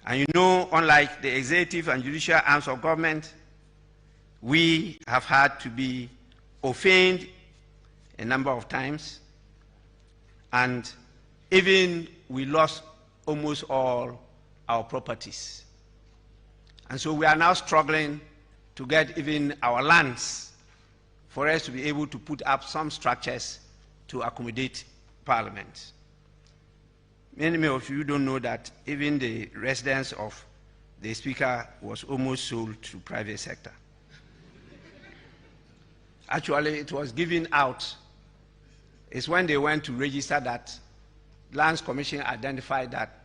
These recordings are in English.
And you know, unlike the executive and judicial arms of government, we have had to be offended a number of times, and even we lost almost all our properties. And so we are now struggling to get even our lands for us to be able to put up some structures to accommodate Parliament. Many of you don't know that even the residence of the Speaker was almost sold to private sector. Actually, it was given out. It's when they went to register that Lands Commission identified that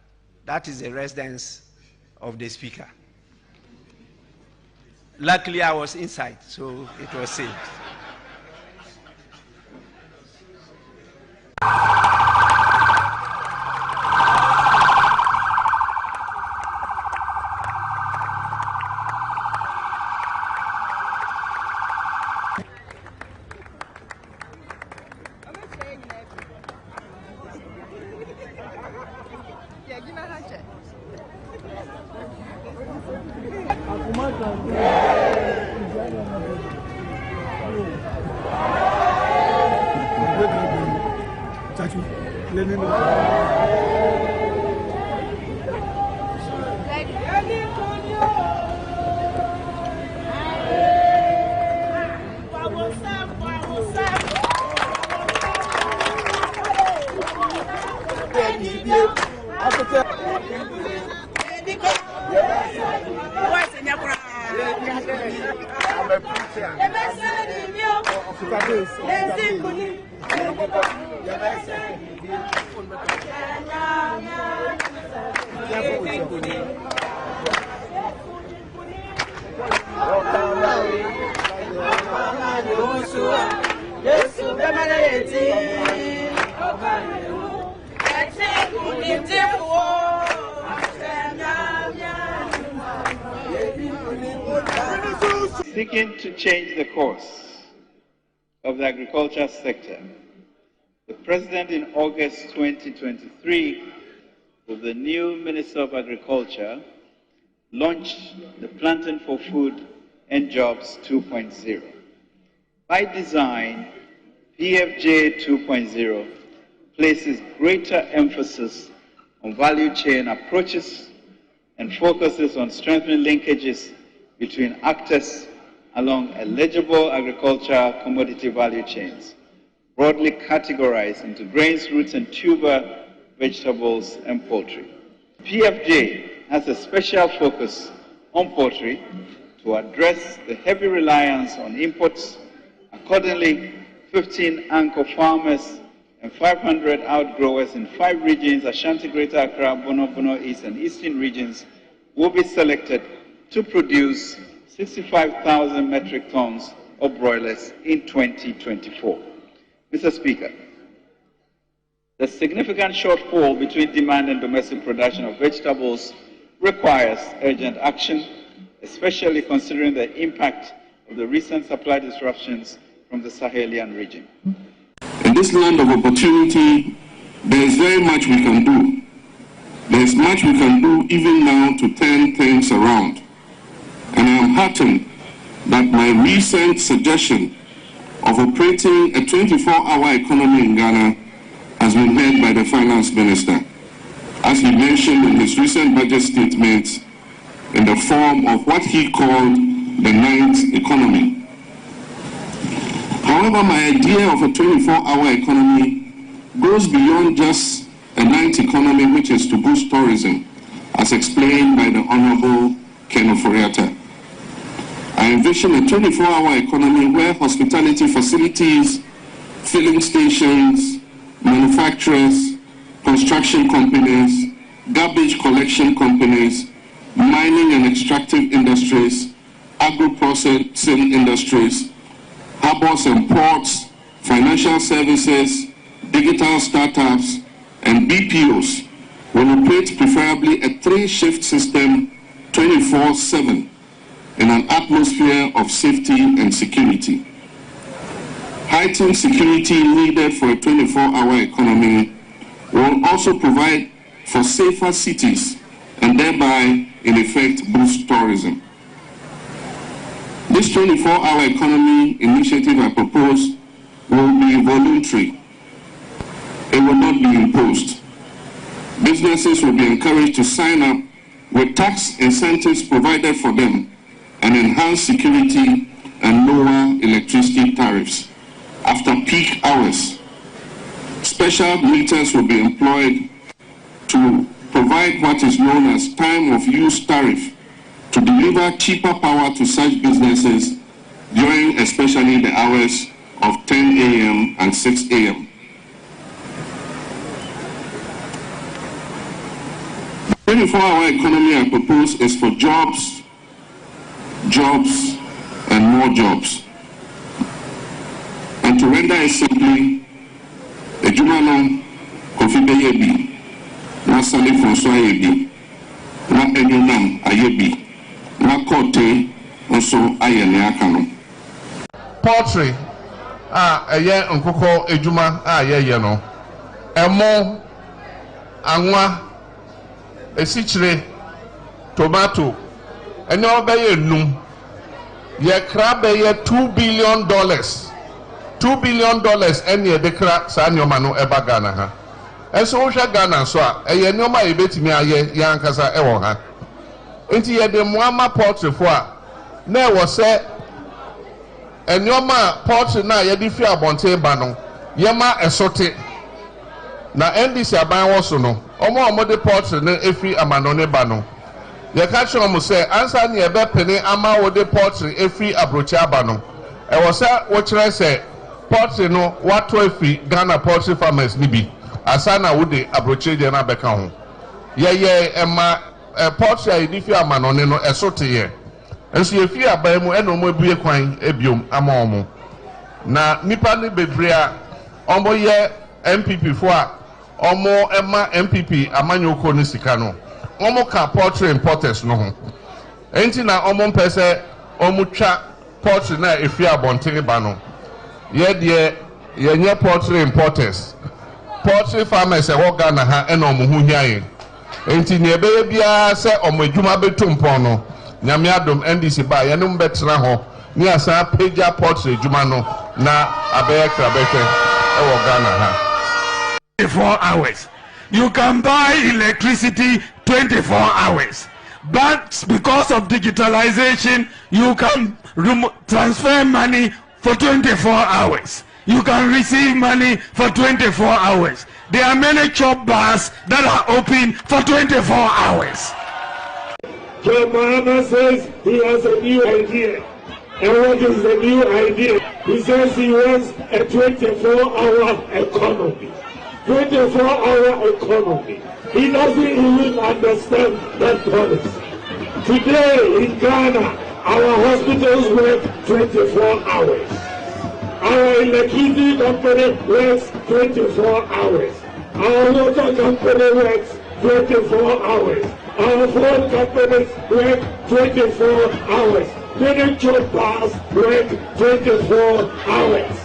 that is the residence of the Speaker. Luckily, I was inside, so it was saved. Seeking to change the course of the agriculture sector, the President in August 2023, with the new Minister of Agriculture, launched the Planting for Food and Jobs 2.0. By design, PFJ 2.0 places greater emphasis on value chain approaches and focuses on strengthening linkages between actors along eligible agricultural commodity value chains, broadly categorized into grains, roots, and tuber vegetables and poultry. PFJ has a special focus on poultry to address the heavy reliance on imports. Accordingly, 15 anchor farmers and 500 outgrowers in 5 regions, Ashanti, Greater Accra, Bono, East, and Eastern regions, will be selected to produce 65,000 metric tons of broilers in 2024. Mr. Speaker, the significant shortfall between demand and domestic production of vegetables requires urgent action, especially considering the impact of the recent supply disruptions from the Sahelian region. In this land of opportunity, there is very much we can do. There is much we can do even now to turn things around. And I am heartened that my recent suggestion of operating a 24-hour economy in Ghana has been heard by the Finance Minister, as he mentioned in his recent budget statement in the form of what he called the 9th economy. However, my idea of a 24-hour economy goes beyond just a 9th economy, which is to boost tourism, as explained by the Honorable Ken Ofori-Atta. I envision a 24-hour economy where hospitality facilities, filling stations, manufacturers, construction companies, garbage collection companies, mining and extractive industries, agro-processing industries, harbors and ports, financial services, digital startups, and BPOs will operate preferably a 3-shift system 24/7 in an atmosphere of safety and security. Heightened security needed for a 24-hour economy will also provide for safer cities and thereby, in effect, boost tourism. This 24-hour economy initiative I propose will be voluntary. It will not be imposed. Businesses will be encouraged to sign up with tax incentives provided for them and enhanced security and lower electricity tariffs. After peak hours, special meters will be employed to provide what is known as time of use tariff to deliver cheaper power to such businesses during especially the hours of 10 a.m. and 6 a.m. The 24-hour economy I propose is for jobs, jobs, and more jobs. And to render it simply, Ejumano Kofi Beyebi, na Sali François Yebi, na Enyonam Ayebi, na Kote also Ayele Akano. Poultry, eye nkoko ejuma ayeye no. Emo, anwa, esichire, tomato, enye obeye num. Ye crab ye $2 billion. $2 billion any dekra sa nyoma no eba Ghana ha. Enso wo hwa Ghana so a eye nyoma ye betimi aye yankasa ewo ha. Enti ye de moama poultry fo a na e wo se enyoma poultry na ye di fi abonte ba no ye ma esote na NDC aban wo so no omo de poultry na efi amano ne ba no ye ka che omo se ansa na ye be pene ama wo de poultry efi abrochi aba no e wo se wo kire se poultry no wato efi Ghana poultry farmers ni bi asana wo de abrochi de na beka ho ye ema poultry a di fi amano ne no esote ye enso ye fi aban mu eno mo ebue kwan ebiom ama omo na nipa ne bebre a omo ye MPP fo a omo ema MPP amanyoko ne sika no omo ka poultry importers no ho enti na omo mpese omo twa poultry na efi abonten ba no ye de ye nye poultry importers poultry farmers e wo Ghana ha ena omo hu hiaye enti ne ebeye bia se omo adwuma betumpon no nyame adom NDC ba ye no mbetena ho ni asa peja poultry adwuma no na abeye krabete e wo Ghana ha 24 hours. You can buy electricity 24 hours. But because of digitalization, you can transfer money for 24 hours. You can receive money for 24 hours. There are many chop bars that are open for 24 hours. John Mahama says he has a new idea. And what is the new idea? He says he wants a 24-hour economy. 24-hour economy. He doesn't even understand that policy. Today in Ghana, our hospitals work 24 hours. Our electricity company works 24 hours. Our water company works 24 hours. Our phone companies work 24 hours. Many job bars work 24 hours.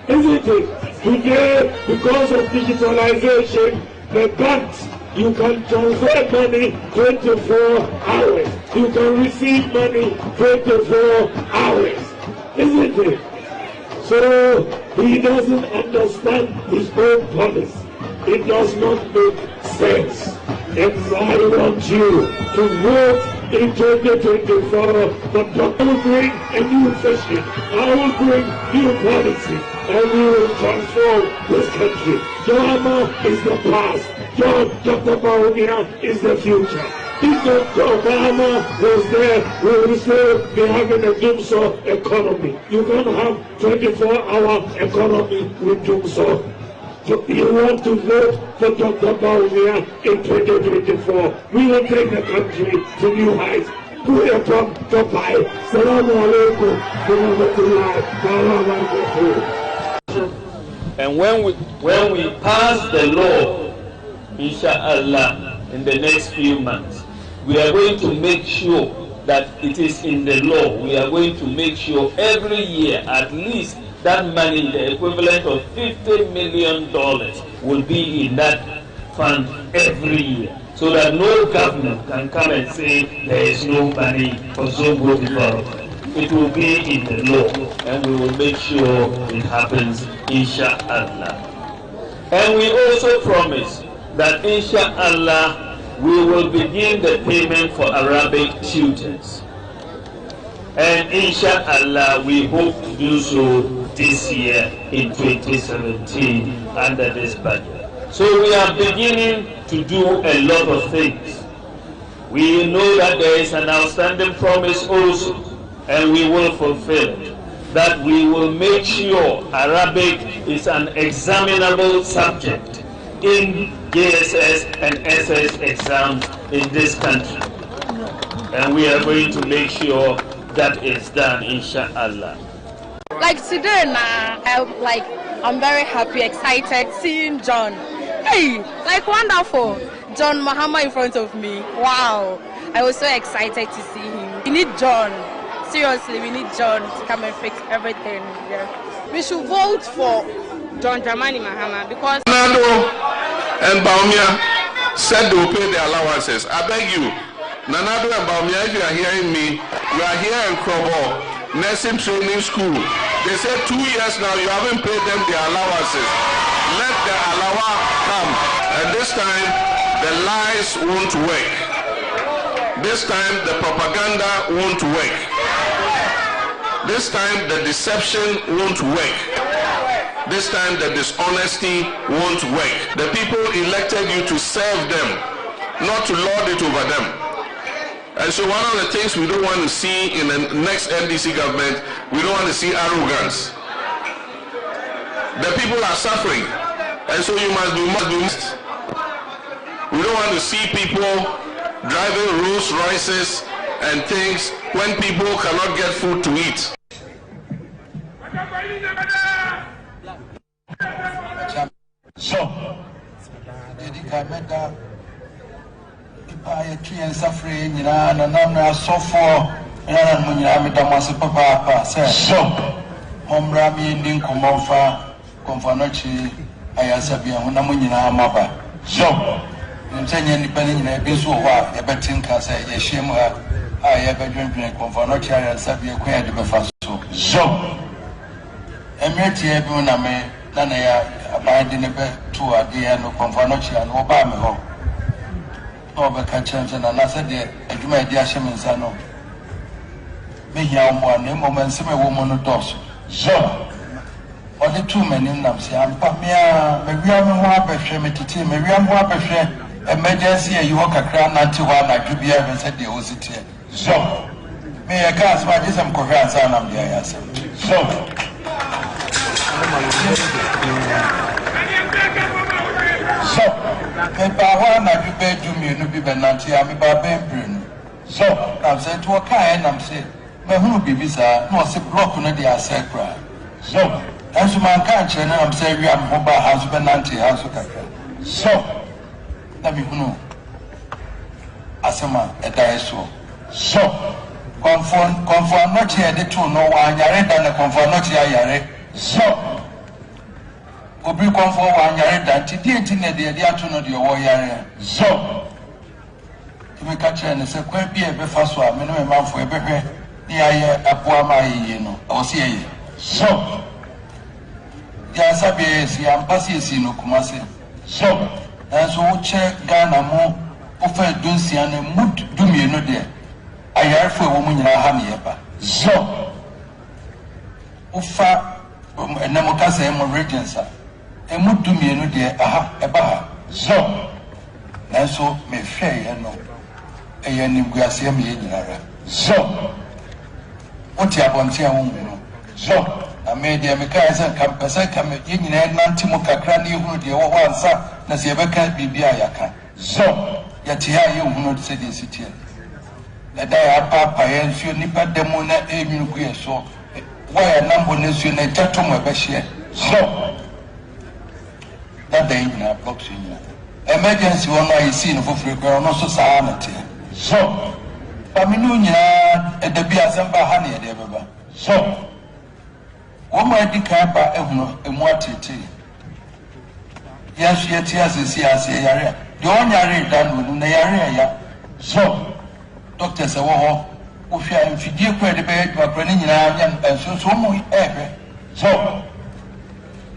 Isn't it? Today, because of digitalization, the banks, you can transfer money 24 hours. You can receive money 24 hours. Isn't it? So he doesn't understand his own policy. It does not make sense. And I want you to vote in 2024 for Dr. will bring a new vision. I will bring new policy. And we will transform this country. John is the past. Dr. Bawumia is the future. If Dr. Obama was there, we will still be having a doomsday economy. You can't have 24-hour economy with doomsday. You want to vote for Dr. Bawumia in 2024. We will take the country to new heights. Assalamu alaikum And when we pass the law, inshallah, in the next few months, we are going to make sure that it is in the law. We are going to make sure every year at least that money, the equivalent of $50 million, will be in that fund every year, so that no government can come and say there is no money for Zongo development. It will be in the law, and we will make sure it happens, inshallah. And we also promise that inshallah we will begin the payment for Arabic tutors. And inshallah we hope to do so this year in 2017 under this budget. So we are beginning to do a lot of things. We know that there is an outstanding promise also, and we will fulfill it, that we will make sure Arabic is an examinable subject in JSS and SS exams in this country. And we are going to make sure that is done, inshallah. Like today now, I'm very happy, excited seeing John. Hey, like wonderful. John Mahama in front of me. Wow. I was so excited to see him. We need John. Seriously, we need John to come and fix everything. Yeah. We should vote for John Dramani Mahama because Nando and Baumia said they will pay their allowances. I beg you, Nanado and Baumia, if you are hearing me, you are here in Krobo, nursing training school. They said 2 years now you haven't paid them their allowances. Let the alawa come. And this time, the lies won't work. This time, the propaganda won't work. This time, the deception won't work. This time, the dishonesty won't work. The people elected you to serve them, not to lord it over them. And so one of the things we don't want to see in the next NDC government, we don't want to see arrogance. The people are suffering, and so you must be missed. We don't want to see people driving Rolls Royces and things when people cannot get food to eat. So, and suffering, and I'm so for Papa said, so, Hombrami Indian Comofa, Confanochi, Ayasabia, Unamunina Mapa. So, in 10 years, depending on a Bizuwa, a betting case, a shame, I ever drinking Confanochi, Ayasabia, Quay de Befaso. So, a meti everyone may, Nanaya, abiding a bed to a dear no Confanochi and Obama. Over Kachans and I said, you may dear Shemensano. Me here one moment, some woman who does. So, or the 2 men in them say, I'm Pamia, maybe I'm a waper, maybe I'm waper, emergency, you walk a crown until one like you be ever said the OCT. So, may I cast my dism coherence and I'm the answer. So, me bawa na you be do me no be benanti am ba ben brain. So, I'm saying to a kind I'm say, me hu be visa, no say block no dey accept cry. So, as man can chere I'm say we am ho ba house benanti house kakra. So, na me hu asema e dai so. So, confirm not here the two no one yare than confirm not here yare. So, Obi come for 1 year that didn't in the to know the warrior. So, if we catch and say, quite be a befast one, minimum man for a baby, near a poor my, you know, or see. So, there are Sabies, I'm passing no Kumasi. So, and so check Ghana more, offer Dunsi and a mood do me no there. I hear for a woman in a honey. So, offer a Namokasa and Regency. And would do me no dear, a bar. So, and so may fair no a yenim graciam yenara. So, what you want to so, I made the American campus, I come in and Nantimuka cranny who dear once, Nasiabaka Bibiayaka. So, yet here you will not say this city. That I have Papa and you nipper demona aiming queer so. Why a number is you a tattoo bashir. So, that day in a boxing. Emergency one I see in Africa, also sanity. So, Paminunia at the Biazamba honey at ever. So, one might decamp by Evno and what it is. Yes, yes, yes, yes, yes. The only area done, the area, so, Doctor Sawo, if you have figure credit, you are running and so much ever. So,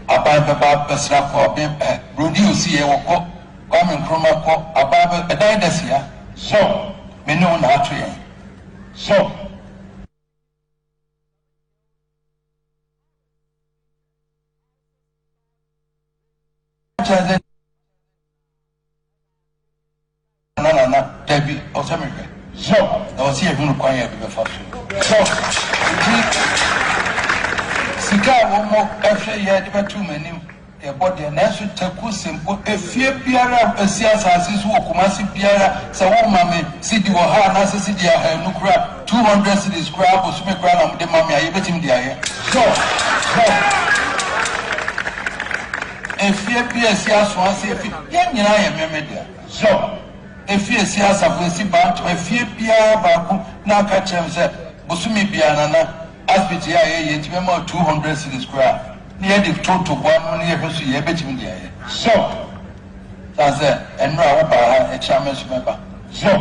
about the Babasra for Rudy, see a walk, coming from a cop, about a dynasty. So, we know not to. So, Debbie or America. So, I was here to quiet before. So, Sika more after you had too many. But the nation take simple a fear Piara, a Sias, who Kumasi Piara, Sawamame, Sidi Waha, Nasa Sidi, Nukra, 200 cities, crab, or Smith Brown, the Mammy, I bet him there. So, a fear Pias was if young and I am media. So, a fear Sias of Wissy Bant, a fear Piara Baku, now catch him said, Busumi Piana, Asbitia, yet remember 200 cities, crab. Near the total 1 year, you bet him there. So, that's it, and Rawa, a charmless member. So,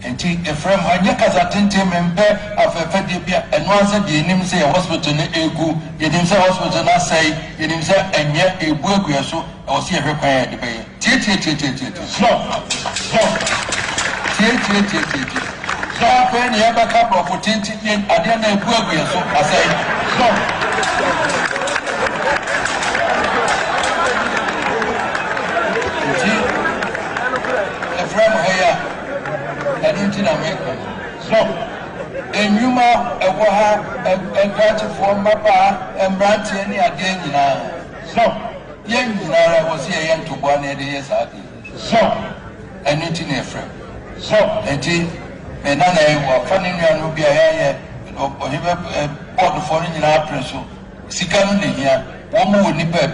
and take a friend, my neck as attend him and bear of a Fedibia, and once a name say a hospital in Egu, you didn't say hospital, not say, you didn't say, and yet a work we are so, or see a required to pay. So, so, when you have a couple of potential, I didn't work we are so, I say, so. So, and you ma a waha a gratitude for Mapa and Branch any again now. So, young was here young to 1 years out. So, and it's in a frame. So, and tea, and I were funny and be a hair or him a foreign in our principle. Secondly, here, one more nipper.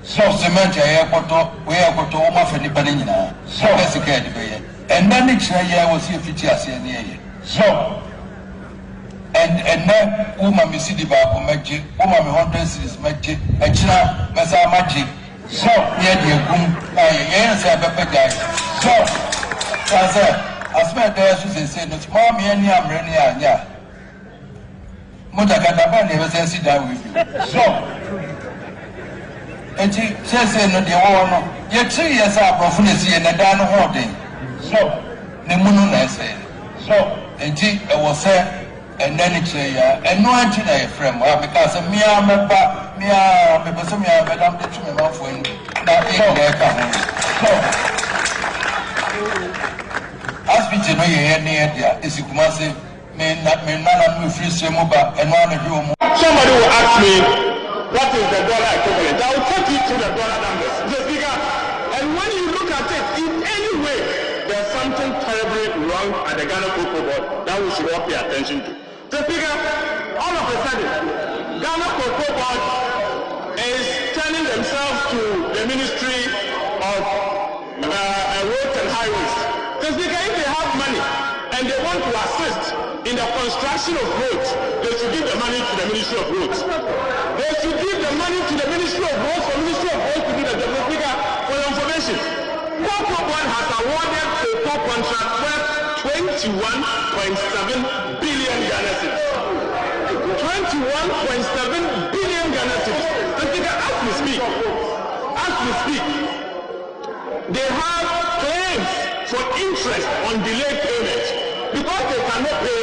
So, cement a airport where I got to Oma for Nipanina. So, that's a good way. And then next year was here 50 years near you. So, and now, woman, Missy Babu magic, woman, 100 cities magic, and China, Massa magic. So, yeah, dear Goom, yes, I have a guy. So, as my dad said, it's mommy and yam, Renia, yeah. Mutakata never says sit down with you. So, and she says, no, the one, yet 3 years are prophecy and a down hoarding. So, the moon I say. So, and I was there, and then it's and no anti framework because me, I'm a because me, I'm the two months when that so, as we know, any idea is Kumasi, may not free Semuba and one of you. Somebody will ask me, what is the dollar equivalent? I will take you to the dollar numbers. The figure, and when you look at it, in any way, there's something terribly wrong at the Ghana Cocoa Board that we should all pay attention to. The figure, all of a sudden, Ghana Cocoa Board is turning themselves to the Ministry of Roads and Highways. The figure, if they have money and they want to assist in the construction of roads, they should give the money to the Ministry of Roads. They should give the money to the Ministry of Roads for Ministry of Roads to do the figure for your information. Cocoa Board has awarded a contract worth 21.7 billion Ghana cedis. 21.7 billion Ghana cedis. The figure, as we speak, they have claims for interest on delayed payments because they cannot pay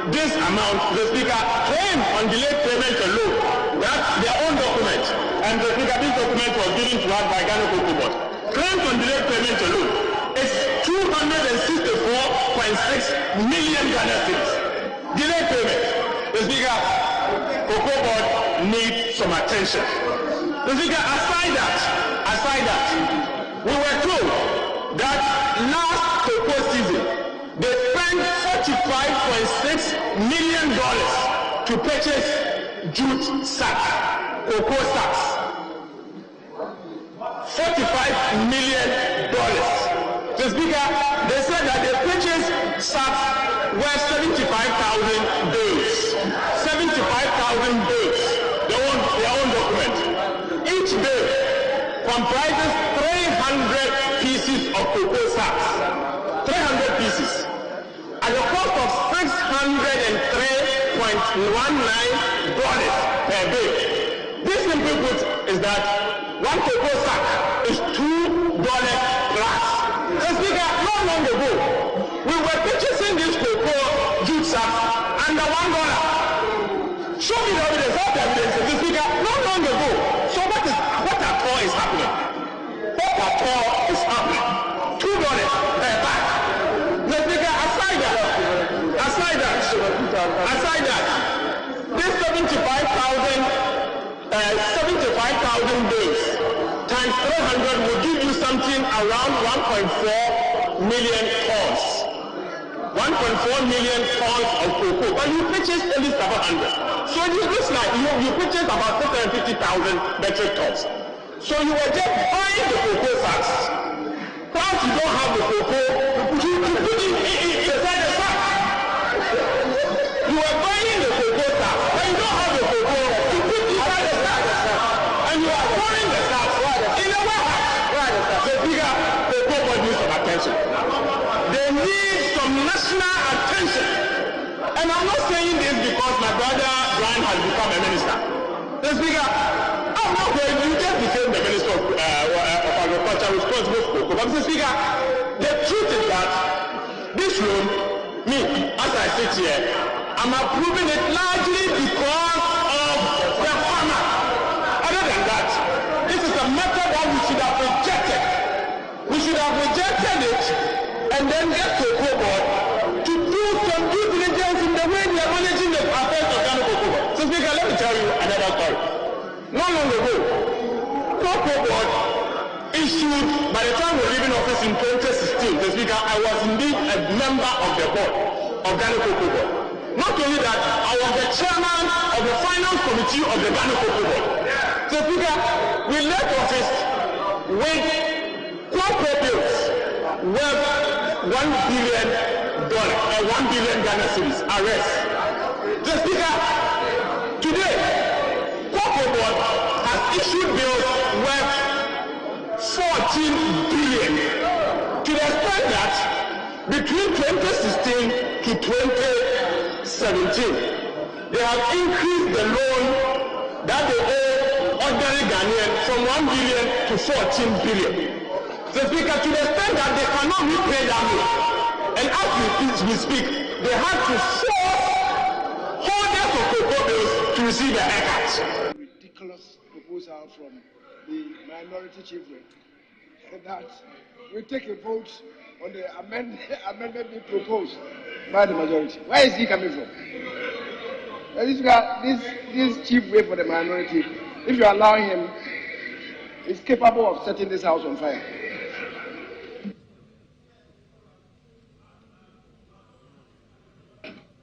this amount. The speaker claims on delayed payment alone. That's their own document, and the speaker, this document was given to us by Ghana Cocoa Board. Claims on delayed payment alone is 264.6 million Ghana cedis. Delayed payment. The speaker, Cocoa Board needs some attention. The speaker, aside that, we were told that last cocoa season they spent $45.6 million to purchase jute sacks, cocoa sacks. $45 million. The speaker, they said that they purchased sacks worth 75,000 bales. 75,000 bales. Their own document. Each bale comprises 300 pieces of cocoa sacks. 300 pieces. At the cost of $603.19 per bag. This simply put is that one cocoa sack is $2 plus. So Speaker, not long ago, we were purchasing this cocoa jute sacks under $1. Show me the evidence, all the evidence. Mr. Speaker, not long ago. So what at all is happening? What at all is happening? $2 per bag. Mr. Speaker, aside that, this 75,000 days times 300 will give you something around 1.4 million tons. 1.4 million tons of cocoa, but you purchased only 700. So it looks like you purchased about 650,000 metric tons. So you were just buying the cocoa sacks. Once you don't have the cocoa, you put it inside the sack. You were buying the cocoa sacks, but you don't have the cocoa, you put it inside the sack. And you are pouring the sacks in the warehouse. So bigger, cocoa board needs some attention. They need some national attention. And I'm not saying this because my brother Brian has become a minister. The Speaker, I'm not going to just became the Minister of Agriculture responsible for cocoa. But Mr. Speaker, the truth is that this room, me, as I sit here, I'm approving it largely because of the farmer. Other than that, this is a matter that we should have rejected. We should have rejected it and then get cocoa board to do some due diligence in the way they are managing the affairs of Ghana Cocoa Board. So Speaker, let me tell you another story. Not long ago, Cocoa Board issued, by the time we were leaving office in 2016, the Speaker, I was indeed a member of the board of Ghana Cocoa Board. Not only that, I was the chairman of the finance committee of the Ghana Cocoa Board. So Speaker, we left office with cocoa bills worth $1 billion, 1 billion Ghana cedis arrest. The Speaker, today, Cocoa Board has issued bills worth 14 billion to the extent that between 2016 to 2017, they have increased the loan that they owe ordinary Ghanaians from 1 billion to 14 billion. So Speaker, to the extent that they cannot repay that loan, and as we speak, they have to force holders of cocoa bills to receive their haircuts. Ridiculous proposal from the minority chief whip that we take a vote on the amendment being proposed by the majority. Where is he coming from? This chief whip for the minority, if you allow him, is capable of setting this house on fire.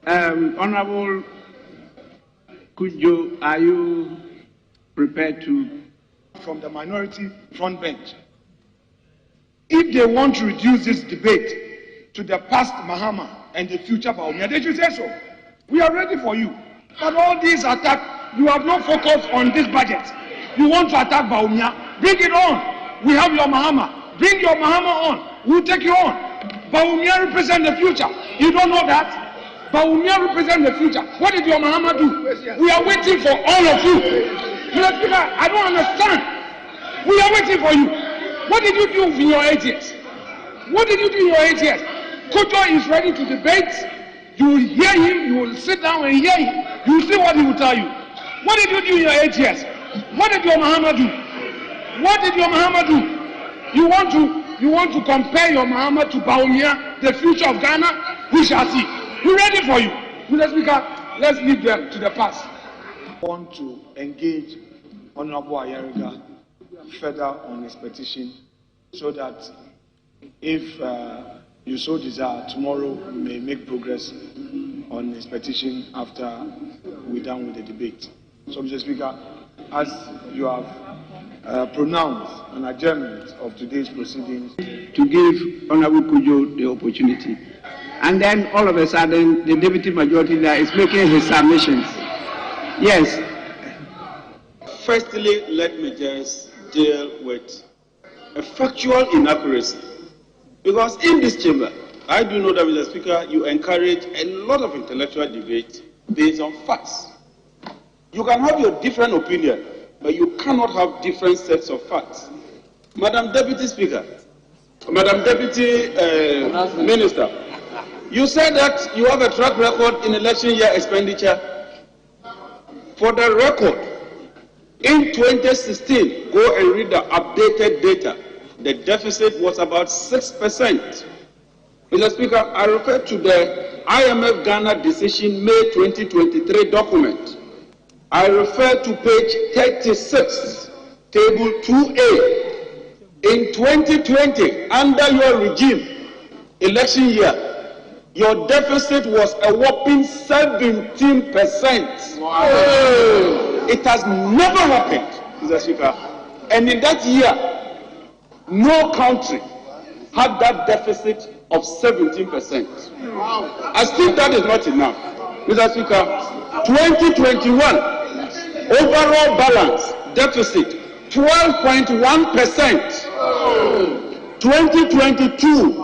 Honorable Kudjo, are you prepared to? From the minority front bench. If they want to reduce this debate to the past Mahama and the future Bawumia, they should say so. We are ready for you. But all these attacks, you have no focus on this budget. You want to attack Bawumia, bring it on. We have your Mahama. Bring your Mahama on. We'll take you on. Bawumia represent the future. You don't know that? Bawumia represent the future. What did your Mahama do? We are waiting for all of you. Mr. Speaker, I don't understand. We are waiting for you. What did you do in your 8 years? What did you do in your 8 years? Kudjo is ready to debate. You will hear him. You will sit down and hear him. You will see what he will tell you. What did you do in your 8 years? What did your Mahama do? What did your Mahama do? You want to compare your Mahama to Bawumia, the future of Ghana? We shall see. We're ready for you. Mr. Speaker, let's leave them to the past. I want to engage Honorable Ayariga further on his petition so that if you so desire, tomorrow we may make progress on his petition after we're done with the debate. So, Mr. Speaker, as you have pronounced an adjournment of today's proceedings, to give Honorable Kudjo the opportunity. And then all of a sudden, the deputy majority leader is making his submissions. Yes. Firstly, let me just deal with a factual inaccuracy. Because in this chamber, I do know that, Mr. Speaker, you encourage a lot of intellectual debate based on facts. You can have your different opinion, but you cannot have different sets of facts. Madam Deputy Speaker, Madam Deputy Minister, you said that you have a track record in election year expenditure. For the record, in 2016, go and read the updated data. The deficit was about 6%. Mr. Speaker, I refer to the IMF Ghana decision May 2023 document. I refer to page 36, table 2A. In 2020, under your regime, election year, your deficit was a whopping 17%. Wow. It has never happened, Mr. Speaker. And in that year, no country had that deficit of 17%. Wow. As if that is not enough, Mr. Speaker, 2021, overall balance deficit 12.1%. 2022,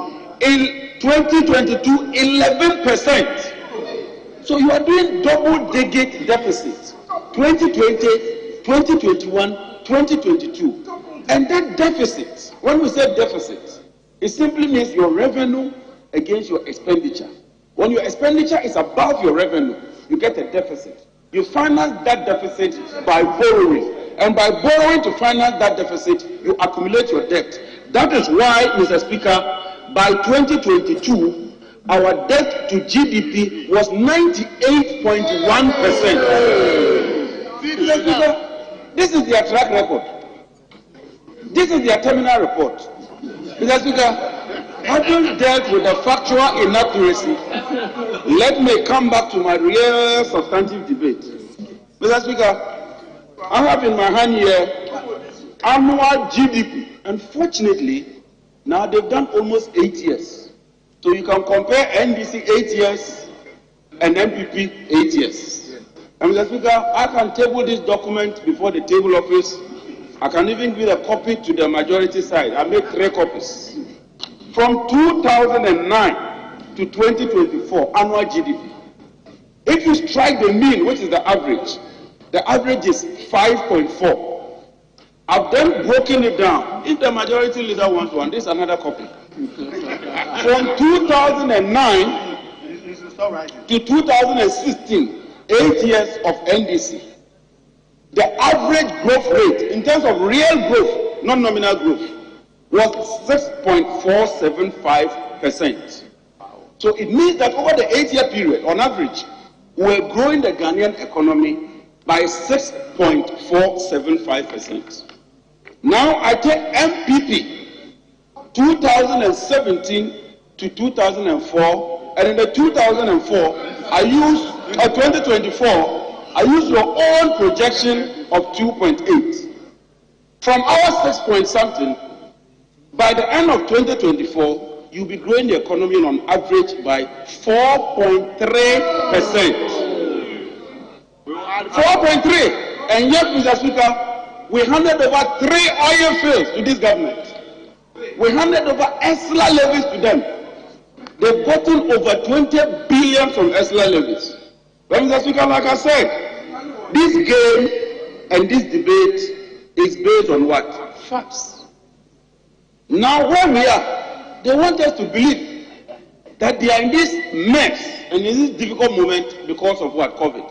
11%. So you are doing double-digit deficits. 2020, 2021, 2022. And that deficit, when we say deficit, it simply means your revenue against your expenditure. When your expenditure is above your revenue, you get a deficit. You finance that deficit by borrowing. And by borrowing to finance that deficit, you accumulate your debt. That is why, Mr. Speaker, by 2022, our debt to GDP was 98.1%. Mr. Speaker, this is their track record. This is their terminal report. Mr. Speaker, having dealt with the factual inaccuracy, let me come back to my real substantive debate. Mr. Speaker, I have in my hand here annual GDP. Unfortunately, now they've done almost 8 years. So you can compare NDC 8 years and MPP 8 years. And Mr. Speaker, I can table this document before the table office. I can even give a copy to the majority side. I made 3 copies. From 2009 to 2024, annual GDP. If you strike the mean, which is the average is 5.4. I've then broken it down. If the majority leader wants one, this is another copy. From 2009 to 2016, 8 years of NDC. The average growth rate, in terms of real growth, not nominal growth, was 6.475%. So it means that over the 8-year period, on average, we're growing the Ghanaian economy by 6.475%. Now I take MPP 2017 to 2004, and in the 2004, I use 2024. I use your own projection of 2.8. From our 6 point something, by the end of 2024, you'll be growing the economy on average by 4.3%. 4.3. And yet, Mr. Speaker, we handed over 3 oil fields to this government. We handed over ESLA levies to them. They've gotten over 20 billion from ESLA levies. But Mr. Speaker, like I said, this game and this debate is based on what? Facts. Now where we are, they want us to believe that they are in this mess and in this difficult moment because of what? COVID.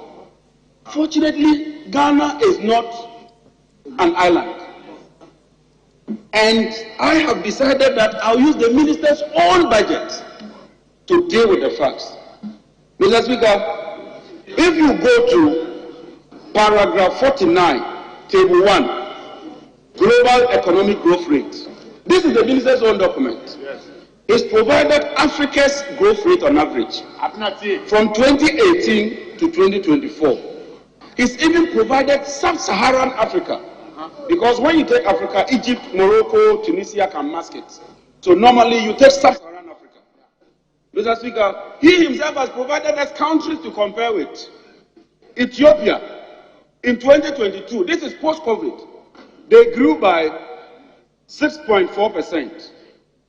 Fortunately, Ghana is not an island. And I have decided that I'll use the minister's own budget to deal with the facts. Mr. Speaker, if you go to paragraph 49, table 1, global economic growth rate. This is the minister's own document. Yes. It's provided Africa's growth rate on average from 2018 to 2024. It's even provided sub-Saharan Africa. Because when you take Africa, Egypt, Morocco, Tunisia can mask it. So normally you take sub-Saharan Africa. Mr. Speaker, he himself has provided us countries to compare with. Ethiopia, in 2022, this is post-COVID, they grew by 6.4%.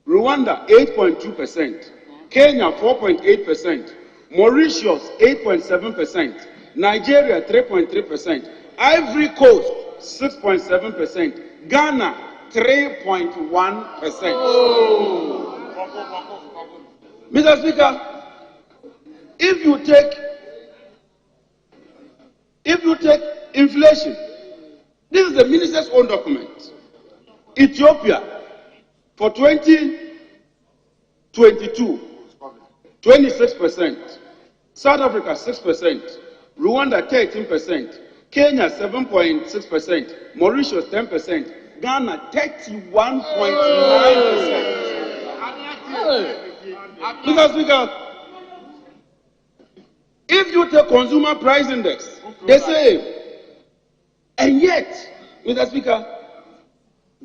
Rwanda, 8.2%. Kenya, 4.8%. Mauritius, 8.7%. Nigeria, 3.3%. Ivory Coast, 6.7%. Ghana, 3.1%. Mr. Speaker, if you take inflation, this is the minister's own document. Ethiopia, for 2022, 26%. South Africa, 6%. Rwanda, 13%. Kenya, 7.6%. Mauritius, 10%. Ghana, 31.9%. Mr. Speaker, if you take consumer price index, they say, and yet, Mr. Speaker,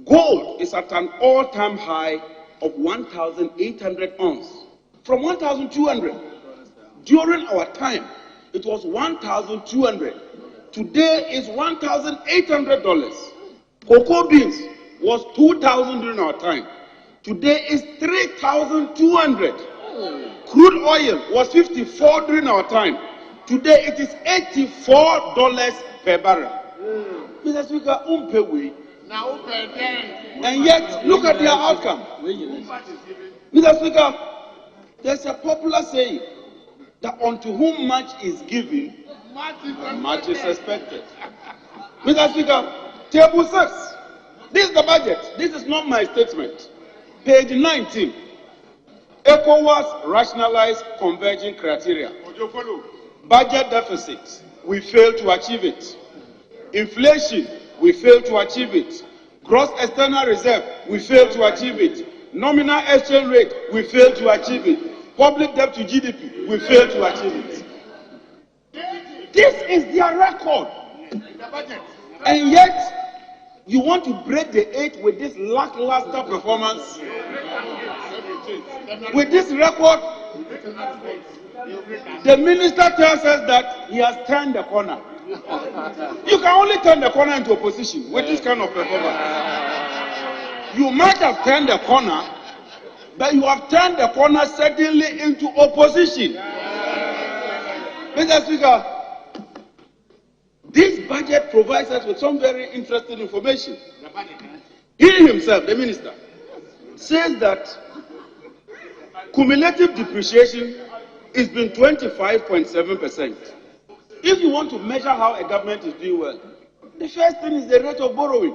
gold is at an all-time high of 1,800 ounce from 1,200. During our time, it was 1,200. Today is $1,800. Cocoa beans was 2,000 during our time. Today is 3,200. Crude oil was 54 during our time. Today it is $84 per barrel. Mr. Speaker, and yet, look at their outcome. Mr. Speaker, there's a popular saying that unto whom much is given, much is expected. Mr. Speaker, table 6. This is the budget. This is not my statement. Page 19. ECOWAS rationalized converging criteria. Budget deficit, we failed to achieve it. Inflation, we failed to achieve it. Gross external reserve, we failed to achieve it. Nominal exchange rate, we failed to achieve it. Public debt to GDP, we failed to achieve it. This is their record. And yet, you want to break the 8 with this lackluster performance? With this record, the minister tells us that he has turned the corner. You can only turn the corner into opposition with this kind of performance. You might have turned the corner, but you have turned the corner certainly into opposition. Mr. Speaker, this budget provides us with some very interesting information. He himself, the minister, says that cumulative depreciation has been 25.7%. If you want to measure how a government is doing well, the first thing is the rate of borrowing.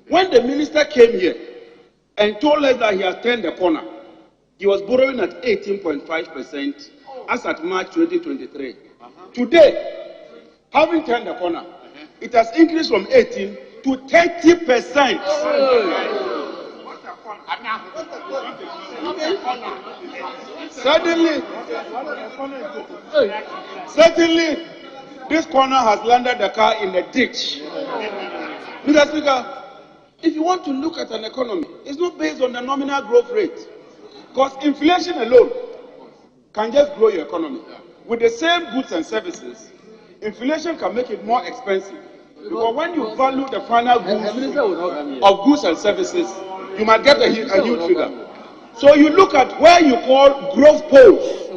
When the minister came here and told us that he has turned the corner, he was borrowing at 18.5% as at March 2023. Today, having turned the corner, it has increased from 18 to 30%. Certainly, this corner has landed the car in a ditch. Mr. Speaker, if you want to look at an economy, it's not based on the nominal growth rate. Because inflation alone can just grow your economy. With the same goods and services, inflation can make it more expensive. Because when you value the final goods of goods and services, you might get a huge figure. So you look at where you call growth poles.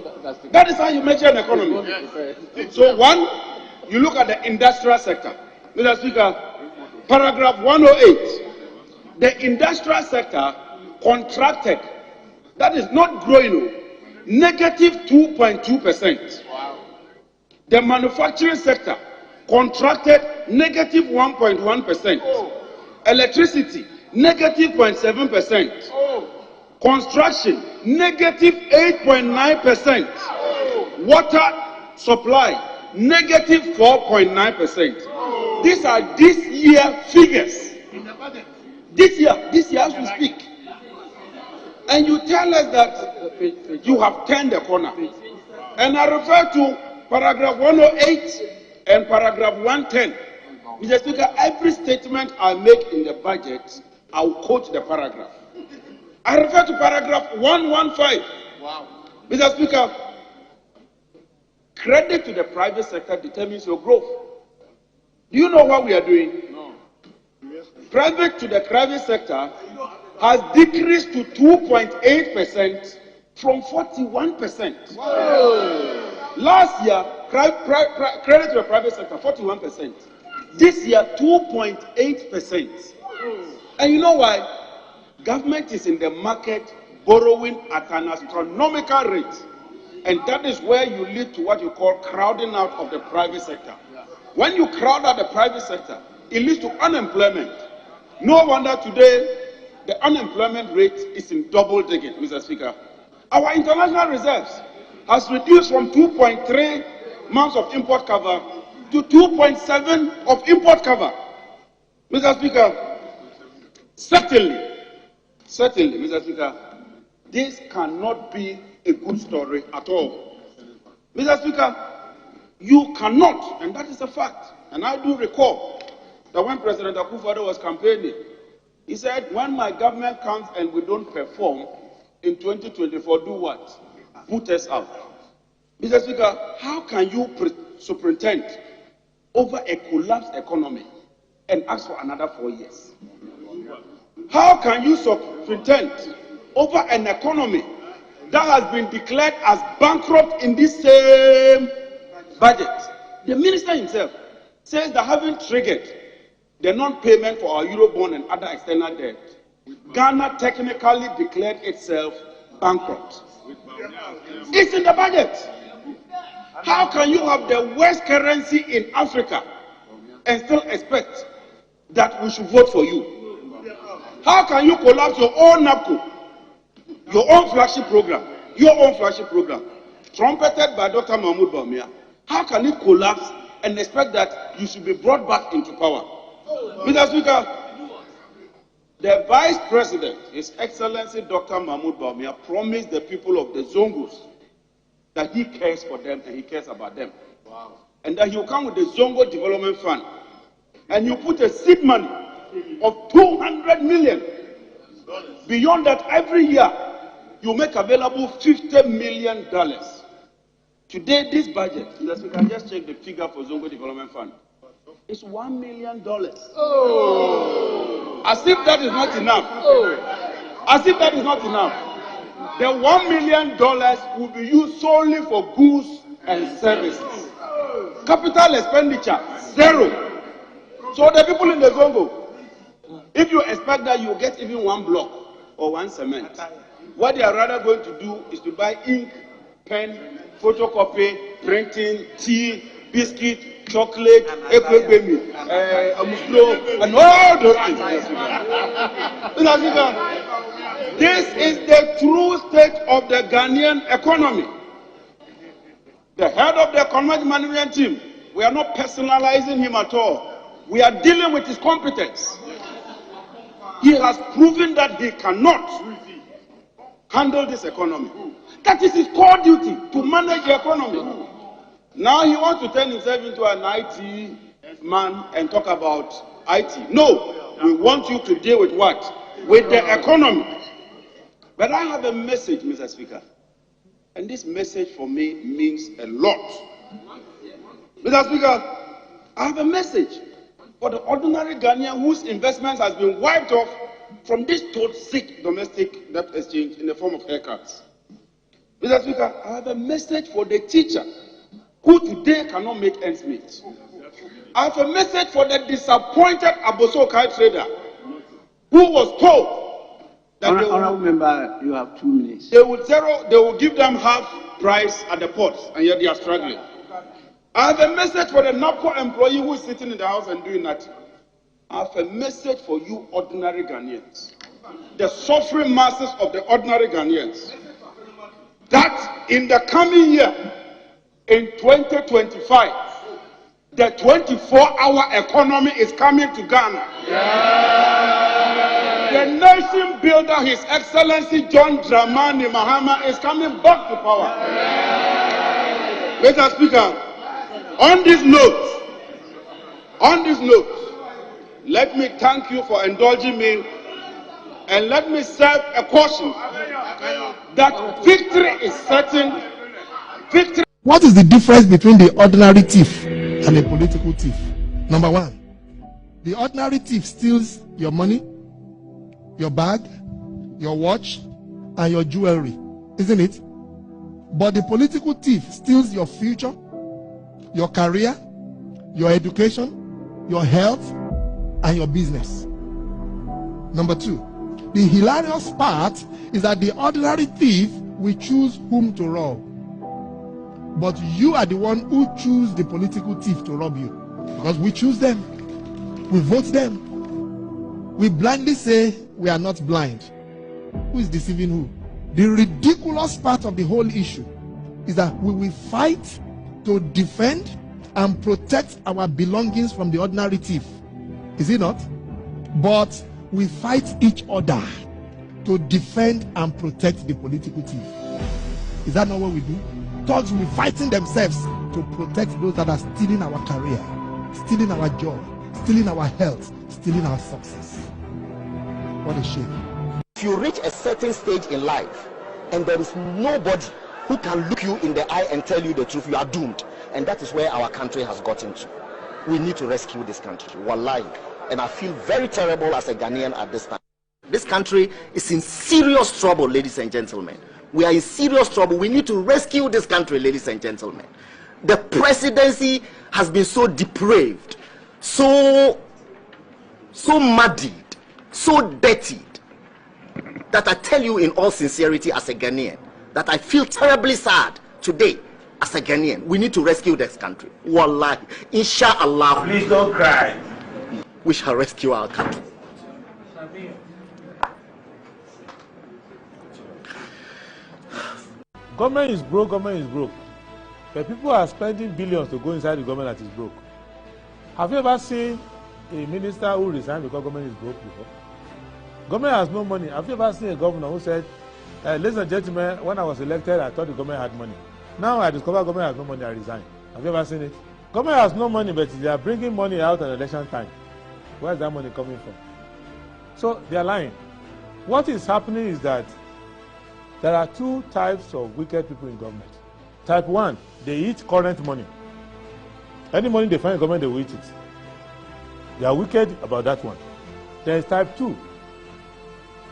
That is how you measure an economy. So one, you look at the industrial sector. Mr. Speaker, paragraph 108. The industrial sector contracted, that is not growing, negative 2.2%. The manufacturing sector contracted negative 1.1%. Electricity, negative 0.7%. Construction, negative 8.9%. Water supply, negative 4.9%. These are this year figures. This year as we speak. And you tell us that you have turned the corner. And I refer to paragraph 108 and paragraph 110. Mr. Speaker, every statement I make in the budget, I will quote the paragraph. I refer to paragraph 115. Wow. Mr. Speaker, credit to the private sector determines your growth. Do you know what we are doing? No. private to the private sector has decreased to 2.8% from 41%. Last year, credit to the private sector, 41%. This year, 2.8%. And you know why? Government is in the market borrowing at an astronomical rate. And that is where you lead to what you call crowding out of the private sector. When you crowd out the private sector, it leads to unemployment. No wonder today the unemployment rate is in double digits, Mr. Speaker. Our international reserves has reduced from 2.3 months of import cover to 2.7 of import cover. Mr. Speaker, certainly, Mr. Speaker, this cannot be a good story at all. Mr. Speaker, you cannot, and that is a fact, and I do recall that when President Akufo-Addo was campaigning, he said, when my government comes and we don't perform in 2024, do what? Put us out. Mr. Speaker, how can you superintend over a collapsed economy and ask for another 4 years? How can you superintend over an economy that has been declared as bankrupt in this same budget? The minister himself says that having triggered the non-payment for our Eurobond and other external debt, Ghana technically declared itself bankrupt. It's in the budget. How can you have the worst currency in Africa and still expect that we should vote for you? How can you collapse your own NAPCO, your own flagship program, trumpeted by Dr. Mahmoud Bawumia? How can it collapse and expect that you should be brought back into power? Mr. Speaker, the Vice President, His Excellency Dr. Mahmoud Bawumia, promised the people of the Zongos that he cares for them and he cares about them. Wow. And that he will come with the Zongo Development Fund and you put a seed money of $200 million. Beyond that, every year you make available $50 million. Today, this budget, we can just check the figure for Zongo Development Fund. It's $1 million. Oh. As if that is not enough. Oh. As if that is not enough. The $1 million will be used solely for goods and services. Capital expenditure, zero. So the people in the Zongo, if you expect that you get even one block or one cement, what they are rather going to do is to buy ink, pen, photocopy, printing, tea, biscuit, chocolate, ekwebemi, amuslo, and all those things. This is the true state of the Ghanaian economy. The head of the economic management team, we are not personalizing him at all. We are dealing with his competence. He has proven that he cannot handle this economy. That is his core duty, to manage the economy. Now he wants to turn himself into an IT man and talk about IT. No, we want you to deal with what? With the economy. But I have a message, Mr. Speaker. And this message for me means a lot. Mr. Speaker, I have a message for the ordinary Ghanaian whose investments has been wiped off from this toxic domestic debt exchange in the form of haircuts. Mr. Speaker, I have a message for the teacher who today cannot make ends meet. I have a message for the disappointed Abosokai trader who was told that Honourable member, you have 2 minutes. They will give them half price at the ports, and yet they are struggling. I have a message for the NAPCO employee who is sitting in the house and doing nothing. I have a message for you ordinary Ghanaians, the suffering masses of the ordinary Ghanaians, that in the coming year, in 2025, the 24-hour economy is coming to Ghana. Yeah. The nation builder, His Excellency John Dramani Mahama, is coming back to power. Yeah. Mr. Speaker, on this note, let me thank you for indulging me, and let me serve a caution that victory is certain. Victory. What is the difference between the ordinary thief and a political thief? Number one, The ordinary thief steals your money, your bag, your watch, and your jewelry, isn't it? But the political thief steals your future, your career, your education, your health, and your business. Number 2, the hilarious part is that the ordinary thief will choose whom to rob. But you are the one who choose the political thief to rob you. Because we choose them. We vote them. We blindly say we are not blind. Who is deceiving who? The ridiculous part of the whole issue is that we will fight to defend and protect our belongings from the ordinary thief. Is it not? But we fight each other to defend and protect the political thief. Is that not what we do? Thugs will be fighting themselves to protect those that are stealing our career, stealing our job, stealing our health, stealing our success. What a shame. If you reach a certain stage in life and there is nobody who can look you in the eye and tell you the truth, you are doomed. And that is where our country has gotten to. We need to rescue this country. Wallahi. And I feel very terrible as a Ghanaian at this time. This country is in serious trouble, ladies and gentlemen. We are in serious trouble. We need to rescue this country, ladies and gentlemen. The presidency has been so depraved, so muddied, so dirtied, that I tell you in all sincerity as a Ghanaian, that I feel terribly sad today as a Ghanaian. We need to rescue this country. Wallahi. Inshallah. Please don't cry. We shall rescue our country. Government is broke, government is broke. But people are spending billions to go inside the government that is broke. Have you ever seen a minister who resigned because government is broke before? Government has no money. Have you ever seen a governor who said, ladies and gentlemen, when I was elected, I thought the government had money. Now I discover government has no money, I resign. Have you ever seen it? Government has no money, but they are bringing money out at election time. Where is that money coming from? So they are lying. What is happening is that there are 2 types of wicked people in government. Type 1, they eat current money. Any money they find in government, they will eat it. They are wicked about that one. There is type 2.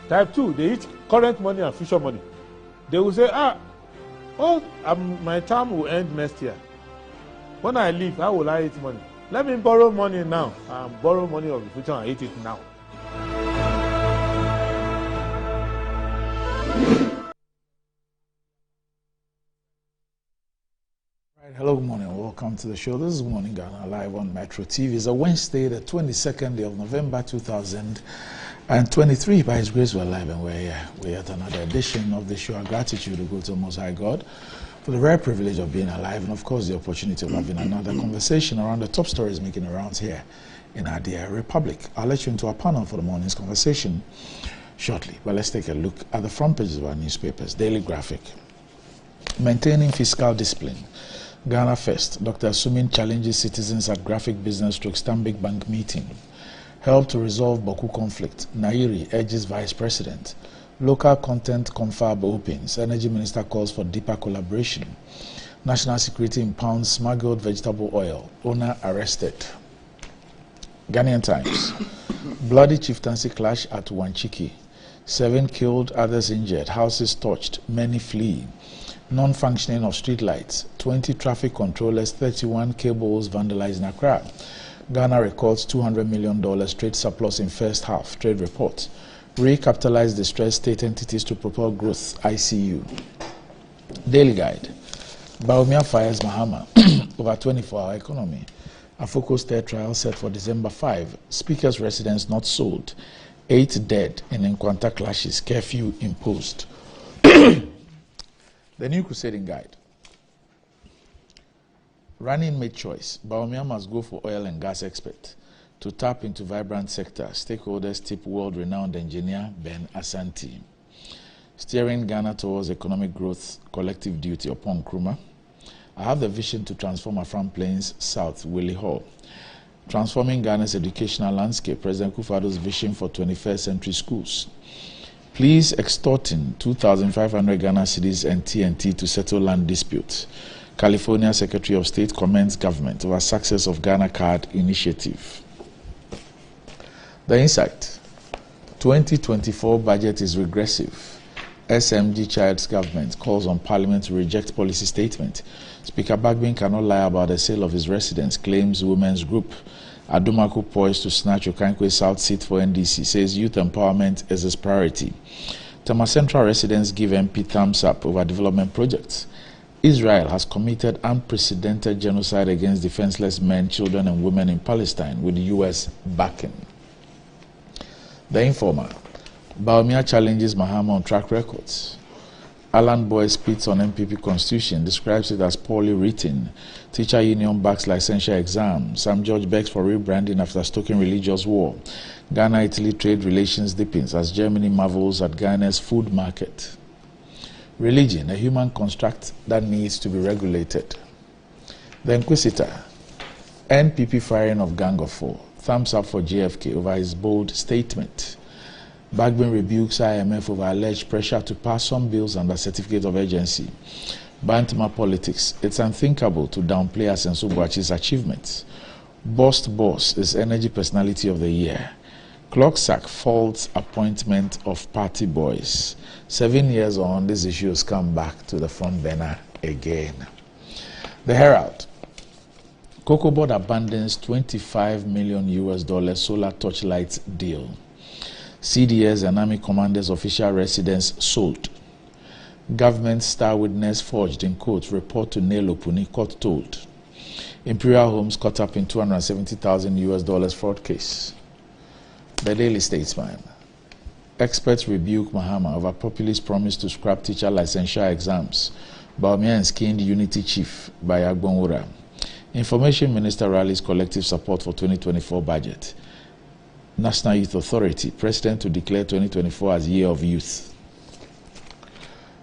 Type 2, they eat current money and future money. They will say, my term will end next year. When I leave, how will I eat money? Let me borrow money now and borrow money of the future and eat it now. Hello, good morning. Welcome to the show. This is Morning Ghana live on Metro TV. It's a Wednesday, the 22nd day of November 2023. By His grace, we're live and we're here. We're at another edition of the show. Our gratitude to go to the Most High God for the rare privilege of being alive and, of course, the opportunity of having another conversation around the top stories making the rounds here in our dear Republic. I'll let you into our panel for the morning's conversation shortly. But let's take a look at the front pages of our newspapers. Daily Graphic. Maintaining fiscal discipline. Ghana First. Dr. Sumin challenges citizens at Graphic Business / Stanbic Bank meeting. Help to resolve Baku conflict. Nairi urges Vice President. Local content confab opens. Energy Minister calls for deeper collaboration. National Security impounds smuggled vegetable oil. Owner arrested. Ghanaian Times. Bloody chieftaincy clash at Wanchiki. 7 killed, others injured. Houses torched. Many flee. Non-functioning of streetlights, 20 traffic controllers, 31 cables vandalized in Accra. Ghana records $200 million trade surplus in first half, trade report. Recapitalize distressed state entities to propel growth, ICU. Daily Guide. Bawumia fires Mahama over 24-hour economy. A focused air trial set for December 5. Speaker's residence not sold. 8 dead in Nkwanta clashes, curfew imposed. The New Crusading Guide. Running mate choice. Bawumia must go for oil and gas expert. To tap into vibrant sector, stakeholders tip world-renowned engineer Ben Asante. Steering Ghana towards economic growth, collective duty upon Nkrumah. I have the vision to transform Afram Plains South, Willie Hall. Transforming Ghana's educational landscape, President Kufuor's vision for 21st century schools. Please extorting 2,500 Ghana cedis and TNT to settle land disputes. California Secretary of State commends government over success of Ghana Card initiative. The insight: 2024 budget is regressive. SMG Child's government calls on Parliament to reject policy statement. Speaker Bagbin cannot lie about the sale of his residence, claims women's group. Adumaku poised to snatch Okankwe South seat for NDC, says youth empowerment is his priority. Tama Central residents give MP thumbs up over development projects. Israel has committed unprecedented genocide against defenseless men, children and women in Palestine with the US backing. The Informer: Bawumia challenges Mahama on track records. Alan Boy spits on MPP constitution, describes it as poorly written. Teacher union backs licensure exam. Sam George begs for rebranding after stoking religious war. Ghana-Italy trade relations deepens as Germany marvels at Ghana's food market. Religion, a human construct that needs to be regulated. The Inquisitor: NPP firing of Gang of Four. Thumbs up for JFK over his bold statement. Bagbin rebukes IMF over alleged pressure to pass some bills under certificate of urgency. Bantama politics: it's unthinkable to downplay Asenso Boachi's achievements. Boss is Energy Personality of the Year. Clock sack faults appointment of party boys. 7 years on, these issues come back to the front burner again. The Herald: Cocoa Board abandons $25 million solar torchlight deal. CDS and Army commanders' official residence sold. Government star witness forged in court report to Nelo Puni, court told. Imperial Homes caught up in $270,000 fraud case. The Daily Statesman: Experts rebuke Mahama over populist promise to scrap teacher licensure exams. Bawumia skinned Unity Chief by Agbonwura. Information Minister rallies collective support for 2024 budget. National Youth Authority: President to declare 2024 as Year of Youth.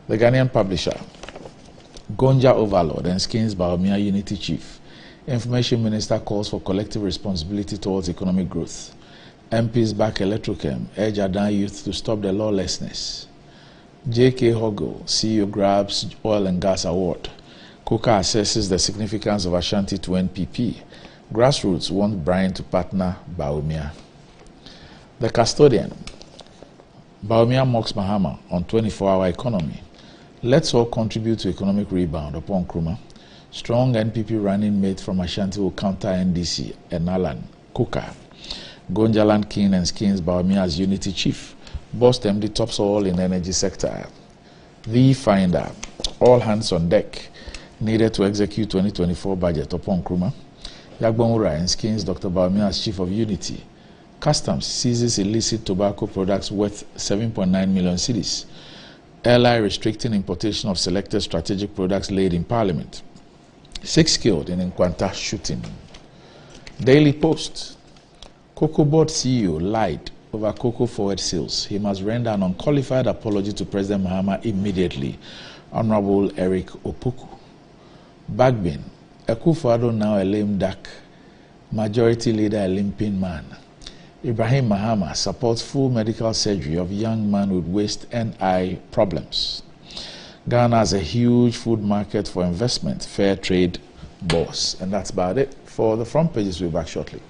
The Ghanaian Publisher: Gonja overlord and skins Bawumia Unity Chief. Information Minister calls for collective responsibility towards economic growth. MPs back Electrochem, urge Adan youth to stop the lawlessness. J.K. Hogo, CEO grabs oil and gas award. Coca assesses the significance of Ashanti to NPP. Grassroots want Brian to partner Bawumia. The Custodian: Bawumia mocks Mahama on 24-hour economy. Let's all contribute to economic rebound upon Nkrumah. Strong NPP running mate from Ashanti will counter NDC and Alan Coca. Gonjaland King and skins Bawumia as Unity Chief. Boss MD tops all in energy sector. The Finder: all hands on deck. Needed to execute 2024 budget upon Nkrumah. Yagbonwura and skins Dr. Bawumia as Chief of Unity. Customs seizes illicit tobacco products worth 7.9 million cedis. Airline restricting importation of selected strategic products laid in Parliament. 6 killed in Nkwanta shooting. Daily Post: Cocoa Board CEO lied over cocoa forward sales. He must render an unqualified apology to President Mahama immediately. Honorable Eric Opoku. Bagbin: Akufo-Addo now a lame duck. Majority leader a limping man. Ibrahim Mahama supports full medical surgery of young man with waist and eye problems. Ghana has a huge food market for investment. Fair trade boss. And that's about it for the front pages. We'll be back shortly.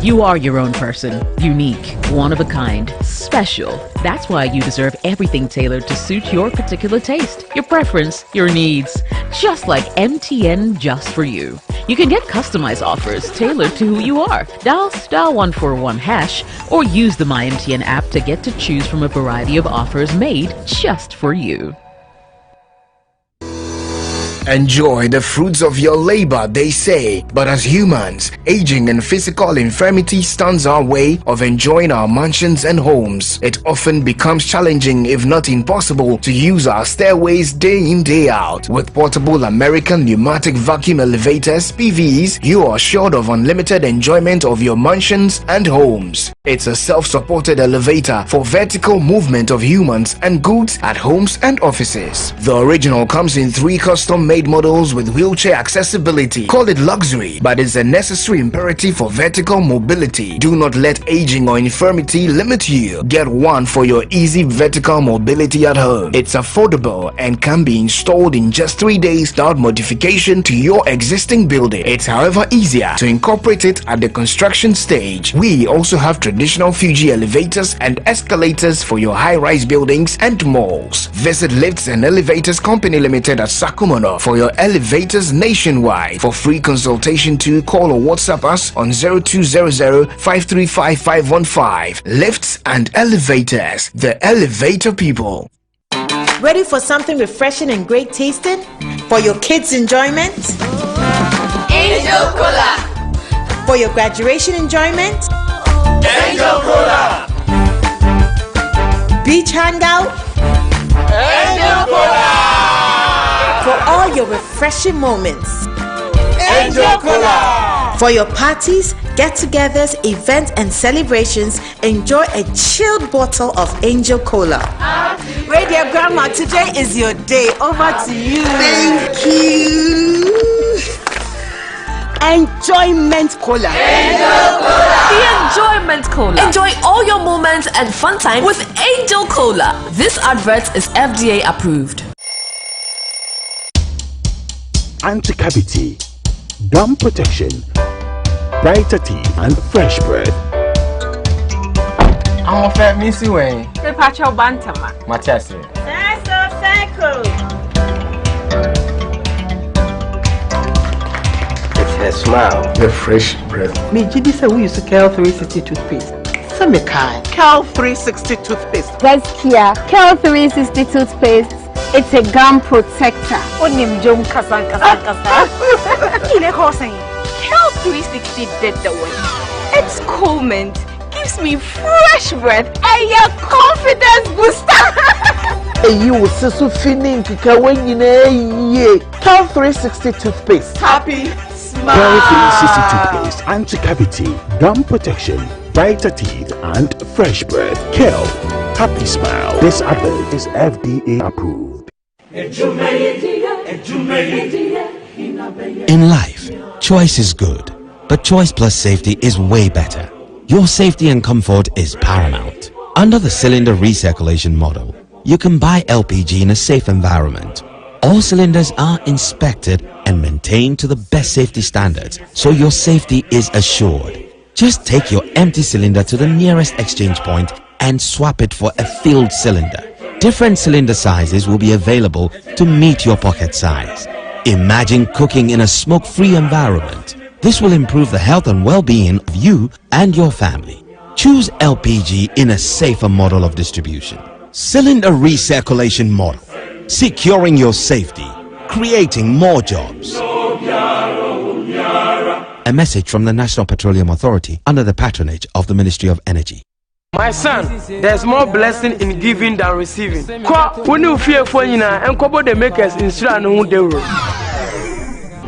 You are your own person, unique, one of a kind, special. That's why you deserve everything tailored to suit your particular taste, your preference, your needs. Just like MTN Just For You. You can get customized offers tailored to who you are. Dial *141# or use the MyMTN app to get to choose from a variety of offers made just for you. Enjoy the fruits of your labor, they say. But as humans, aging and physical infirmity stands our way of enjoying our mansions and homes. It often becomes challenging, if not impossible, to use our stairways day in, day out. With portable American pneumatic vacuum elevators, PVs, you are assured of unlimited enjoyment of your mansions and homes. It's a self-supported elevator for vertical movement of humans and goods at homes and offices. The original comes in 3 custom-made models with wheelchair accessibility. Call it luxury, but it's a necessary imperative for vertical mobility. Do not let aging or infirmity limit you. Get one for your easy vertical mobility at home. It's affordable and can be installed in just 3 days without modification to your existing building. It's however easier to incorporate it at the construction stage. We also have traditional Fuji elevators and escalators for your high-rise buildings and malls. Visit Lifts and Elevators Company Limited at Sakumono for your elevators nationwide. For free consultation to call or WhatsApp us on 0200-535-515. Lifts and Elevators, the elevator people. Ready for something refreshing and great tasting? For your kids' enjoyment? Angel Cola. For your graduation enjoyment? Angel Cola. Beach hangout? Angel Cola. For all your refreshing moments? Angel Cola. For your parties, get-togethers, events, and celebrations, enjoy a chilled bottle of Angel Cola. Radio Grandma, today is your day. Over to you. Thank you. Enjoyment Cola. Angel Cola. The Enjoyment Cola. Enjoy all your moments and fun time with Angel Cola. This advert is FDA approved. Anti-cavity, gum protection, brighter teeth, and fresh breath. I'm a fair missy way. The patch of Bantama. Matias. It's her smile, the fresh breath. Me, Gidi said we use Cal 360 toothpaste. Some kind. Cal 360 toothpaste. That's here. Cal 360 toothpaste. It's a gum protector. Onim Jom Kasan. Kile Hossein. Cal 360 did the way. It's cool mint. Gives me fresh breath and your confidence booster. You will see so feeling when you know Cal 360 toothpaste. Happy smile. Cal 360 toothpaste, anti-cavity, gum protection, brighter teeth, and fresh breath. Cal, happy smile. This advert is FDA approved. In life, choice is good, but choice plus safety is way better. Your safety and comfort is paramount. Under the cylinder recirculation model, you can buy LPG in a safe environment. All cylinders are inspected and maintained to the best safety standards, so your safety is assured. Just take your empty cylinder to the nearest exchange point and swap it for a filled cylinder. Different cylinder sizes will be available to meet your pocket size. Imagine cooking in a smoke-free environment. This will improve the health and well-being of you and your family. Choose LPG in a safer model of distribution. Cylinder recirculation model, securing your safety, creating more jobs. A message from the National Petroleum Authority under the patronage of the Ministry of Energy. My son, there's more blessing in giving than receiving. When you fear for you and couple the makers in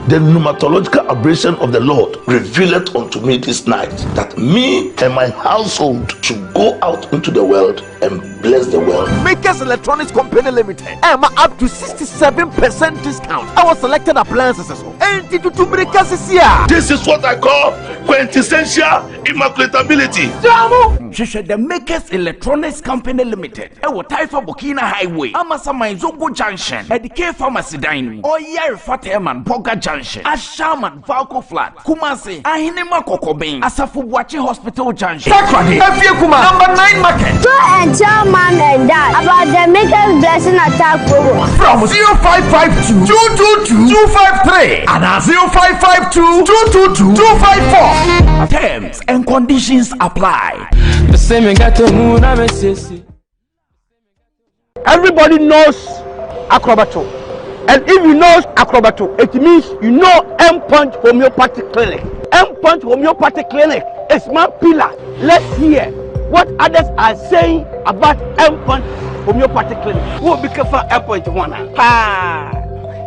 The pneumatological abrasion of the Lord revealed unto me this night that me and my household should go out into the world and bless the world. Makers Electronics Company Limited. I'm up to 67% discount. Our selected appliances. This is what I call quintessential immaculatability. The Makers Electronics Company Limited. Ewo Taifa Burkina Highway. Amasa Mainzongo Junction. Edike Pharmacy Dine. Oyer Fateman Boga Junction. Ashaman Valco Flat. Kumasi. Ahinema Kokobin. Asafu Bwachi Hospital Junction. Takradi. Efiekuma. Number 9 Market. Tell mom and dad about the Makers Blessing Attack program. From 0552 222 253 and 0552 222 254. Terms and conditions apply. Everybody knows Acrobato. And if you know Acrobato, it means you know M-Punch Homeopathic Clinic. M-Punch Homeopathic Clinic is my pillar. Let's hear what others are saying about M-Punch Homeopathic Clinic. Who will be careful M-Punch one?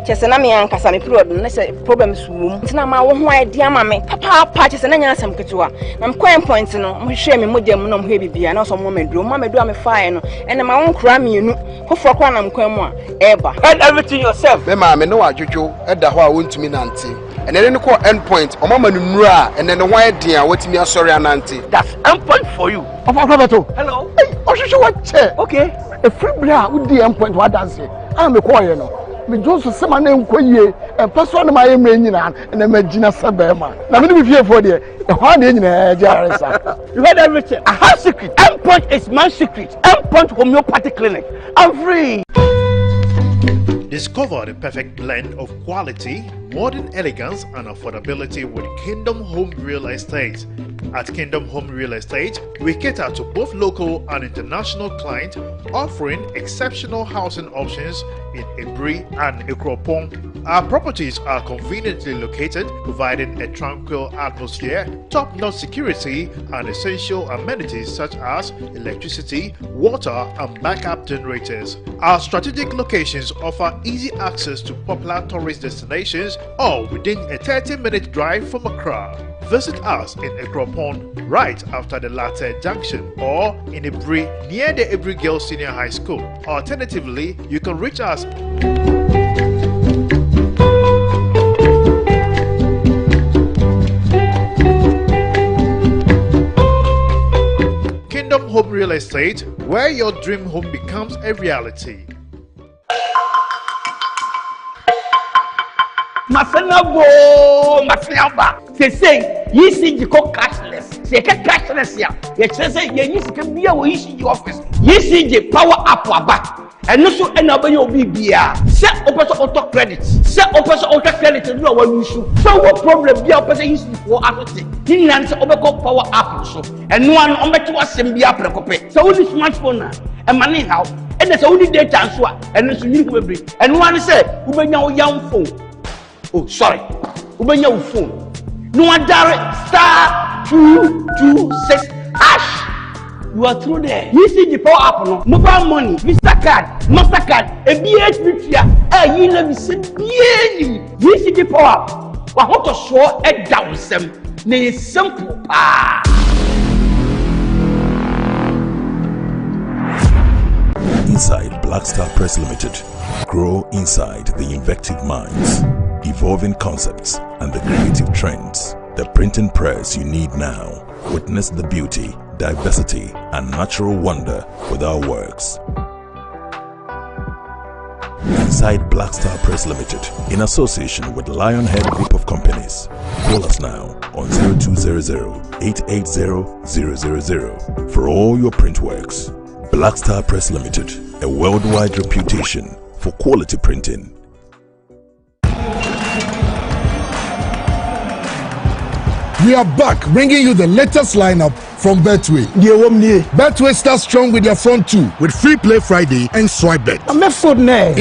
Chesena me ankasa me period na say problems wom. Ntina ma wo ho idea ma me. Papa chesena nya asem ketewa. Na me coin point no mo hwe me modem no mo hwe bibia na so mo meduro. Mo meduro me fire no. Ene ma won kura me enu. Foforo kwa na me kwan mu a eba. Head everything yourself. Me ma me no adwodwo eda ho a wontumi nante. And then call end point. O mama numra and then the white dear what me sorry ananti. That's end point for you. Hello. Hey, what chair? Okay. A free bra with the end point what dance. I'm a choir no. Me just say my name koye and person my name and then Gina Sabema. Now me be here for there. The one in You heard everything. I have secret. End point is my secret. End point homeopathy clinic. I'm free. Discover the perfect blend of quality, modern elegance and affordability with Kingdom Home Real Estate. At Kingdom Home Real Estate, we cater to both local and international clients, offering exceptional housing options in Ebri and Ekropong. Our properties are conveniently located, providing a tranquil atmosphere, top-notch security, and essential amenities such as electricity, water, and backup generators. Our strategic locations offer easy access to popular tourist destinations, all within a 30-minute drive from Accra. Visit us in Ekropon right after the Latte Junction or in Ebri near the Ebri Girls Senior High School. Alternatively, you can reach us Kingdom Home Real Estate, where your dream home becomes a reality. Say, you see, you call cashless. Say, cashless, yeah. You say, you can be a ECG office. You see, the power up back. And also, another you'll be beer. Set up auto credit. Set up auto credit and do our issue. So, what problem be a person is for everything? He lands over power up. So, and one on the two assembly up. So, only smartphone and money how. And there's only data and so on. And it's unique memory. And one said, who may know young phone. Oh, sorry. Who may know phone. No one direct star 226 hash. You are through there. You see the power up no mobile money, Visa card, Mastercard, a BHP here. You never see BHP. You see the power up. But how to show a down some? Ne simple pa. Inside Black Star Press Limited, grow inside the invective minds, evolving concepts and the creative trends. The printing press you need now. Witness the beauty, diversity, and natural wonder with our works. Inside Black Star Press Limited, in association with Lionhead Group of Companies. Call us now on 0200-880-000 for all your print works. Black Star Press Limited, a worldwide reputation for quality printing. We are back bringing you the latest lineup from Betway. Betway starts strong with their front two with Free Play Friday and Swipe Bet. In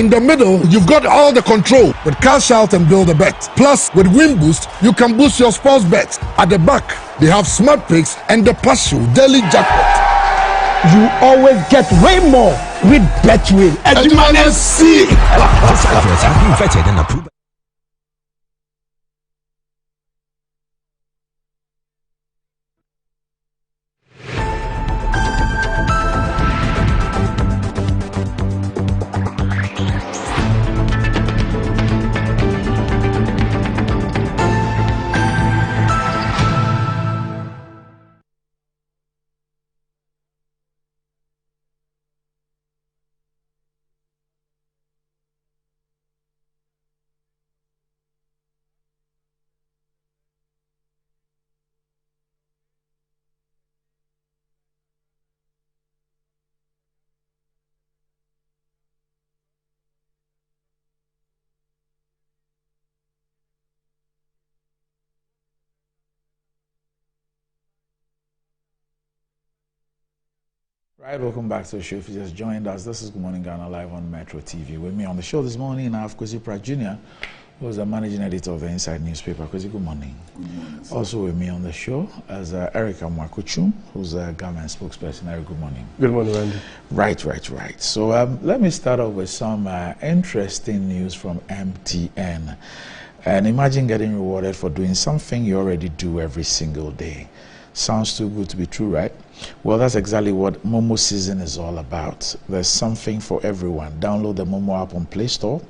the middle, you've got all the control with Cash Out and Build a Bet. Plus, with Win Boost, you can boost your sports bets. At the back, they have Smart Picks and the Partial Daily Jackpot. You always get way more with Betway. As you can see. This advert has been vetted and approved. Right, welcome back to the show. If you just joined us, this is Good Morning Ghana live on Metro TV. With me on the show this morning, I have Kwesi Pratt Jr., who's the managing editor of the Inside newspaper. Kwesi, good morning. Also with me on the show is Erica Mwakuchum, who's a government spokesperson. Eric, good morning. Good morning, Randy. Right. So let me start off with some interesting news from MTN. And imagine getting rewarded for doing something you already do every single day. Sounds too good to be true, right? Well, that's exactly what Momo Season is all about. There's something for everyone. Download the Momo app on Play Store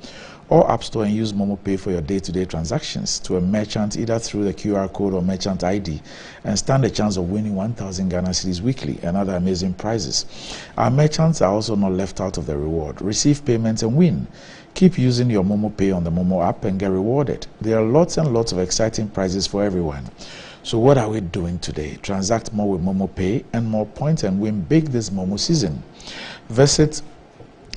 or App Store and use Momo Pay for your day-to-day transactions to a merchant either through the QR code or merchant ID and stand a chance of winning 1,000 Ghana cedis weekly and other amazing prizes. Our merchants are also not left out of the reward. Receive payments and win. Keep using your Momo Pay on the Momo app and get rewarded. There are lots and lots of exciting prizes for everyone. So what are we doing today? Transact more with Momo Pay and more points and win big this Momo Season. Visit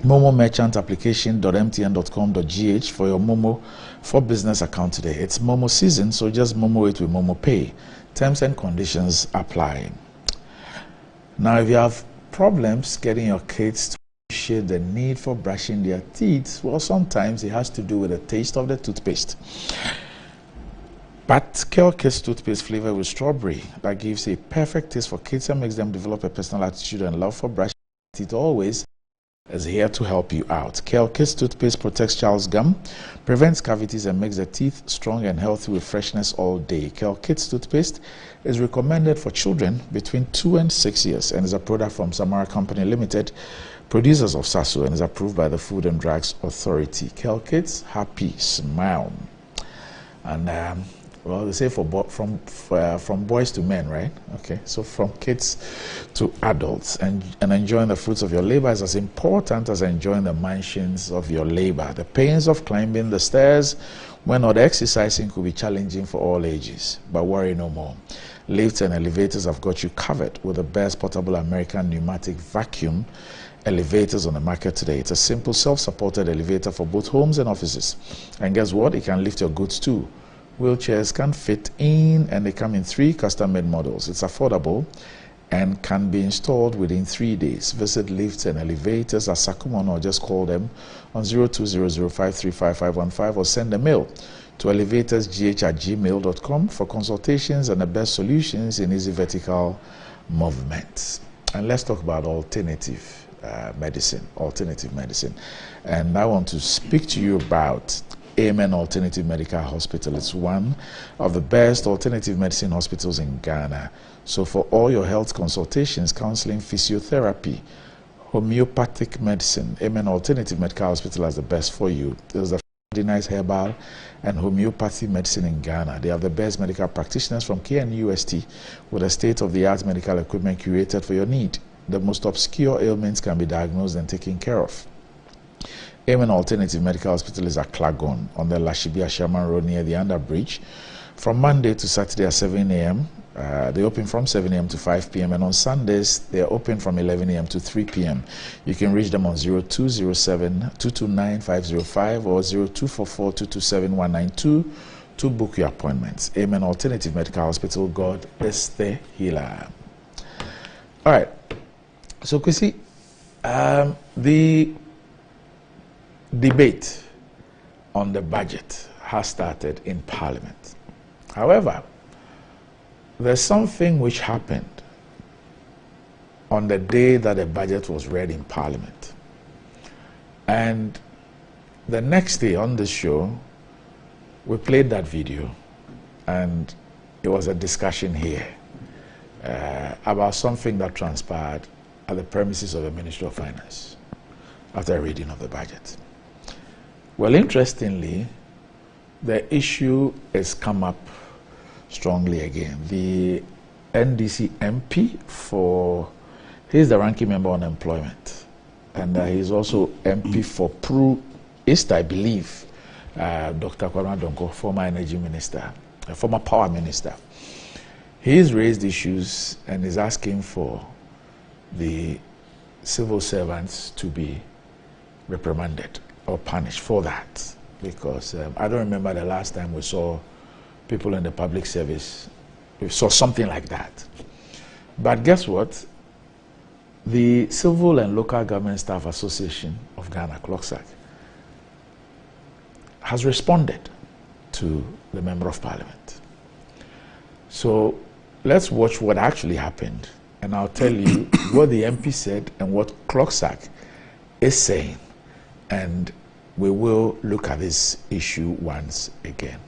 Momo Merchant application.mtn.com.gh for your Momo for business account today. It's Momo Season, so just Momo it with Momo Pay. Terms and conditions apply. Now, if you have problems getting your kids to appreciate the need for brushing their teeth, well, sometimes it has to do with the taste of the toothpaste. But Kale Kids toothpaste flavored with strawberry that gives a perfect taste for kids and makes them develop a personal attitude and love for brushing teeth always is here to help you out. Kale Kids toothpaste protects child's gum, prevents cavities and makes the teeth strong and healthy with freshness all day. Kale Kids toothpaste is recommended for children between 2 and 6 years and is a product from Samara Company Limited, producers of Sasso, and is approved by the Food and Drugs Authority. Kale Kids, happy smile. And well, they say from boys to men, right? Okay, so from kids to adults, and enjoying the fruits of your labor is as important as enjoying the mansions of your labor. The pains of climbing the stairs when not exercising could be challenging for all ages, but worry no more. Lifts and elevators have got you covered with the best portable American pneumatic vacuum elevators on the market today. It's a simple self-supported elevator for both homes and offices. And guess what? It can lift your goods too. Wheelchairs can fit in and they come in 3 custom-made models. It's affordable and can be installed within 3 days. Visit Lifts and Elevators at Sakumon or just call them on 0200535515 or send a mail to elevatorsgh@gmail.com for consultations and the best solutions in easy vertical movements. And let's talk about alternative medicine. And I want to speak to you about Amen Alternative Medical Hospital. It's one of the best alternative medicine hospitals in Ghana. So for all your health consultations, counseling, physiotherapy, homeopathic medicine, Amen Alternative Medical Hospital has the best for you. There's a nice herbal and homeopathy medicine in Ghana. They have the best medical practitioners from KNUST with a state-of-the-art medical equipment curated for your need. The most obscure ailments can be diagnosed and taken care of. Amen Alternative Medical Hospital is at Klagon on the Lashibia Sherman Road near the Underbridge from Monday to Saturday at 7 a.m. They open from 7 a.m. to 5 p.m. and on Sundays they are open from 11 a.m. to 3 p.m. You can reach them on 0207-229-505 or 0244-227-192 to book your appointments. Amen Alternative Medical Hospital, God is the healer. All right, so Kwesi, the debate on the budget has started in Parliament. However, there's something which happened on the day that the budget was read in Parliament. And the next day on the show, we played that video and it was a discussion here about something that transpired at the premises of the Ministry of Finance after a reading of the budget. Well, interestingly, the issue has come up strongly again. The NDC MP he's the ranking member on employment, and he's also MP for Pro East, I believe, Dr. Kwame Donko, former energy minister, former power minister. He's raised issues and is asking for the civil servants to be reprimanded or punished for that, because I don't remember the last time we saw people in the public service, we saw something like that. But guess what? The Civil and Local Government Staff Association of Ghana, CLOGSAG, has responded to the Member of Parliament. So let's watch what actually happened, and I'll tell you what the MP said and what Kloksak is saying, and we will look at this issue once again.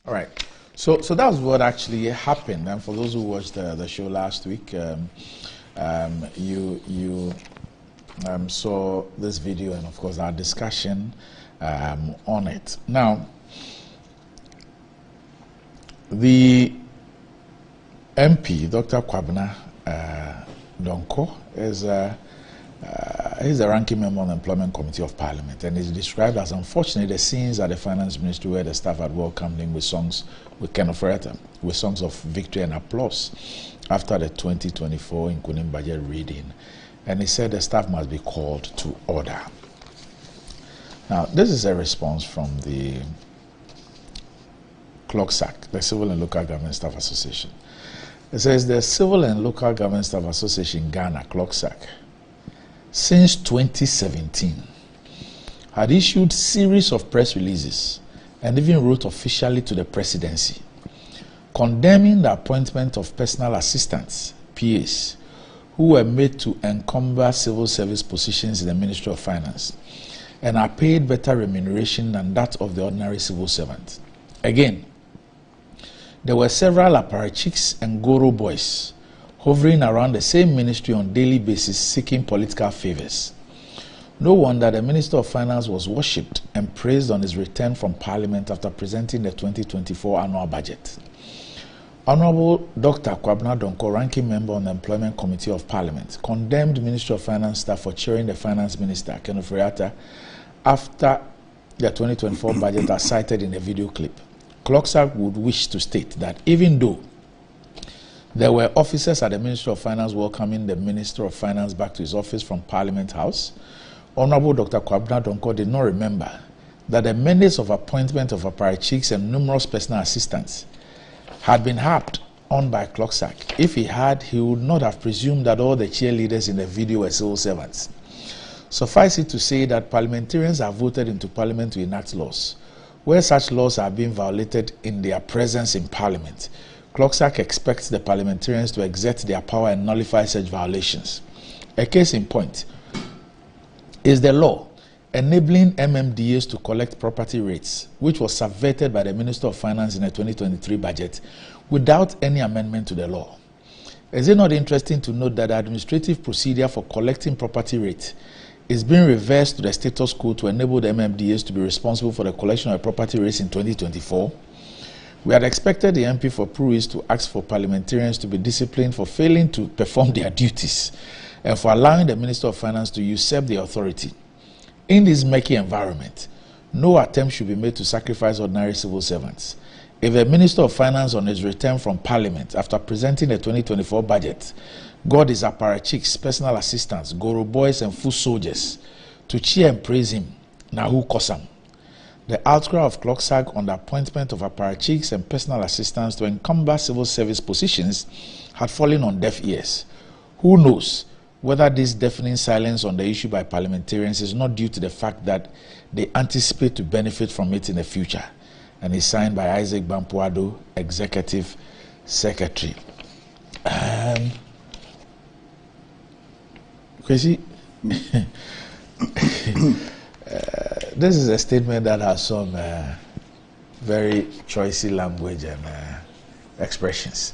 All right. So that was what actually happened. And for those who watched the show last week, you saw this video and, of course, our discussion on it. Now, the MP, Dr. Kwabena Donkor, he's a ranking member on the Employment Committee of Parliament, and is described as unfortunate the scenes at the Finance Ministry where the staff had welcomed him with songs with with songs of victory and applause after the 2024 Nkunim budget reading, and he said the staff must be called to order. Now, this is a response from the Kloksak, the Civil and Local Government Staff Association. It says the Civil and Local Government Staff Association Ghana, Kloksak, since 2017, had issued series of press releases and even wrote officially to the presidency, condemning the appointment of personal assistants, PAs, who were made to encumber civil service positions in the Ministry of Finance and are paid better remuneration than that of the ordinary civil servant. Again, there were several apparatchiks and Goro boys hovering around the same ministry on a daily basis seeking political favors. No wonder the Minister of Finance was worshipped and praised on his return from Parliament after presenting the 2024 annual budget. Honorable Dr. Kwabena Donkor, ranking member on the Employment Committee of Parliament, condemned Ministry of Finance staff for cheering the Finance Minister, Ken Ofori-Atta, after the 2024 budget as cited in a video clip. Kloksak would wish to state that even though there were officers at the Ministry of Finance welcoming the Minister of Finance back to his office from Parliament House, Honorable Dr. Kwabena Donkor did not remember that the menace of appointment of apparatchiks and numerous personal assistants had been harped on by Kloksak. If he had, he would not have presumed that all the cheerleaders in the video were civil servants. Suffice it to say that parliamentarians are voted into Parliament to enact laws. Where such laws are being violated in their presence in Parliament, Kloksak expects the parliamentarians to exert their power and nullify such violations. A case in point is the law enabling MMDAs to collect property rates, which was subverted by the Minister of Finance in the 2023 budget without any amendment to the law. Is it not interesting to note that the administrative procedure for collecting property rates is being reversed to the status quo to enable the MMDAs to be responsible for the collection of property raised in 2024. We had expected the MP for Pruis to ask for parliamentarians to be disciplined for failing to perform their duties and for allowing the Minister of Finance to usurp the authority. In this murky environment, no attempt should be made to sacrifice ordinary civil servants. If a Minister of Finance on his return from Parliament after presenting the 2024 budget got his apparatchiks, personal assistants, Goro boys and foot soldiers to cheer and praise him, now who Kosam? The outcry of Clocksag on the appointment of apparatchiks and personal assistants to encumber civil service positions had fallen on deaf ears. Who knows whether this deafening silence on the issue by parliamentarians is not due to the fact that they anticipate to benefit from it in the future, and is signed by Isaac Bampuado, Executive Secretary. Crazy. This is a statement that has some very choicy language and expressions.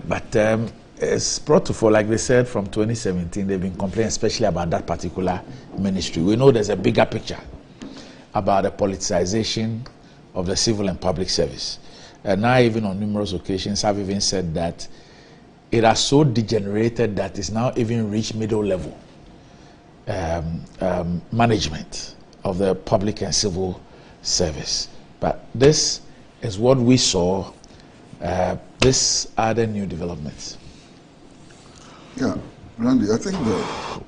But it's brought to fore, like they said, from 2017, they've been complaining especially about that particular ministry. We know there's a bigger picture about the politicization of the civil and public service. And now even on numerous occasions have even said that it has so degenerated that it's now even reached middle level management of the public and civil service. But this is what we saw. These are the new developments. Yeah, Randy, I think that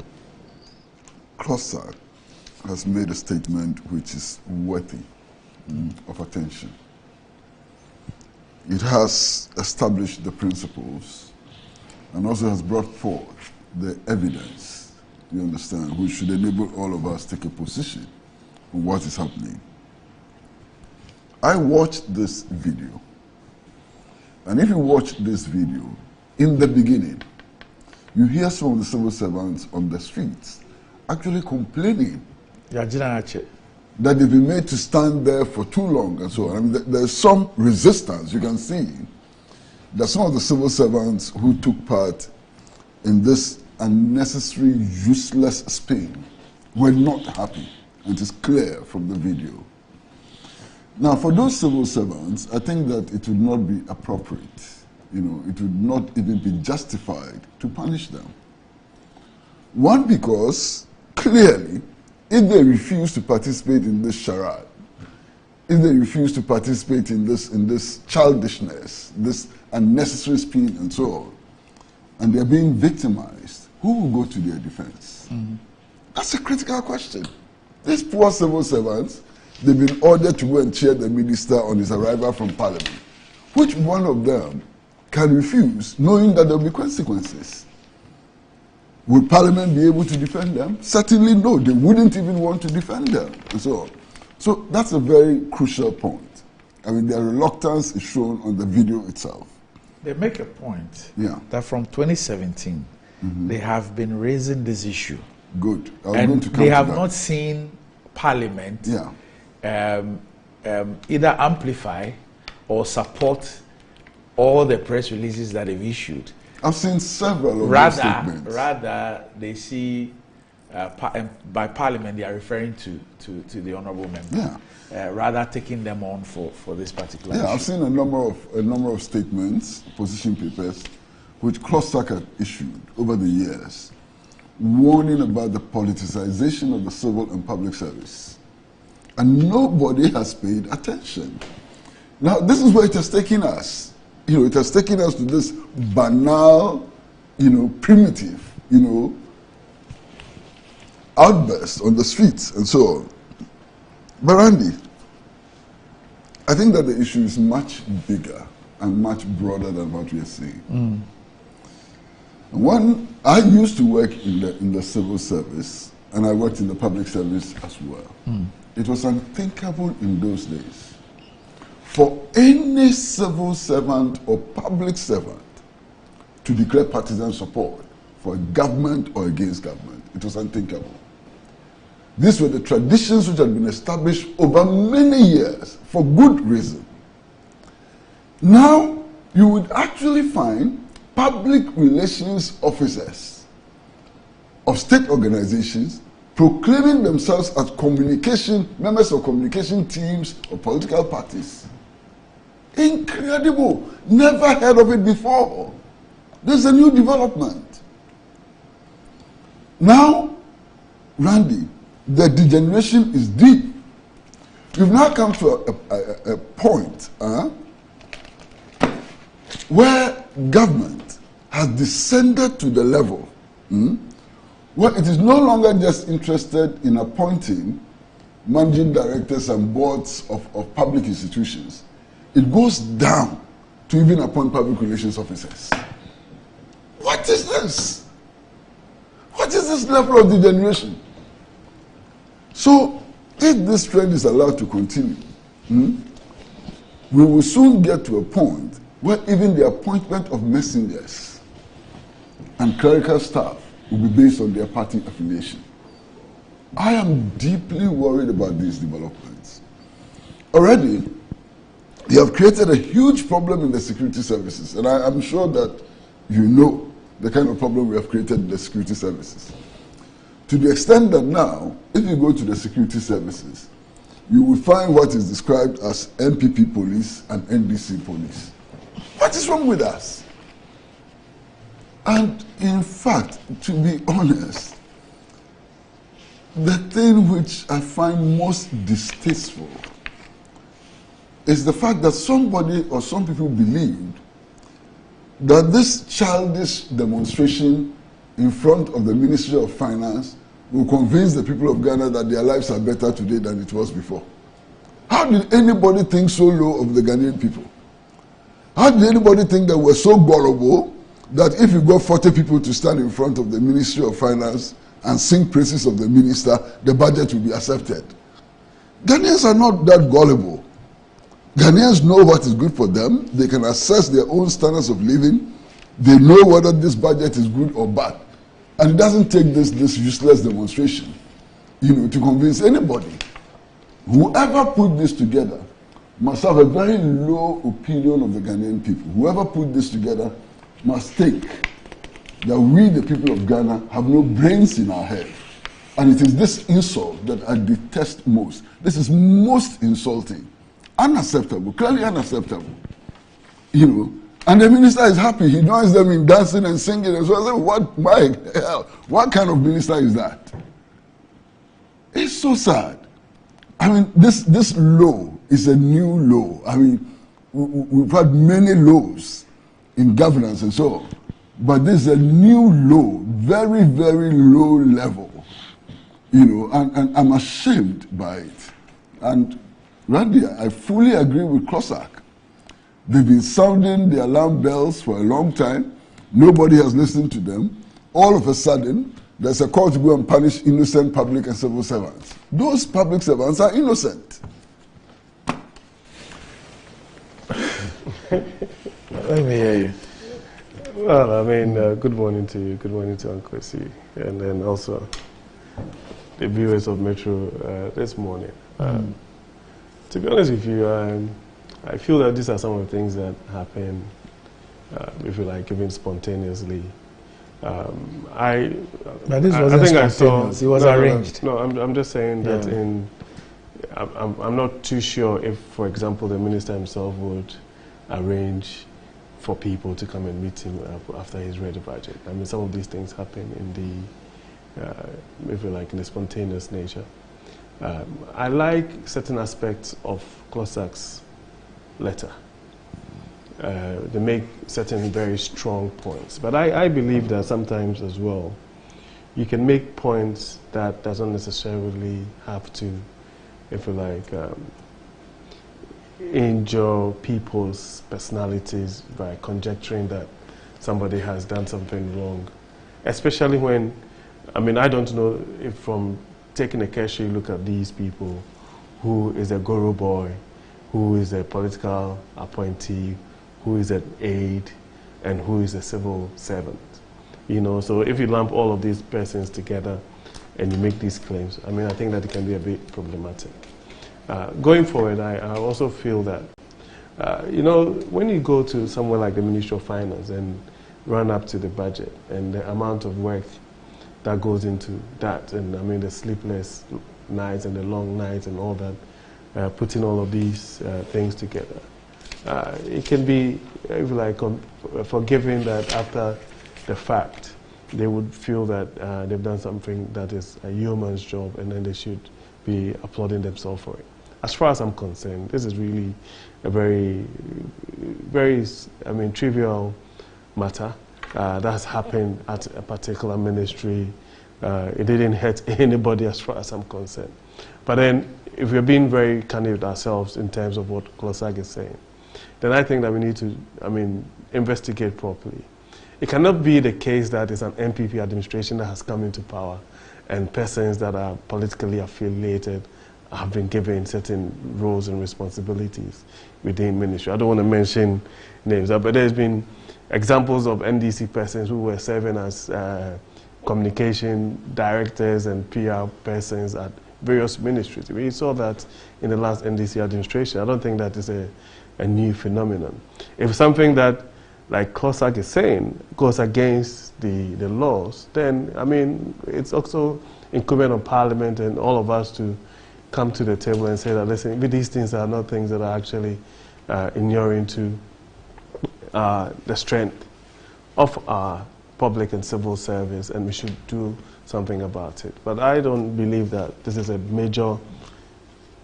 Clocksag has made a statement which is worthy of attention. It has established the principles and also has brought forth the evidence, you understand, which should enable all of us to take a position on what is happening. I watched this video, and if you watch this video, in the beginning, you hear some of the civil servants on the streets actually complaining that they've been made to stand there for too long and so on. I mean, there's some resistance. You can see that some of the civil servants who took part in this unnecessary, useless spin were not happy, and it is clear from the video. Now, for those civil servants, I think that it would not be appropriate, it would not even be justified to punish them. One, because clearly, if they refuse to participate in this charade, if they refuse to participate in this childishness, this unnecessary spin and so on, and they're being victimized, who will go to their defense? That's a critical question. These poor civil servants, they've been ordered to go and cheer the minister on his arrival from Parliament. Which one of them can refuse, knowing that there will be consequences? Would Parliament be able to defend them? Certainly no, they wouldn't even want to defend them. So that's a very crucial point. I mean, their reluctance is shown on the video itself. They make a point that from 2017, they have been raising this issue. Good. And they have not seen Parliament either amplify or support all the press releases that they've issued. I've seen several of those statements. Rather, they see by Parliament they are referring to the honourable member. Rather taking them on for this particular issue. I've seen a number of statements, position papers, which Clocksag had issued over the years, warning about the politicization of the civil and public service. And nobody has paid attention. Now, this is where it has taken us. It has taken us to this banal, primitive, outburst on the streets and so on. But Randy, I think that the issue is much bigger and much broader than what we are seeing. I used to work in the civil service, and I worked in the public service as well. It was unthinkable in those days for any civil servant or public servant to declare partisan support for a government or against government. It was unthinkable. These were the traditions which had been established over many years for good reason. Now, you would actually find public relations officers of state organizations proclaiming themselves as members of communication teams or political parties. Incredible. Never heard of it before. There's a new development. Now, Randy, the degeneration is deep. We've now come to a point where government has descended to the level where it is no longer just interested in appointing managing directors and boards of public institutions. It goes down to even appoint public relations officers. What is this? What is this level of degeneration? So, if this trend is allowed to continue, we will soon get to a point where even the appointment of messengers and clerical staff will be based on their party affiliation. I am deeply worried about these developments. Already, they have created a huge problem in the security services, and I am sure that you know the kind of problem we have created in the security services. To the extent that now, if you go to the security services, you will find what is described as NPP police and NDC police. What is wrong with us? And in fact, to be honest, the thing which I find most distasteful is the fact that somebody or some people believed that this childish demonstration in front of the Ministry of Finance will convince the people of Ghana that their lives are better today than it was before. How did anybody think so low of the Ghanaian people? How did anybody think that we're so gullible that if you got 40 people to stand in front of the Ministry of Finance and sing praises of the minister, the budget will be accepted? Ghanaians are not that gullible. Ghanaians know what is good for them. They can assess their own standards of living. They know whether this budget is good or bad. And it doesn't take this useless demonstration, to convince anybody. Whoever put this together must have a very low opinion of the Ghanaian people. Whoever put this together must think that we, the people of Ghana, have no brains in our head. And it is this insult that I detest most. This is most insulting. Unacceptable, clearly unacceptable. And the minister is happy. He joins them in dancing and singing. And so I said, what kind of minister is that? It's so sad. I mean, this law is a new law. I mean, we've had many laws in governance and so on. But this is a new law, very, very low level. And I'm ashamed by it. And Randy, I fully agree with Cossack. They've been sounding the alarm bells for a long time. Nobody has listened to them. All of a sudden, there's a call to go and punish innocent public and civil servants. Those public servants are innocent. Let me hear you. Well, I mean, good morning to you. Good morning to Uncle C. And then also the viewers of Metro this morning. To be honest with you, I feel that these are some of the things that happen, if you like, even spontaneously. But this wasn't spontaneous. It was arranged. No, I'm just saying that I'm not too sure if, for example, the minister himself would arrange for people to come and meet him after he's read the budget. I mean, some of these things happen in the, if you like, in the spontaneous nature. I like certain aspects of Cossack's letter. They make certain very strong points. But I believe that sometimes as well, you can make points that doesn't necessarily have to, if you like, injure people's personalities by conjecturing that somebody has done something wrong. Especially when, I mean, I don't know if from taking a cursory look at these people, who is a Goro boy, who is a political appointee, who is an aide, and who is a civil servant. So if you lump all of these persons together and you make these claims, I mean, I think that it can be a bit problematic. Going forward, I also feel that, when you go to somewhere like the Ministry of Finance and run up to the budget and the amount of work that goes into that, and I mean the sleepless nights and the long nights and all that, putting all of these things together. It can be, if you like, forgiving that after the fact they would feel that they've done something that is a human's job, and then they should be applauding themselves for it. As far as I'm concerned, this is really a very, very, I mean, trivial matter that has happened at a particular ministry. It didn't hurt anybody as far as I'm concerned. But then, if we're being very candid with ourselves in terms of what Klosag is saying, then I think that we need to, I mean, investigate properly. It cannot be the case that it's an MPP administration that has come into power and persons that are politically affiliated have been given certain roles and responsibilities within ministry. I don't want to mention names, but there's been examples of NDC persons who were serving as communication directors and PR persons at various ministries. We saw that in the last NDC administration. I don't think that is a new phenomenon. If something that, like Klosag is saying, goes against the laws, then, I mean, it's also incumbent on Parliament and all of us to come to the table and say that, listen, these things are not things that are actually inuring to the strength of our public and civil service, and we should do something about it. But I don't believe that this is a major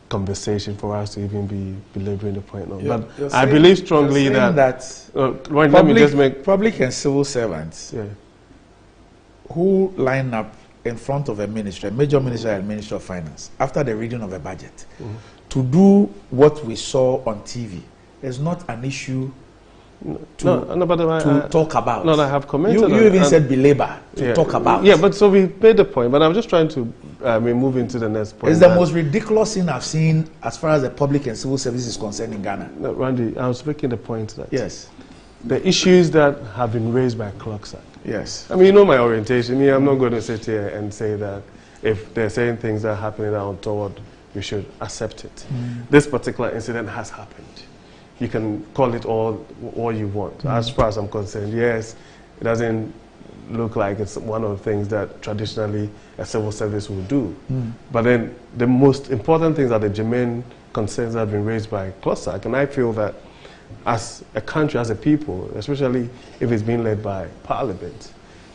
conversation for us to even be belaboring the point on. But I believe strongly that let me just make public and civil servants who line up in front of a ministry, a major ministry and Minister of Finance, after the reading of a budget, to do what we saw on TV is not an issue to talk about. No, I have commented. You even said belabor to talk about. Yeah, but so we made the point, but I'm just trying to move into the next point. It's the most ridiculous thing I've seen as far as the public and civil service is concerned in Ghana. No, Randy, I was making the point that yes, the issues that have been raised by Klosag. Yes. I mean, you know my orientation. I'm not going to sit here and say that if they're saying things that are happening that are untoward, we should accept it. This particular incident has happened. You can call it all you want. As far as I'm concerned, yes, it doesn't look like it's one of the things that traditionally a civil service will do. But then the most important things are the germane concerns that have been raised by Klosag, and I feel that as a country, as a people, especially if it's being led by Parliament,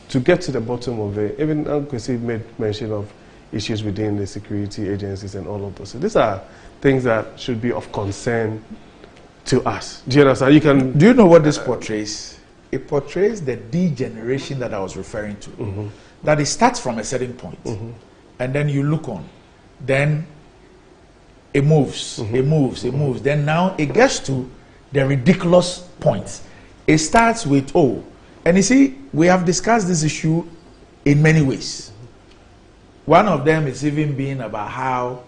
to get to the bottom of it. Even Kwesi made mention of issues within the security agencies and all of those. So these are things that should be of concern to us. Do you understand? Do you know what this portrays? It portrays the degeneration that I was referring to. That it starts from a certain point, and then you look on, then it moves, it moves, it moves. Then now it gets to the ridiculous point. It starts with, and you see, we have discussed this issue in many ways. One of them is even being about how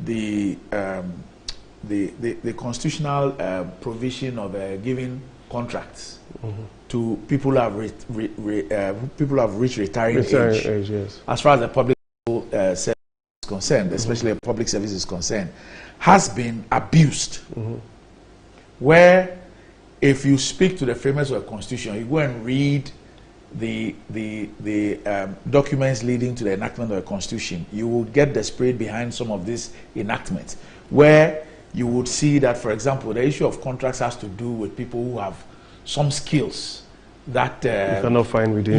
the constitutional provision of giving contracts to people who have reached retiring age, yes. As far as the public service is concerned, especially the public service is concerned, has been abused. Where if you speak to the framers of the Constitution, you go and read the documents leading to the enactment of the Constitution, you will get the spirit behind some of these enactments, where you would see that, for example, the issue of contracts has to do with people who have some skills that you cannot find within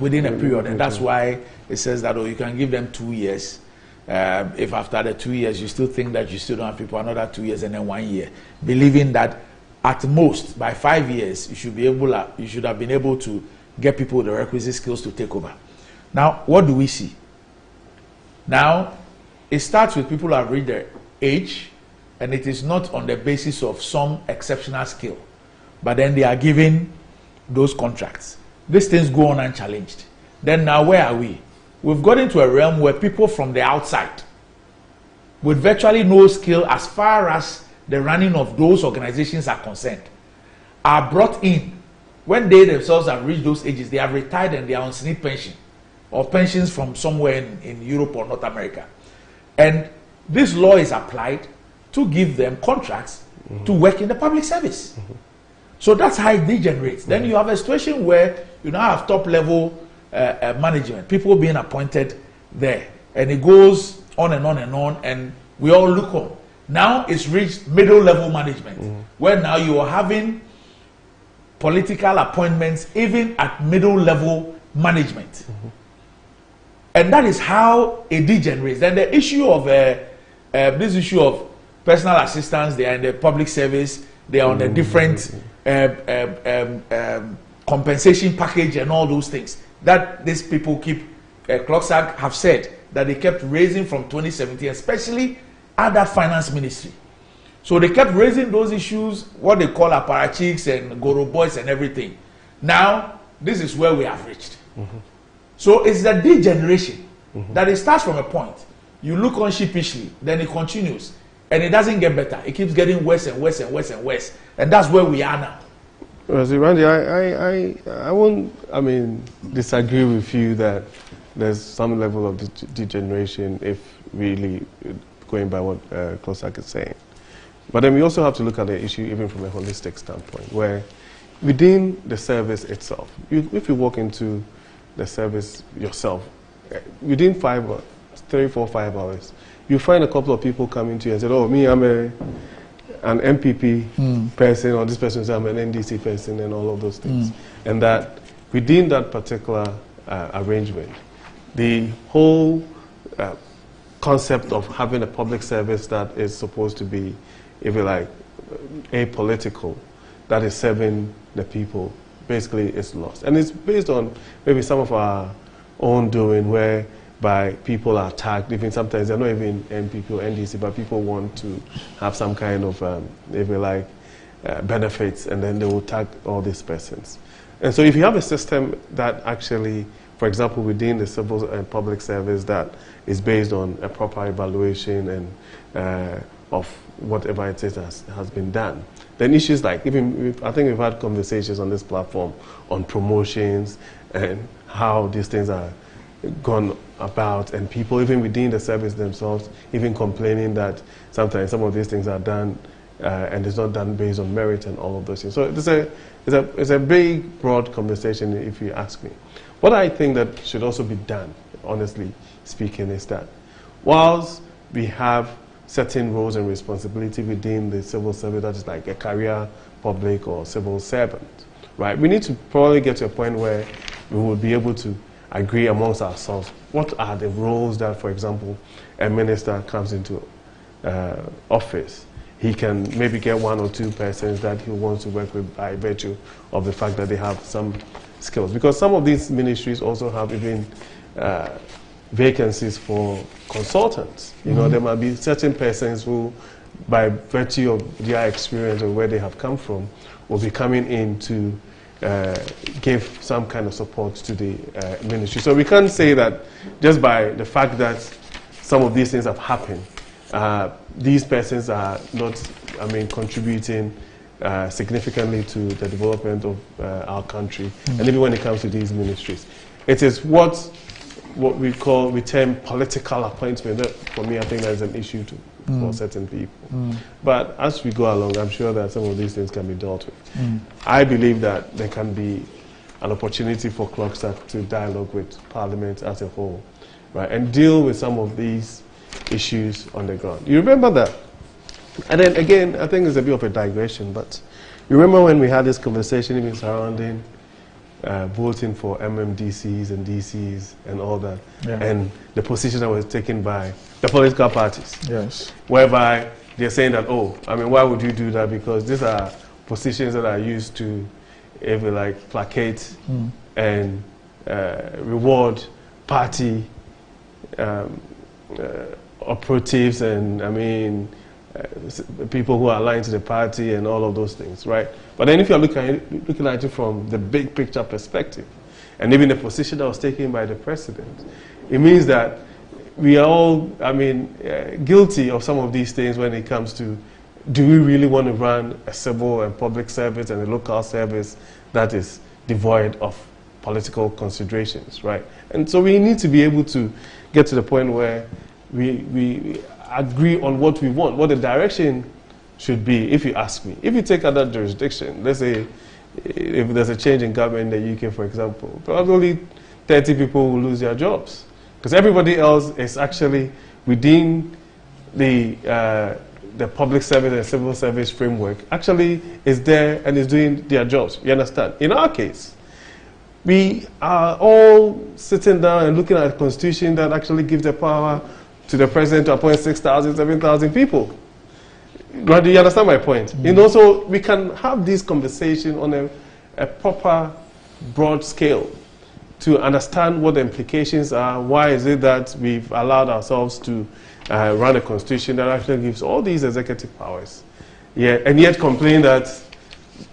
within a period, and that's why it says that you can give them 2 years. If after the 2 years you still think that you still don't have people, another 2 years and then 1 year, believing that at most by 5 years you should have been able to get people with the requisite skills to take over. Now, what do we see? Now, it starts with people who have reached their age, and it is not on the basis of some exceptional skill, but then they are given those contracts. These things go on unchallenged. Then now, where are we? We've got into a realm where people from the outside, with virtually no skill as far as the running of those organizations are concerned, are brought in. When they themselves have reached those ages, they have retired and they are on SNP pension or pensions from somewhere in Europe or North America. And this law is applied to give them contracts to work in the public service. So that's how it degenerates. Then you have a situation where you now have top level management, people being appointed there, and it goes on and on and on, and we all look on. Now it's reached middle level management, where now you are having political appointments even at middle level management. And that is how it degenerates. Then the issue of this issue of personal assistance, they are in the public service, they are on a different compensation package and all those things that these people keep, Clocksack have said that they kept raising from 2017, especially under finance ministry. So they kept raising those issues, what they call apparatchiks and Goro boys and everything. Now, this is where we have reached. So it's a degeneration that it starts from a point. You look on sheepishly, then it continues. And it doesn't get better. It keeps getting worse and worse and worse and worse. And that's where we are now. Well, see, Randy, I won't, disagree with you that there's some level of degeneration if really going by what Clocksack is saying. But then we also have to look at the issue even from a holistic standpoint, where within the service itself, if you walk into the service yourself, within 3, 4, 5 hours, you find a couple of people coming to you and say, oh, me, I'm an MPP person, or this person says I'm an NDC person, and all of those things. And that within that particular arrangement, the whole concept of having a public service that is supposed to be, if you like, apolitical, that is serving the people, basically is lost. And it's based on maybe some of our own doing, whereby people are tagged, even sometimes they're not even NPP or NDC, but people want to have some kind of, if you like, benefits, and then they will tag all these persons. And so if you have a system that actually, for example, within the civil and public service that is based on a proper evaluation and of whatever it is has been done, then issues like, I think we've had conversations on this platform on promotions and how these things are gone about, and people even within the service themselves even complaining that sometimes some of these things are done and it's not done based on merit and all of those things. So it's a big, broad conversation if you ask me. What I think that should also be done, honestly speaking, is that whilst we have certain roles and responsibility within the civil service, that is like a career public or civil servant, right? We need to probably get to a point where we will be able to agree amongst ourselves what are the roles that, for example, a minister comes into office. He can maybe get 1 or 2 persons that he wants to work with by virtue of the fact that they have some skills. Because some of these ministries also have even vacancies for consultants. You know, there might be certain persons who, by virtue of their experience or where they have come from, will be coming in to give some kind of support to the ministry. So we can't say that just by the fact that some of these things have happened, these persons are not, contributing significantly to the development of our country, and even when it comes to these ministries. It is what we term political appointment. That, for me, I think that is an issue for certain people. But as we go along, I'm sure that some of these things can be dealt with. I believe that there can be an opportunity for Clocksack to dialogue with Parliament as a whole, right, and deal with some of these issues on the ground. You remember that? And then again, I think it's a bit of a digression, but you remember when we had this conversation even surrounding voting for MMDCs and DCs and all that, and the position that was taken by the political parties. Yes. Whereby they're saying that, why would you do that? Because these are positions that are used to, if you like, placate and reward party operatives and people who are aligned to the party and all of those things, right? But then if you're looking at it from the big picture perspective, and even the position that was taken by the president, it means that we are all, guilty of some of these things when it comes to, do we really want to run a civil and public service and a local service that is devoid of political considerations, right? And so we need to be able to get to the point where we agree on what we want, what the direction should be, if you ask me. If you take other jurisdiction, let's say if there's a change in government in the UK, for example, probably 30 people will lose their jobs. Because everybody else is actually within the public service and civil service framework, actually is there and is doing their jobs. You understand? In our case, we are all sitting down and looking at a constitution that actually gives the power to the president to appoint 6,000, 7,000 people. Do you understand my point? You know, so we can have this conversation on a proper, broad scale to understand what the implications are. Why is it that we've allowed ourselves to run a constitution that actually gives all these executive powers, and yet complain that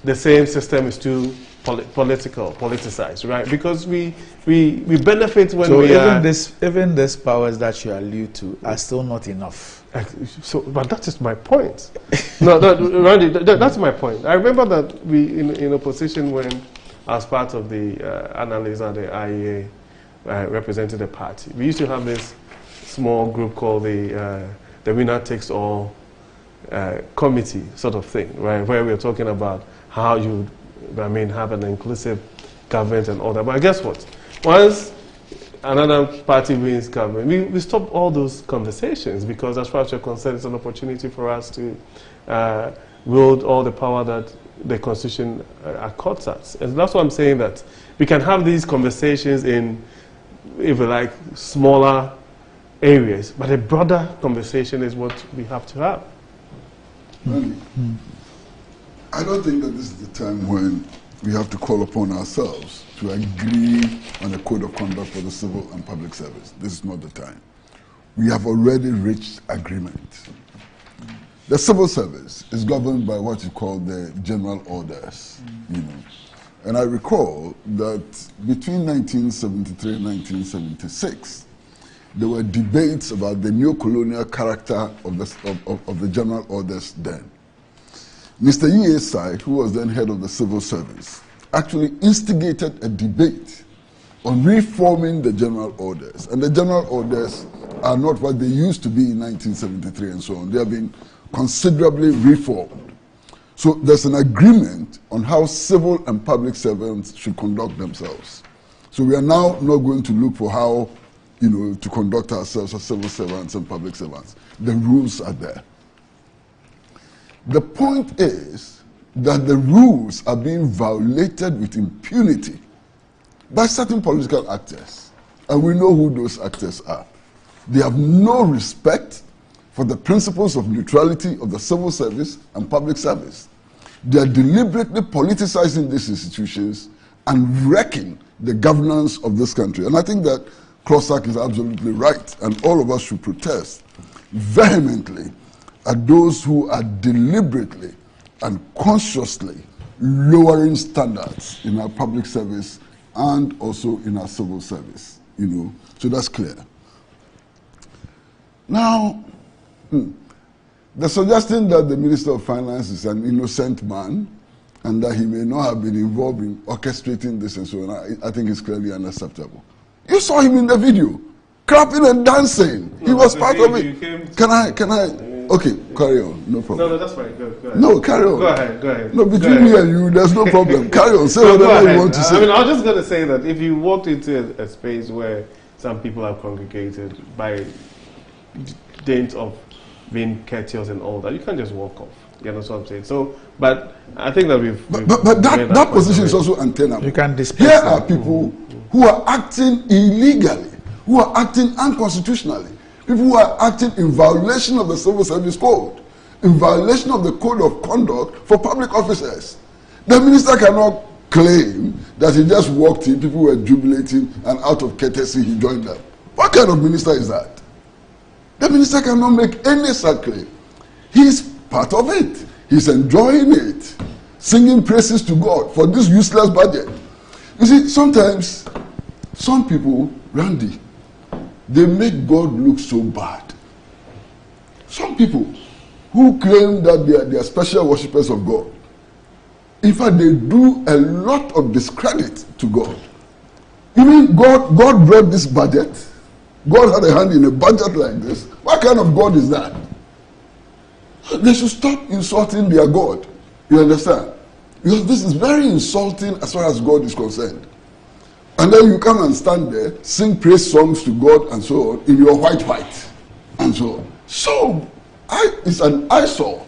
the same system is too politicized, right? Because we benefit when so we even these powers that you allude to are still not enough. So, but that is my point. No, Randy, that's my point. I remember that we in opposition when, as part of the analysis at the IEA, represented the party, we used to have this small group called the winner takes all committee sort of thing, right? Where we were talking about how you, have an inclusive government and all that. But guess what? Once another party wins government, we stop all those conversations, because as far as you're concerned, it's an opportunity for us to wield all the power that the Constitution accords us. And that's why I'm saying that we can have these conversations in, if you like, smaller areas, but a broader conversation is what we have to have. I don't think that this is the time when we have to call upon ourselves to agree on a code of conduct for the civil and public service. This is not the time. We have already reached agreement. The civil service is governed by what you call the general orders, And I recall that between 1973 and 1976, there were debates about the neo-colonial character of the general orders then. Mr. E.A. Sai, who was then head of the civil service, actually instigated a debate on reforming the general orders. And the general orders are not what they used to be in 1973 and so on. They have been considerably reformed. So there's an agreement on how civil and public servants should conduct themselves. So we are now not going to look for how, to conduct ourselves as civil servants and public servants. The rules are there. The point is that the rules are being violated with impunity by certain political actors. And we know who those actors are. They have no respect for the principles of neutrality of the civil service and public service. They are deliberately politicizing these institutions and wrecking the governance of this country. And I think that Crossack is absolutely right, and all of us should protest vehemently at those who are deliberately and consciously lowering standards in our public service and also in our civil service, So that's clear. Now, the suggestion that the Minister of Finance is an innocent man and that he may not have been involved in orchestrating this and so on, I think is clearly unacceptable. You saw him in the video, clapping and dancing. He was part of it. Can I? Okay, carry on. No problem. No, that's fine. Go ahead. No, carry on. Go ahead. No, between me and you, there's no problem. Carry on. Say whatever you want to say. I was just going to say that if you walked into a space where some people are congregated by dint of being courteous and all that, you can't just walk off. You know what I'm saying? So, but I think that But that position is also untenable. You can disperse. Here are people who are acting illegally, who are acting unconstitutionally. People who are acting in violation of the Civil Service Code, in violation of the Code of Conduct for public officers. The minister cannot claim that he just walked in, people were jubilating, and out of courtesy he joined them. What kind of minister is that? The minister cannot make any such claim. He's part of it. He's enjoying it, singing praises to God for this useless budget. You see, sometimes some people, Randy, they make God look so bad. Some people who claim that they are special worshippers of God, in fact, they do a lot of discredit to God. You mean God brought this budget? God had a hand in a budget like this? What kind of God is that? They should stop insulting their God. You understand? Because this is very insulting as far as God is concerned. And then you come and stand there, sing praise songs to God and so on, in your white and so on. So, it's an eyesore.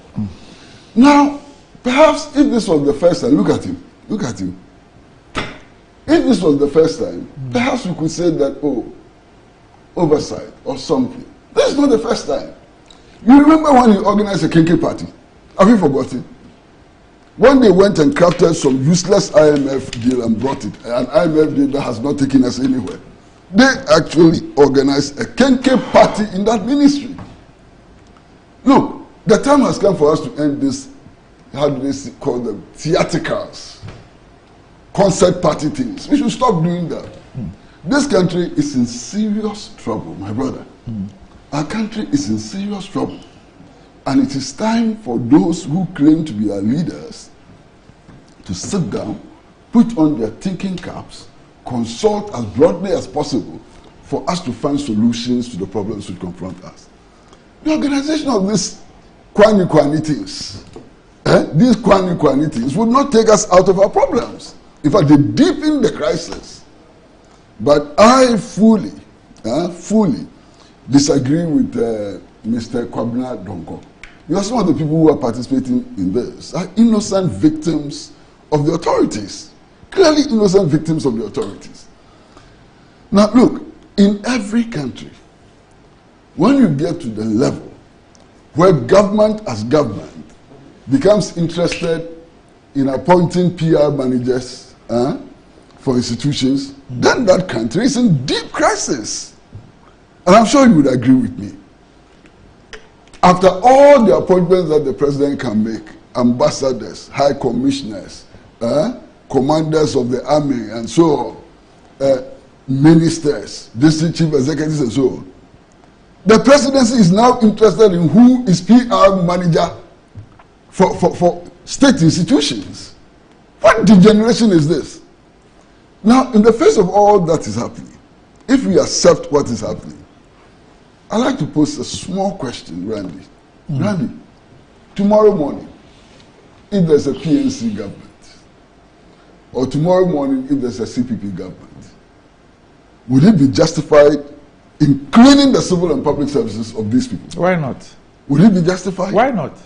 Now, perhaps if this was the first time, look at him. If this was the first time, perhaps we could say that, oversight or something. This is not the first time. You remember when he organized a Kinky party? Have you forgotten? When they went and crafted some useless IMF deal and brought it, an IMF deal that has not taken us anywhere, they actually organized a Kinky party in that ministry. Look, the time has come for us to end this, how do they call them, theatricals, concert party things. We should stop doing that. This country is in serious trouble, my brother. Our country is in serious trouble. And it is time for those who claim to be our leaders to sit down, put on their thinking caps, consult as broadly as possible for us to find solutions to the problems which confront us. The organization of these kwani things, these kwani things would not take us out of our problems. In fact, they deepen the crisis. But I fully disagree with Mr. Kwabena Donkor. You are some of the people who are participating in this are innocent victims of the authorities. Clearly innocent victims of the authorities. Now look, in every country, when you get to the level where government as government becomes interested in appointing PR managers for institutions, then that country is in deep crisis. And I'm sure you would agree with me. After all the appointments that the president can make, ambassadors, high commissioners, commanders of the army and so on, ministers, district chief executives and so on, the presidency is now interested in who is PR manager for state institutions. What degeneration is this? Now, in the face of all that is happening, if we accept what is happening, I'd like to pose a small question, Randy. Randy, tomorrow morning, if there's a PNC government, or tomorrow morning, if there's a CPP government, would it be justified in cleaning the civil and public services of these people? Why not? Would it be justified? Why not?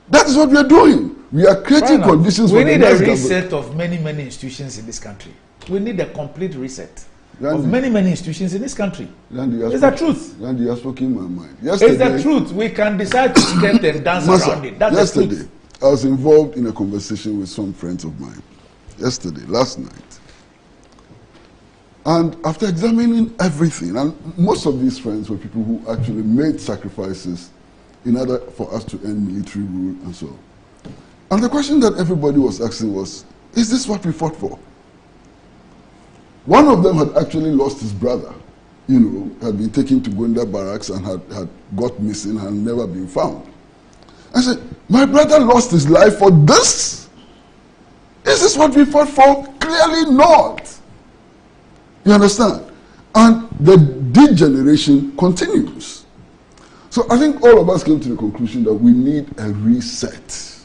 That is what we are doing. We are creating conditions for the next government. We need a reset of many institutions in this country. We need a complete reset of many institutions in this country. It's the truth. Randy, you are speaking my mind. It's the truth. We can decide to step and dance around it. That's the truth. I was involved in a conversation with some friends of mine last night. And after examining everything, and most of these friends were people who actually made sacrifices in order for us to end military rule and so on. And the question that everybody was asking was, is this what we fought for? One of them had actually lost his brother, had been taken to Gwenda barracks and had got missing and never been found. I said, my brother lost his life for this? Is this what we fought for? Clearly not. You understand? And the degeneration continues. So I think all of us came to the conclusion that we need a reset.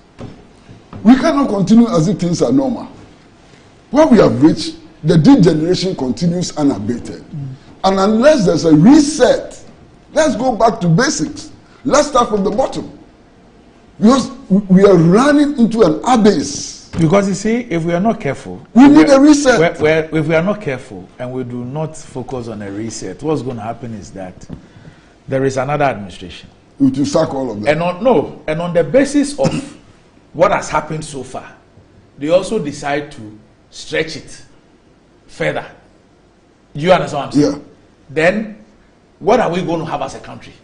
We cannot continue as if things are normal. What we have reached, the degeneration continues unabated. And unless there's a reset, let's go back to basics. Let's start from the bottom. Because we are running into an abyss. Because you see, if we are not careful, we need a reset. If we are not careful and we do not focus on a reset, what's going to happen is that there is another administration. It will sack all of them. And on the basis of what has happened so far, they also decide to stretch it further. You understand what I'm saying? Yeah. Then, what are we going to have as a country?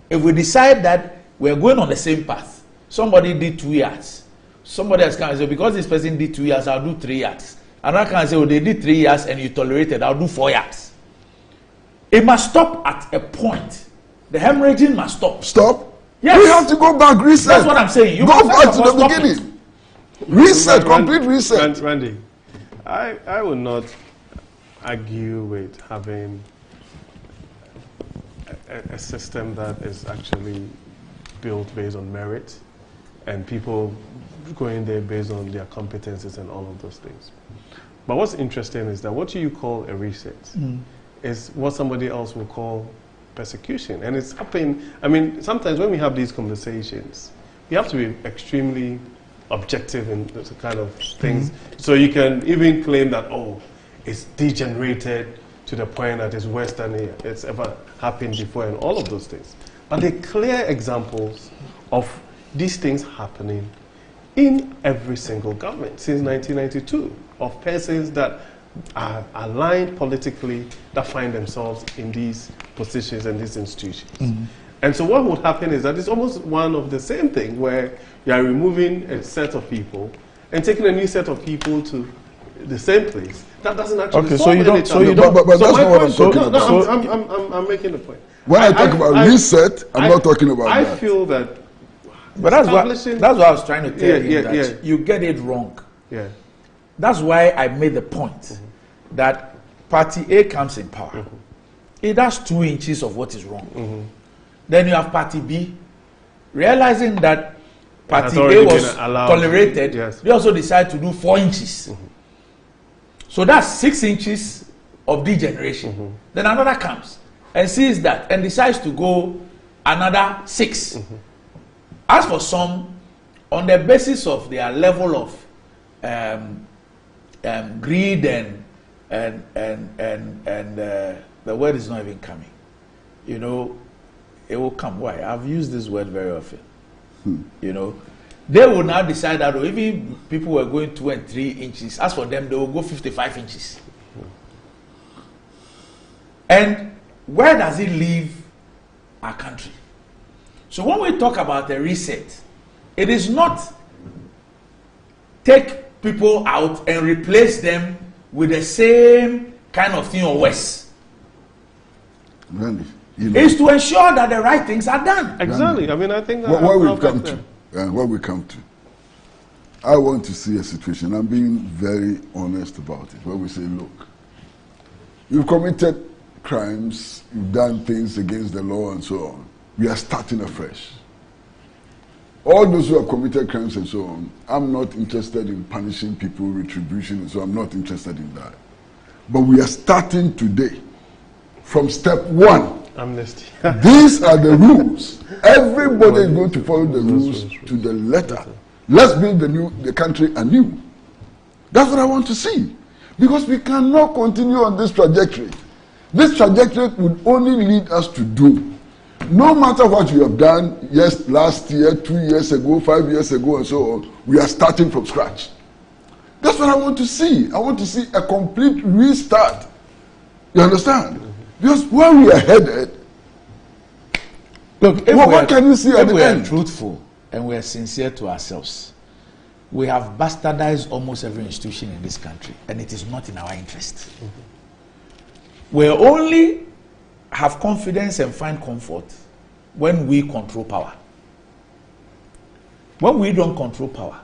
If we decide that we're going on the same path, somebody did 2 years, somebody else can say, because this person did 2 years, I'll do 3 years. Another can say, oh, they did 3 years and you tolerated, I'll do 4 years. It must stop at a point. The hemorrhaging must stop. Stop? Yes. We have to go back, reset. That's what I'm saying. You go back to the beginning. Reset, complete reset. Randy, I will not argue with having a system that is actually built based on merit and people going there based on their competencies and all of those things. But what's interesting is that what you call a reset is what somebody else will call persecution. And it's happening. I mean, sometimes when we have these conversations, you have to be extremely objective in those kind of things. So you can even claim that, oh, it's degenerated to the point that it's worse than it's ever happened before and all of those things. But there are clear examples of these things happening in every single government since 1992, of persons that are aligned politically that find themselves in these positions and these institutions. And so what would happen is that it's almost one of the same thing where you are removing a set of people and taking a new set of people to the same place. That doesn't actually solve anything. But that's not what I'm talking about. No, I'm making the point. When I talk about reset, I'm not talking about that. I feel that. But that's what I was trying to tell you, that you get it wrong. Yeah. That's why I made the point that Party A comes in power. It has 2 inches of what is wrong. Then you have Party B, realizing that Party A was tolerated, they also decide to do 4 inches. So that's 6 inches of degeneration. Then another comes and sees that and decides to go another 6. As for some, on the basis of their level of greed and the word is not even coming. You know, it will come. Why? I've used this word very often. You know, they will now decide that even people were going 2 and 3 inches, as for them, they will go 55 inches. And where does it leave our country? So when we talk about a reset, it is not take people out and replace them with the same kind of thing or worse. Randy, it's to ensure that the right things are done. Exactly. Randy, I mean, I think that what we come to, I want to see a situation. I'm being very honest about it. Where we say, look, you've committed crimes, you've done things against the law and so on. We are starting afresh. All those who have committed crimes and so on, I'm not interested in punishing people, retribution, and so I'm not interested in that. But we are starting today from step 1. Amnesty. These are the rules. Everybody is going to follow the rules to the letter. Let's build the country anew. That's what I want to see. Because we cannot continue on this trajectory. This trajectory would only lead us to doom. No matter what you have done, yes, last year, 2 years ago, 5 years ago, and so on, we are starting from scratch. That's what I want to see. I want to see a complete restart. You understand? Because where we are headed, look, what can you see at the end? If we are truthful and we are sincere to ourselves, we have bastardized almost every institution in this country, and it is not in our interest. We only have confidence and find comfort when we control power. When we don't control power,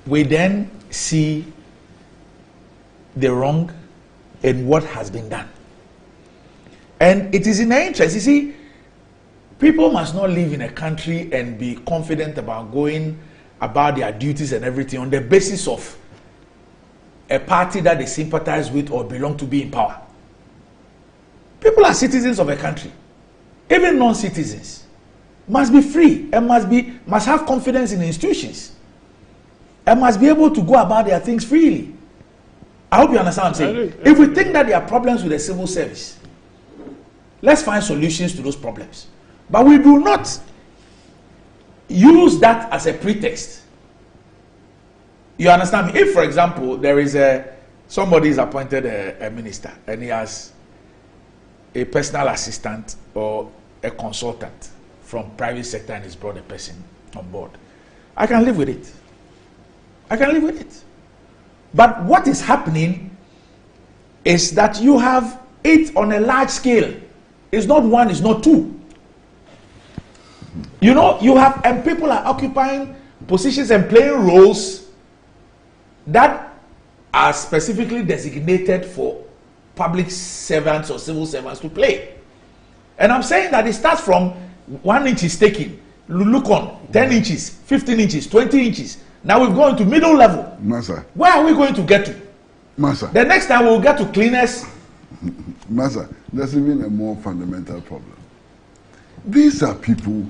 we then see the wrong in what has been done. And it is in our interest. You see, people must not live in a country and be confident about going about their duties and everything on the basis of a party that they sympathize with or belong to be in power. People are citizens of a country. Even non-citizens must be free and must have confidence in institutions and must be able to go about their things freely. I hope you understand what I'm saying. If we think that there are problems with the civil service, let's find solutions to those problems. But we do not use that as a pretext. You understand me? If, for example, there is somebody is appointed a minister and he has a personal assistant or a consultant from private sector and he's brought a person on board, I can live with it. I can live with it. But what is happening is that you have it on a large scale. It's not 1, it's not 2. You know, you have, and people are occupying positions and playing roles that are specifically designated for public servants or civil servants to play. And I'm saying that it starts from 1 inch is taken, look on, 10 inches, 15 inches, 20 inches. Now we've gone to middle level. Master. Where are we going to get to? Master. The next time we'll get to cleaners. Master, there's even a more fundamental problem. These are people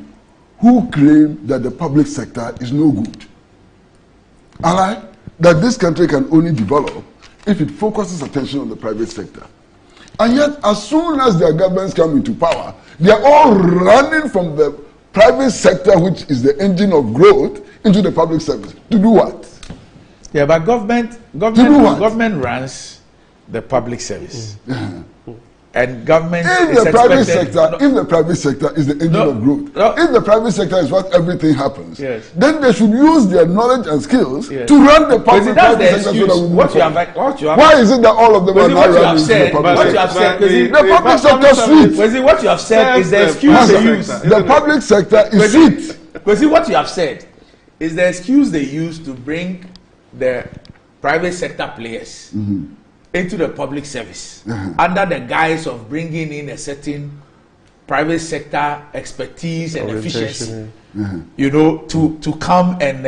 who claim that the public sector is no good. Alright? That this country can only develop if it focuses attention on the private sector. And yet, as soon as their governments come into power, they are all running from the private sector, which is the engine of growth, into the public service. To do what? Yeah, but government runs the public service. And government if the private sector is the engine of growth, if the private sector is what everything happens, then they should use their knowledge and skills to run the private sector. So that why is it that all of them are not running the public sector? The public sector sweet. What you have said is the excuse they use. The public sector is sweet. Because what you have said is the excuse they use to bring the private sector players into the public service under the guise of bringing in a certain private sector expertise and efficiency, you know, to come and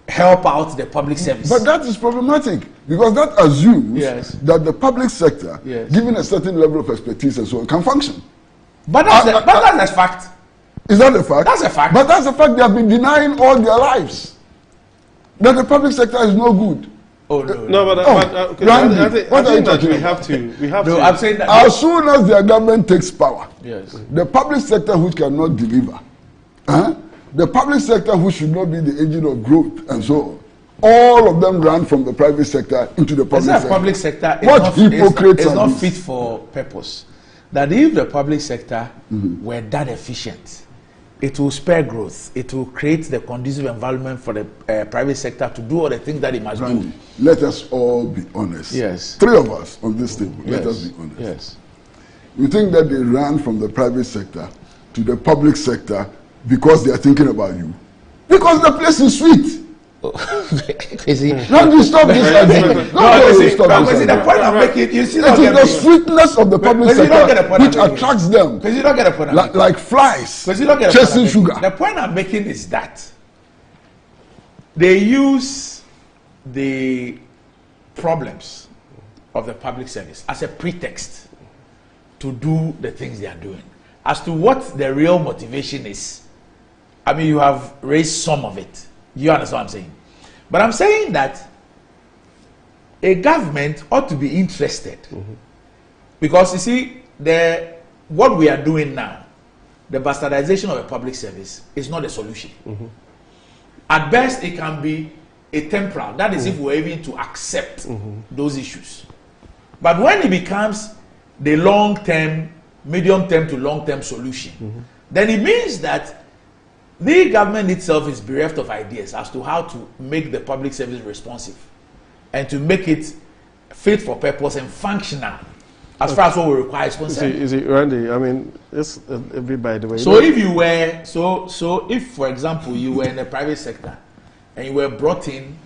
help out the public service. But that is problematic because that assumes that the public sector, given a certain level of expertise and so on, can function. But that's a fact. Is that a fact? That's a fact. But that's a fact they have been denying all their lives. That the public sector is no good. Oh no! I think that we have to. I'm saying that as soon as their government takes power, the public sector which cannot deliver, the public sector which should not be the engine of growth and so on, all of them run from the private sector into the public sector. Public sector is not fit for purpose. That if the public sector were that efficient, it will spare growth. It will create the conducive environment for the private sector to do all the things that it must do. Let us all be honest. Yes. Three of us on this table. Let us be honest. Yes. You think that they ran from the private sector to the public sector because they are thinking about you? Because the place is sweet. Not stop this argument. The point I'm making, you see, it is the sweetness of the public sector which attracts them. Because you don't get a point. Like flies chasing sugar. The point I'm making is that they use the problems of the public service as a pretext to do the things they are doing. As to what the real motivation is, I mean, you have raised some of it. You understand what I'm saying? But I'm saying that a government ought to be interested. Because you see, what we are doing now, the bastardization of a public service, is not a solution. At best, it can be a temporal. That is if we're able to accept those issues. But when it becomes the long-term, medium-term to long-term solution, then it means that the government itself is bereft of ideas as to how to make the public service responsive and to make it fit for purpose and functional as far as what we require is concerned. Is it Randy? I mean, it's by the way. So if you were, so if for example you were in the private sector and you were brought in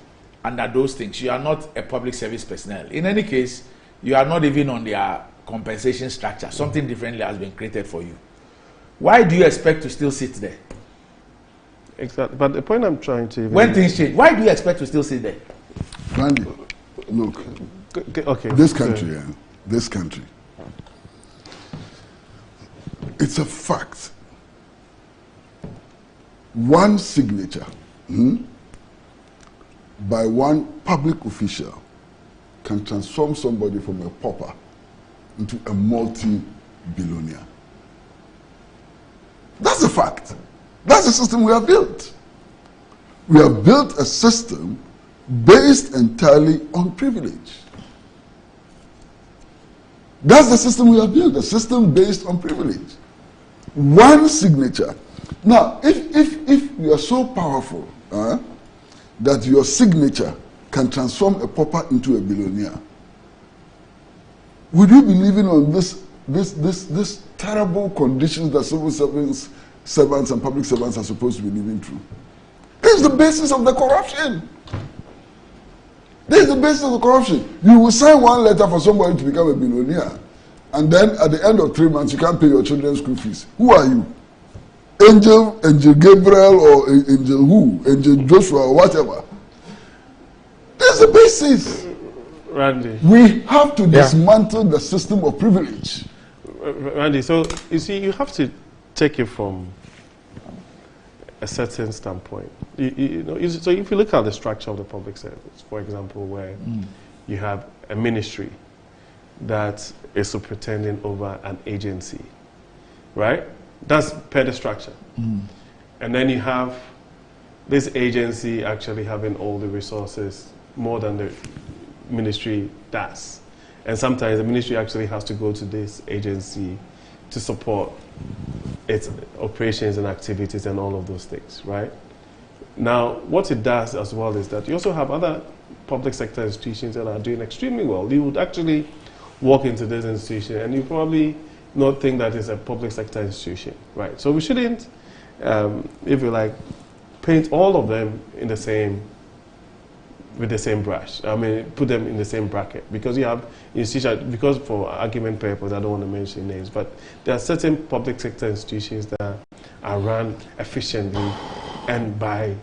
under those things, you are not a public service personnel. In any case, you are not even on their compensation structure. Something differently has been created for you. Why do you expect to still sit there? Exactly. But the point I'm trying to... When things change, why do you expect to still sit there? Randy, look, this country, it's a fact. One signature by one public official can transform somebody from a pauper into a multi-billionaire. That's a fact. That's the system we have built. We have built a system based entirely on privilege. That's the system we have built, a system based on privilege. One signature. Now, if you are so powerful that your signature can transform a pauper into a billionaire, would you be living on this terrible conditions that civil servants and public servants are supposed to be living through? This is the basis of the corruption. This is the basis of the corruption. You will sign one letter for somebody to become a billionaire, and then at the end of 3 months, you can't pay your children's school fees. Who are you? Angel Gabriel or Angel Joshua or whatever. That's the basis. Randy. We have to dismantle the system of privilege. Randy, so you see, you have to take it from a certain standpoint. So if you look at the structure of the public service, for example, where you have a ministry that is superintending over an agency, right? That's per the structure. And then you have this agency actually having all the resources more than the ministry does. And sometimes the ministry actually has to go to this agency to support its operations and activities and all of those things, right? Now, what it does as well is that you also have other public sector institutions that are doing extremely well. You would actually walk into this institution and you probably not think that it's a public sector institution, right? So we shouldn't, if you like, paint all of them in the same, with the same brush. I mean, put them in the same bracket, because you have institutions, because for argument purpose, I don't want to mention names, but there are certain public sector institutions that are run efficiently and by,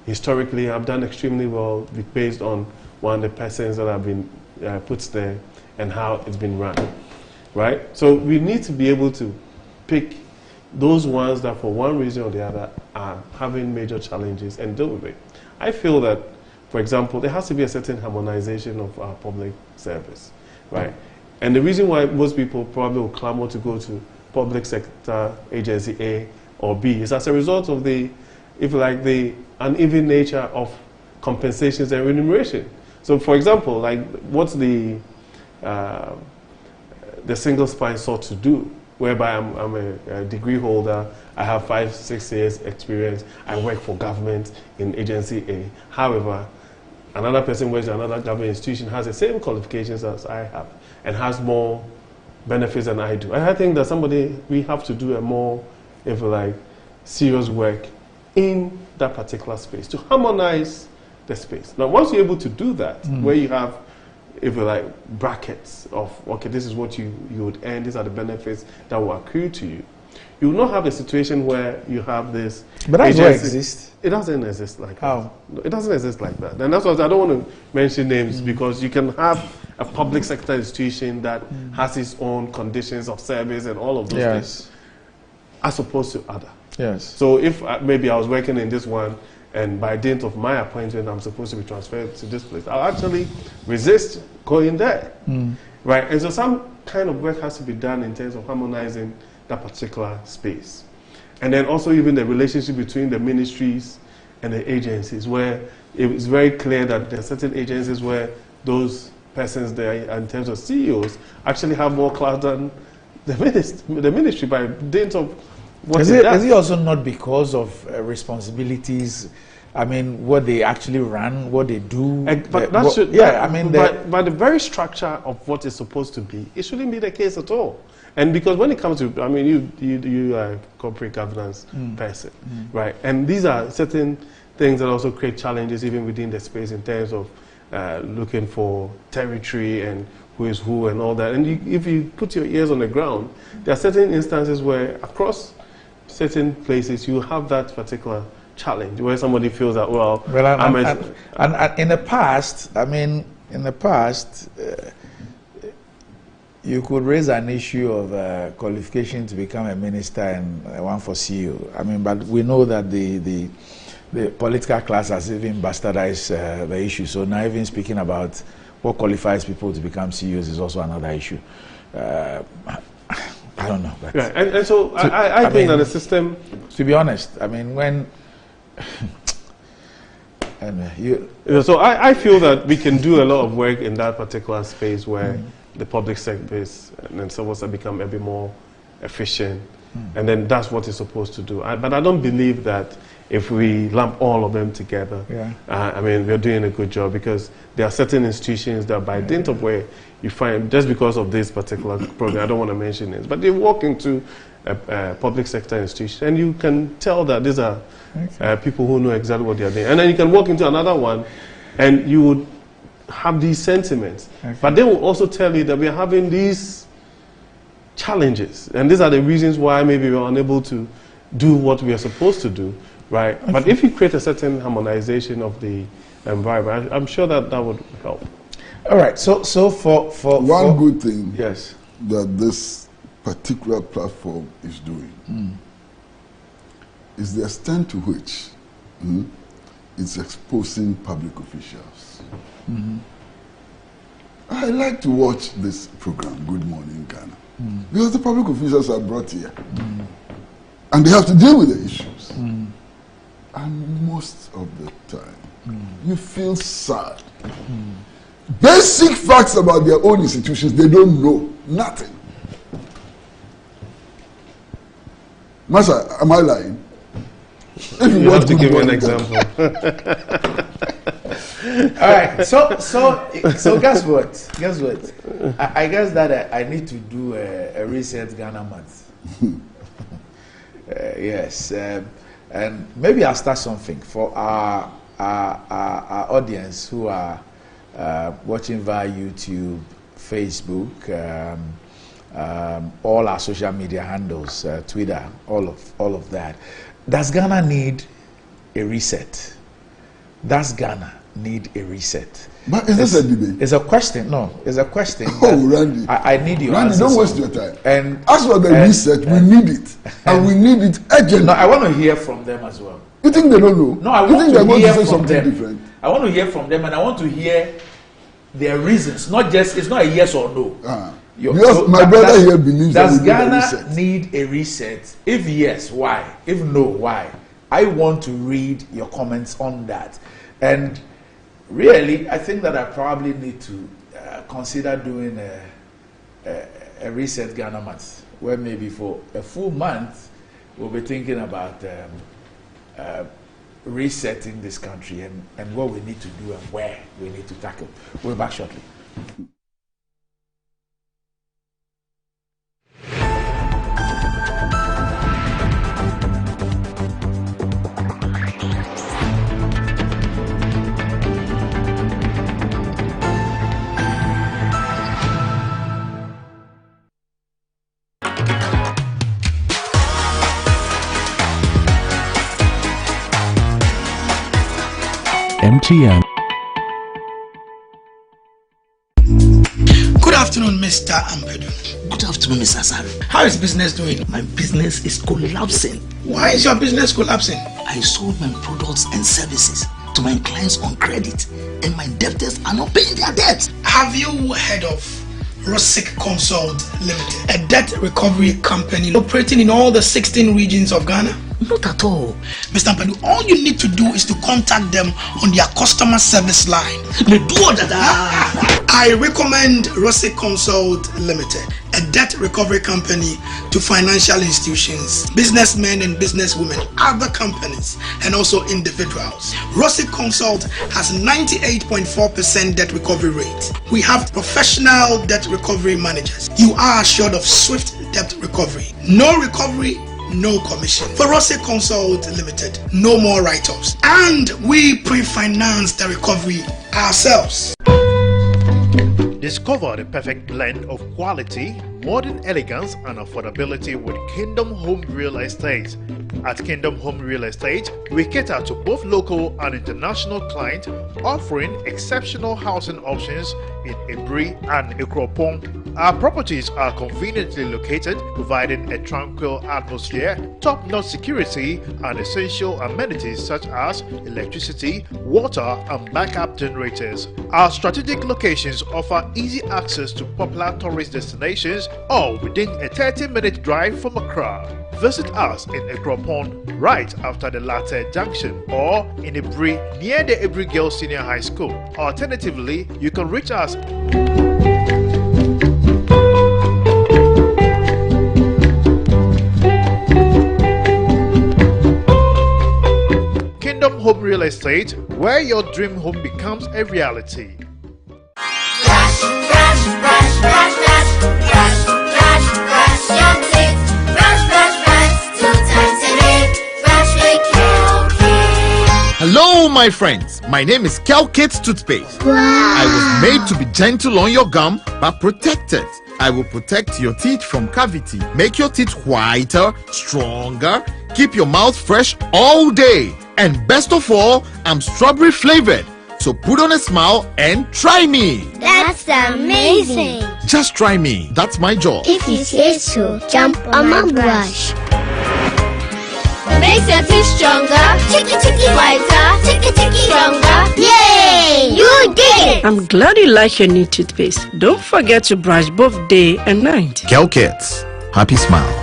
historically, have done extremely well based on one of the persons that have been put there and how it's been run, right? So we need to be able to pick those ones that for one reason or the other are having major challenges and deal with it. I feel that, for example, there has to be a certain harmonization of our public service, right? And the reason why most people probably will clamor to go to public sector agency A or B is as a result of the, if you like, the uneven nature of compensations and remuneration. So, for example, like what's the single spine sought to do, whereby I'm a degree holder, I have 5-6 years experience, I work for government in agency A. However, another person works in another government institution, has the same qualifications as I have, and has more benefits than I do. And I think that we have to do a more, if you like, serious work in that particular space to harmonize the space. Now, once you're able to do that, where you have, if you like, brackets of, okay, this is what you would earn, these are the benefits that will accrue to you, you will not have a situation where you have this. But that doesn't exist. It doesn't exist like that. It doesn't exist like that. And that's why I don't want to mention names, because you can have a public sector institution that has its own conditions of service and all of those things, as opposed to other. Yes. So if maybe I was working in this one, and by dint of my appointment, I'm supposed to be transferred to this place, I'll actually resist going there, right? And so some kind of work has to be done in terms of harmonizing that particular space. And then also even the relationship between the ministries and the agencies, where it's very clear that there are certain agencies where those persons there, in terms of CEOs, actually have more clout than the ministry by dint of what is it also not because of responsibilities? I mean, what they actually run, what they do. But by the very structure of what is supposed to be, it shouldn't be the case at all. And because when it comes to, I mean, you are a corporate governance person, right? And these are certain things that also create challenges even within the space in terms of looking for territory and who is who and all that. And if you put your ears on the ground, there are certain instances where across certain places you have that particular challenge where somebody feels that, and in the past, I mean, you could raise an issue of qualification to become a minister and one for CEO. I mean, but we know that the political class has even bastardized the issue. So now even speaking about what qualifies people to become CEOs is also another issue. I don't know. But and so I think that the system... To be honest, I mean, when... So I feel that we can do a lot of work in that particular space where the public service and then supposed to become a bit more efficient, and then that's what it's supposed to do. But I don't believe that if we lump all of them together, I mean, we're doing a good job, because there are certain institutions that by dint of where you find, just because of this particular program, I don't want to mention it, but they walk into a public sector institution and you can tell that these are people who know exactly what they're doing. And then you can walk into another one and you would have these sentiments. But they will also tell you that we're having these challenges. And these are the reasons why maybe we're unable to do what we are supposed to do, right? Okay. But if you create a certain harmonization of the environment, I'm sure that would help. All right. So for one good thing, yes, that this particular platform is doing is the extent to which it's exposing public officials. I like to watch this program, Good Morning Ghana, because the public officials are brought here and they have to deal with the issues. And most of the time, you feel sad. Basic facts about their own institutions, they don't know nothing. Master, am I lying? If you want to give me an example. All right. So guess what? I guess that I need to do a recent Ghana month. Yes, and maybe I'll start something for our audience who are watching via YouTube, Facebook, all our social media handles, Twitter, all of that. Does Ghana need a reset? Does Ghana need a reset? But is this a debate? It's a question. No, it's a question. Oh, Randy. I need you. Randy, don't waste your time. And as for the reset, we need it. And we need it urgently. No, I want to hear from them as well. You think they don't know? No, I want to hear from them. Different? I want to hear from them, and I want to hear their reasons. Not just, it's not a yes or no. Because my brother here believes that does Ghana need a reset? If yes, why? If no, why? I want to read your comments on that. And really, I think that I probably need to consider doing a reset Ghana month, where maybe for a full month, we'll be thinking about resetting this country and what we need to do and where we need to tackle. We'll be back shortly. MTN. Good afternoon, Mr. Ambedu. Good afternoon, Mr. Asari. How is business doing? My business is collapsing. Why is your business collapsing? I sold my products and services to my clients on credit, and my debtors are not paying their debts. Have you heard of Rosic Consult Limited, a debt recovery company operating in all the 16 regions of Ghana? Not at all. Mr. Ampedu, all you need to do is to contact them on their customer service line. I recommend Rosic Consult Limited, a debt recovery company to financial institutions, businessmen and businesswomen, other companies, and also individuals. Rosic Consult has 98.4% debt recovery rate. We have professional debt recovery managers. You are assured of swift debt recovery. No recovery, no commission. For Rosic Consult Limited, no more write-offs. And we pre-finance the recovery ourselves. Discover the perfect blend of quality, modern elegance, and affordability with Kingdom Home Real Estate. At Kingdom Home Real Estate, we cater to both local and international clients, offering exceptional housing options in Ebri and Ekropong. Our properties are conveniently located, providing a tranquil atmosphere, top-notch security, and essential amenities such as electricity, water, and backup generators. Our strategic locations offer easy access to popular tourist destinations, all within a 30-minute drive from Accra. Visit us in Ekropong right after the Latte Junction, or in Ebri near the Ebri Girls Senior High School. Alternatively, you can reach us Kingdom Home Real Estate, where your dream home becomes a reality. Hello, my friends. My name is Kel Kids Toothpaste. Wow. I was made to be gentle on your gum but protected. I will protect your teeth from cavity, make your teeth whiter, stronger, keep your mouth fresh all day. And best of all, I'm strawberry flavored. So put on a smile and try me. That's amazing. Just try me. That's my job. If you say so, jump on my brush. Makes your teeth stronger, chicky whiter, chicky stronger. Yay! You did it! I'm glad you like your new toothpaste. Don't forget to brush both day and night. Kelkits. Happy smile.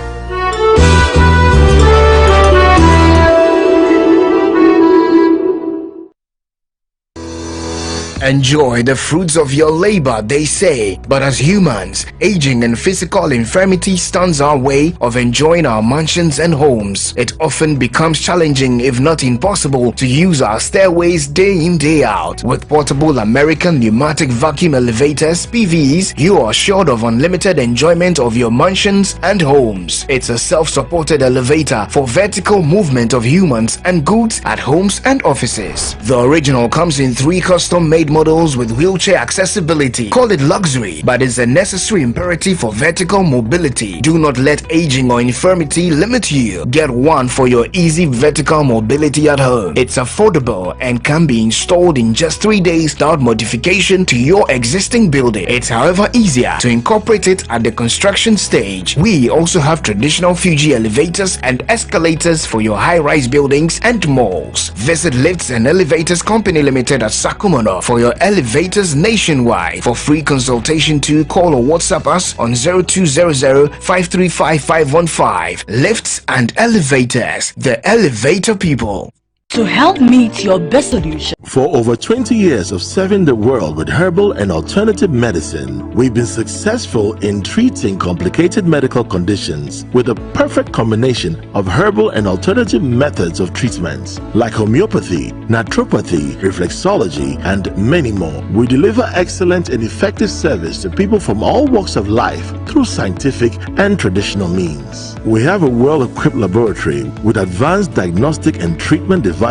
Enjoy the fruits of your labor, they say. But as humans, aging and physical infirmity stands our way of enjoying our mansions and homes. It often becomes challenging, if not impossible, to use our stairways day in, day out. With portable American pneumatic vacuum elevators, PVs, you are assured of unlimited enjoyment of your mansions and homes. It's a self-supported elevator for vertical movement of humans and goods at homes and offices. The original comes in 3 custom-made models with wheelchair accessibility. Call it luxury, but it's a necessary imperative for vertical mobility. Do not let aging or infirmity limit you. Get one for your easy vertical mobility at home. It's affordable and can be installed in just 3 days without modification to your existing building. It's however easier to incorporate it at the construction stage. We also have traditional Fuji elevators and escalators for your high-rise buildings and malls. Visit Lifts and Elevators Company Limited at Sakumono for your elevators nationwide. For free consultation to call or WhatsApp us on 0200-535-515. Lifts and Elevators, the elevator people. To help meet your best solution. For over 20 years of serving the world with herbal and alternative medicine, we've been successful in treating complicated medical conditions with a perfect combination of herbal and alternative methods of treatments like homeopathy, naturopathy, reflexology, and many more. We deliver excellent and effective service to people from all walks of life through scientific and traditional means. We have a well-equipped laboratory with advanced diagnostic and treatment devices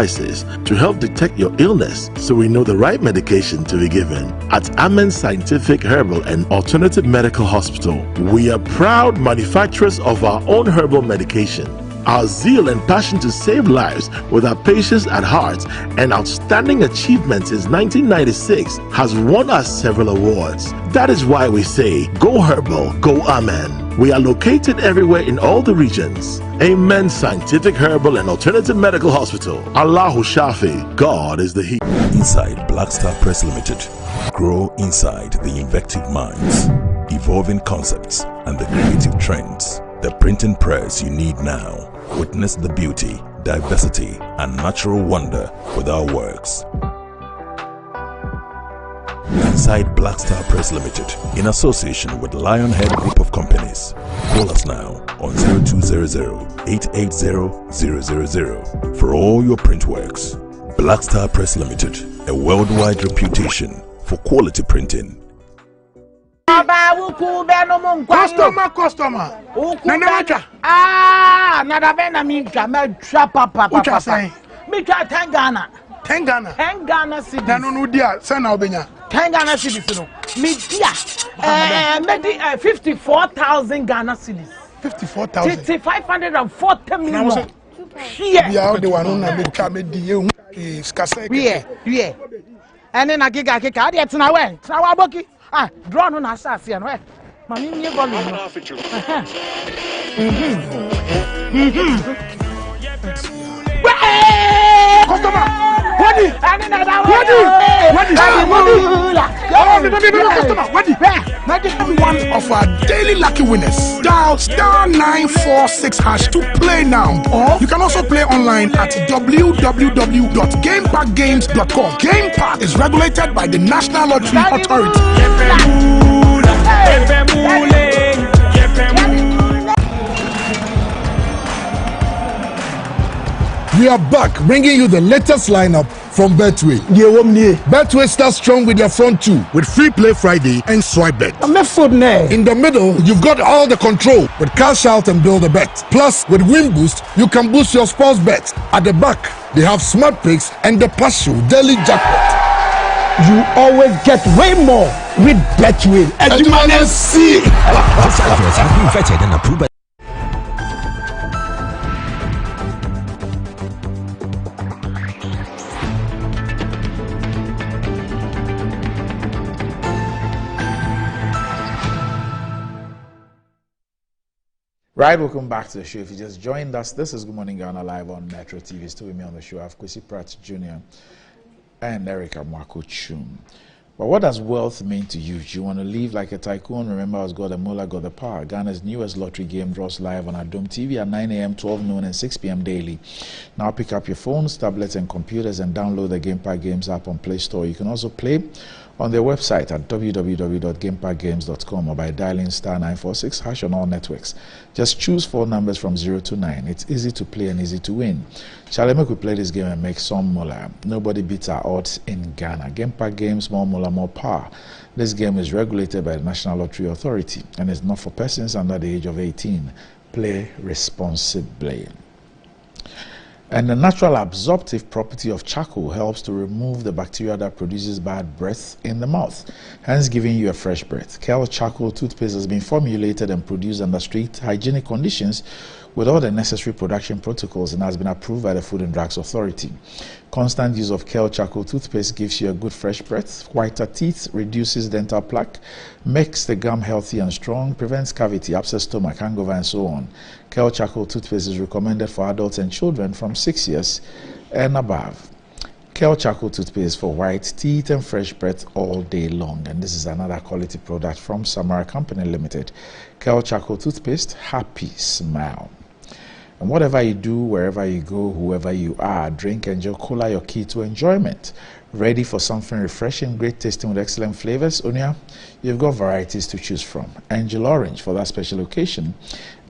to help detect your illness, so we know the right medication to be given. At Amen Scientific Herbal and Alternative Medical Hospital, we are proud manufacturers of our own herbal medication. Our zeal and passion to save lives with our patients at heart and outstanding achievements since 1996 has won us several awards. That is why we say, go herbal, go Amen. We are located everywhere in all the regions. Amen Scientific Herbal and Alternative Medical Hospital. Allahu Shafi, God is the healer. Inside Black Star Press Limited, grow inside the invective minds, evolving concepts and the creative trends. The printing press you need now. Witness the beauty, diversity, and natural wonder with our works. Inside Black Star Press Limited, in association with Lionhead Group of Companies. Call us now on 0200-880-000 for all your print works. Black Star Press Limited, a worldwide reputation for quality printing. Customer. Nada bena minka me papa. What you saying? Me 10 Ghana. 10 Ghana. 10 Ghana cedis. No dia, send na obenya. 10 Ghana cedis no. Me dia. Me di 54,000 Ghana cedis. 54,000. 540 million. Here. Ya the one na me ka me di e skasa. Here. Ene na giga ade tena we. Tena wa boki. Drone na asase no. Mami me volume. Customer. Wadi. One of our daily lucky winners. Dial *946# to play now. Or you can also play online at www.gamepackgames.com. Game Park is regulated by the National Lottery Authority. We are back, bringing you the latest lineup from Betway. Betway starts strong with their front two, with Free Play Friday and Swipe Bet. In the middle, you've got all the control with Cash Out and Build a Bet. Plus, with Win Boost, you can boost your sports bet. At the back, they have Smart Picks and the Partial Daily Jackpot. You always get way more With Betway. Edumane C. This advert has been vetted and approved by Right, welcome back to the show. If you just joined us, this is Good Morning Ghana live on Metro TV. Still with me on the show, I have Kwesi Pratt Jr. and Erica Mwako Chum. But what does wealth mean to you? Do you want to live like a tycoon? Remember, I was God the Mullah, got the power. Ghana's newest lottery game draws live on Adom TV at 9 a.m., 12 noon, and 6 p.m. daily. Now pick up your phones, tablets, and computers and download the GamePad Games app on Play Store. You can also play on their website at www.gamepadgames.com or by dialing *946# on all networks. Just choose 4 numbers from 0 to 9. It's easy to play and easy to win. Shall we play this game and make some moolah? Nobody beats our odds in Ghana. GamePad Games, more moolah, more power. This game is regulated by the National Lottery Authority and is not for persons under the age of 18. Play responsibly. And the natural absorptive property of charcoal helps to remove the bacteria that produces bad breath in the mouth, hence giving you a fresh breath. Kel Charcoal toothpaste has been formulated and produced under strict hygienic conditions with all the necessary production protocols and has been approved by the Food and Drugs Authority. Constant use of Kel Charcoal toothpaste gives you a good fresh breath, whiter teeth, reduces dental plaque, makes the gum healthy and strong, prevents cavity, upset stomach, hangover, and so on. Kel Charcoal toothpaste is recommended for adults and children from 6 years and above. Kel Charcoal toothpaste for white teeth and fresh breath all day long. And this is another quality product from Samara Company Limited. Kel Charcoal toothpaste, happy smile. And whatever you do, wherever you go, whoever you are, drink Angel Cola, your key to enjoyment. Ready for something refreshing, great tasting with excellent flavors? Onya, you've got varieties to choose from. Angel Orange for that special occasion.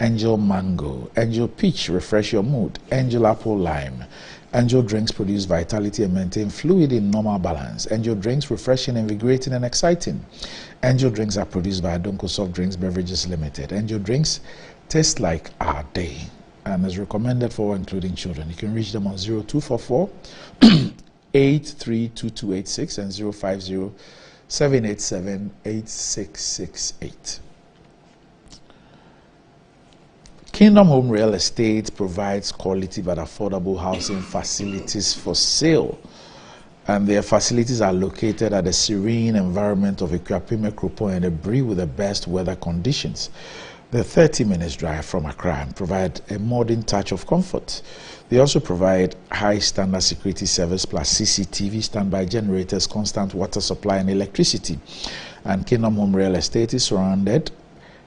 Angel Mango. Angel Peach, refresh your mood. Angel Apple Lime. Angel Drinks produce vitality and maintain fluid in normal balance. Angel Drinks, refreshing, invigorating, and exciting. Angel Drinks are produced by Adonko Soft Drinks Beverages Limited. Angel Drinks taste like our day and is recommended for including children. You can reach them on 0244 832286 and 050 787 8668. Kingdom Home Real Estate provides quality but affordable housing facilities for sale, and their facilities are located at the serene environment of Ekwapime Kropon and Ebri with the best weather conditions. They're 30 minutes drive from Accra and provide a modern touch of comfort. They also provide high standard security service plus CCTV, standby generators, constant water supply and electricity. And Kingdom Home Real Estate is surrounded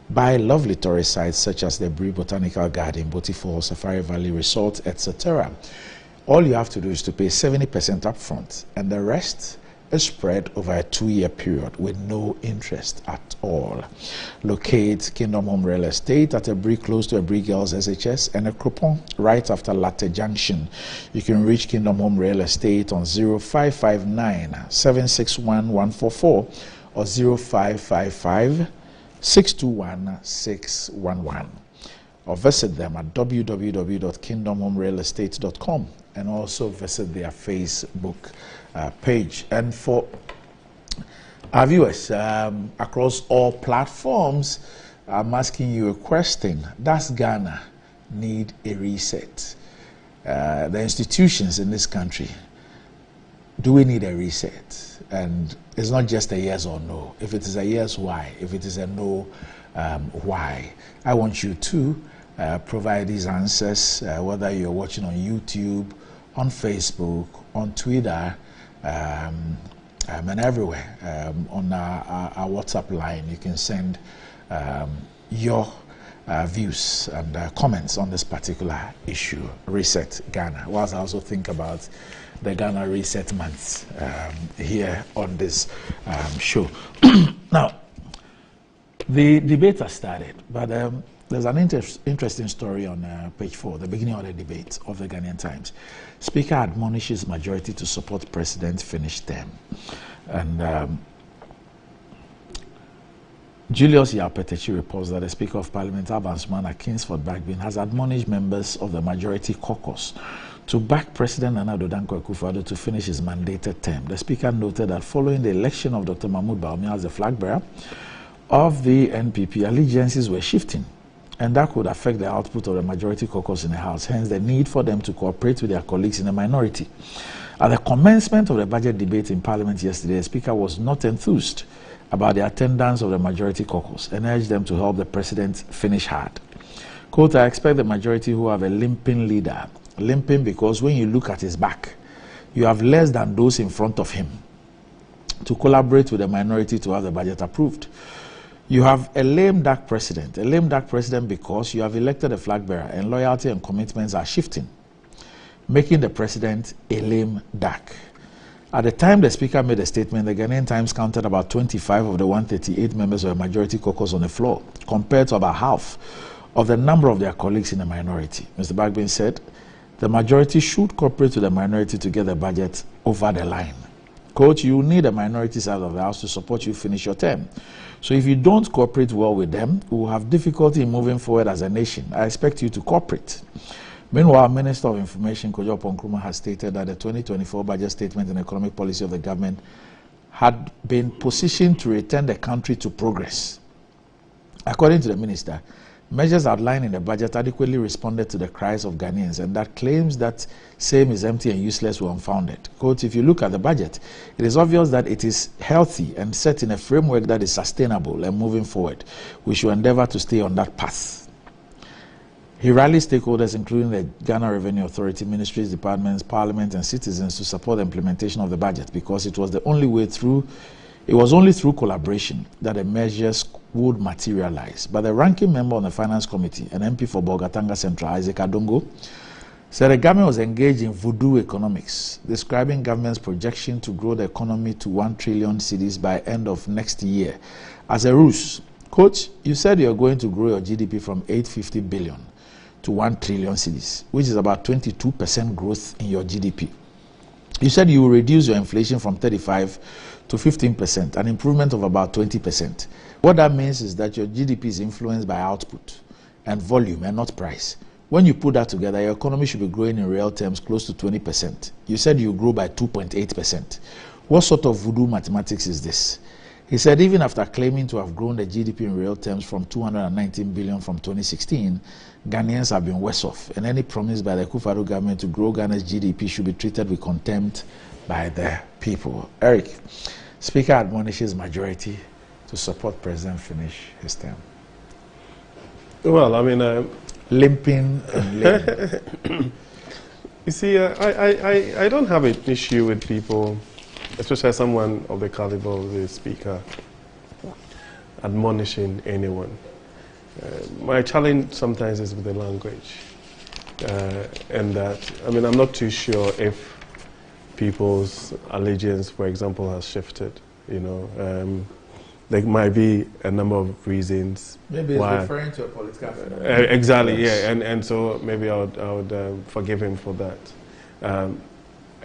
by lovely tourist sites such as the Ebri Botanical Garden, Boti Falls, Safari Valley Resort, etc. All you have to do is to pay 70% upfront, and the rest is spread over a 2-year period with no interest at all. Locate Kingdom Home Real Estate at Ebri, close to Ebri Girls SHS, and a Kropon right after Latte Junction. You can reach Kingdom Home Real Estate on 0559 761 144 or 0555 621 611, or visit them at www.kingdomhomerealestate.com and also visit their Facebook page. And for our viewers across all platforms, I'm asking you a question. Does Ghana need a reset? The institutions in this country, do we need a reset? And it's not just a yes or no. If it is a yes, why? If it is a no, why? I want you to provide these answers, whether you're watching on YouTube, on Facebook, on Twitter, and everywhere. On our WhatsApp line, you can send your views and comments on this particular issue, Reset Ghana. Whilst I also think about the Ghana Reset Month here on this show. Now, the debate has started, but there's an interesting story on page 4, the beginning of the debate of the Ghanaian Times. Speaker admonishes majority to support President finish term. And Julius Yapetechi reports that the Speaker of Parliament, Evans Mannah Kingsford Bagbin, has admonished members of the majority caucus to back President Nana Addo Dankwa Akufo-Addo to finish his mandated term. The Speaker noted that following the election of Dr. Mahmoud Bawumia as the flag bearer of the NPP, allegiances were shifting, and that could affect the output of the majority caucus in the House, hence the need for them to cooperate with their colleagues in the minority. At the commencement of the budget debate in Parliament yesterday, the Speaker was not enthused about the attendance of the majority caucus and urged them to help the President finish hard. Quote, I expect the majority who have a limping leader, limping because when you look at his back, you have less than those in front of him, to collaborate with the minority to have the budget approved. You have a lame duck president because you have elected a flag bearer and loyalty and commitments are shifting, making the president a lame duck. At the time the Speaker made a statement, the Ghanaian Times counted about 25 of the 138 members of the majority caucus on the floor, compared to about half of the number of their colleagues in the minority. Mr. Bagbin said, the majority should cooperate with the minority to get the budget over the line. Quote, you need a minority side of the House to support you finish your term. So if you don't cooperate well with them, we will have difficulty in moving forward as a nation. I expect you to cooperate. Meanwhile, Minister of Information, Kojo Nkrumah, has stated that the 2024 budget statement and economic policy of the government had been positioned to return the country to progress. According to the minister, measures outlined in the budget adequately responded to the cries of Ghanaians, and that claims that same is empty and useless were unfounded. Quote, if you look at the budget, it is obvious that it is healthy and set in a framework that is sustainable and moving forward. We should endeavor to stay on that path. He rallied stakeholders, including the Ghana Revenue Authority, ministries, departments, parliament, and citizens to support the implementation of the budget because it was the only way through. It was only through collaboration that the measures would materialize. But the ranking member on the Finance Committee, an MP for Bolgatanga Central, Isaac Adongo, said the government was engaged in voodoo economics, describing government's projection to grow the economy to 1 trillion cedis by end of next year as a ruse. Coach, you said you're going to grow your GDP from 850 billion to 1 trillion cedis, which is about 22% growth in your GDP. You said you will reduce your inflation from 35 to 15%, an improvement of about 20%. What that means is that your GDP is influenced by output and volume and not price. When you put that together, your economy should be growing in real terms close to 20%. You said you grow by 2.8%. What sort of voodoo mathematics is this? He said even after claiming to have grown the GDP in real terms from 219 billion from 2016, Ghanaians have been worse off, and any promise by the Akufo-Addo government to grow Ghana's GDP should be treated with contempt by the people. Eric, Speaker admonishes majority to support President finish his term. Well, I mean, limping and lame. You see, I don't have an issue with people, especially someone of the caliber of the Speaker, admonishing anyone. My challenge sometimes is with the language, and that, I mean, I'm not too sure if people's allegiance, for example, has shifted. You know, there might be a number of reasons. Maybe why. He's referring to a political exactly, yeah, and so maybe I would forgive him for that.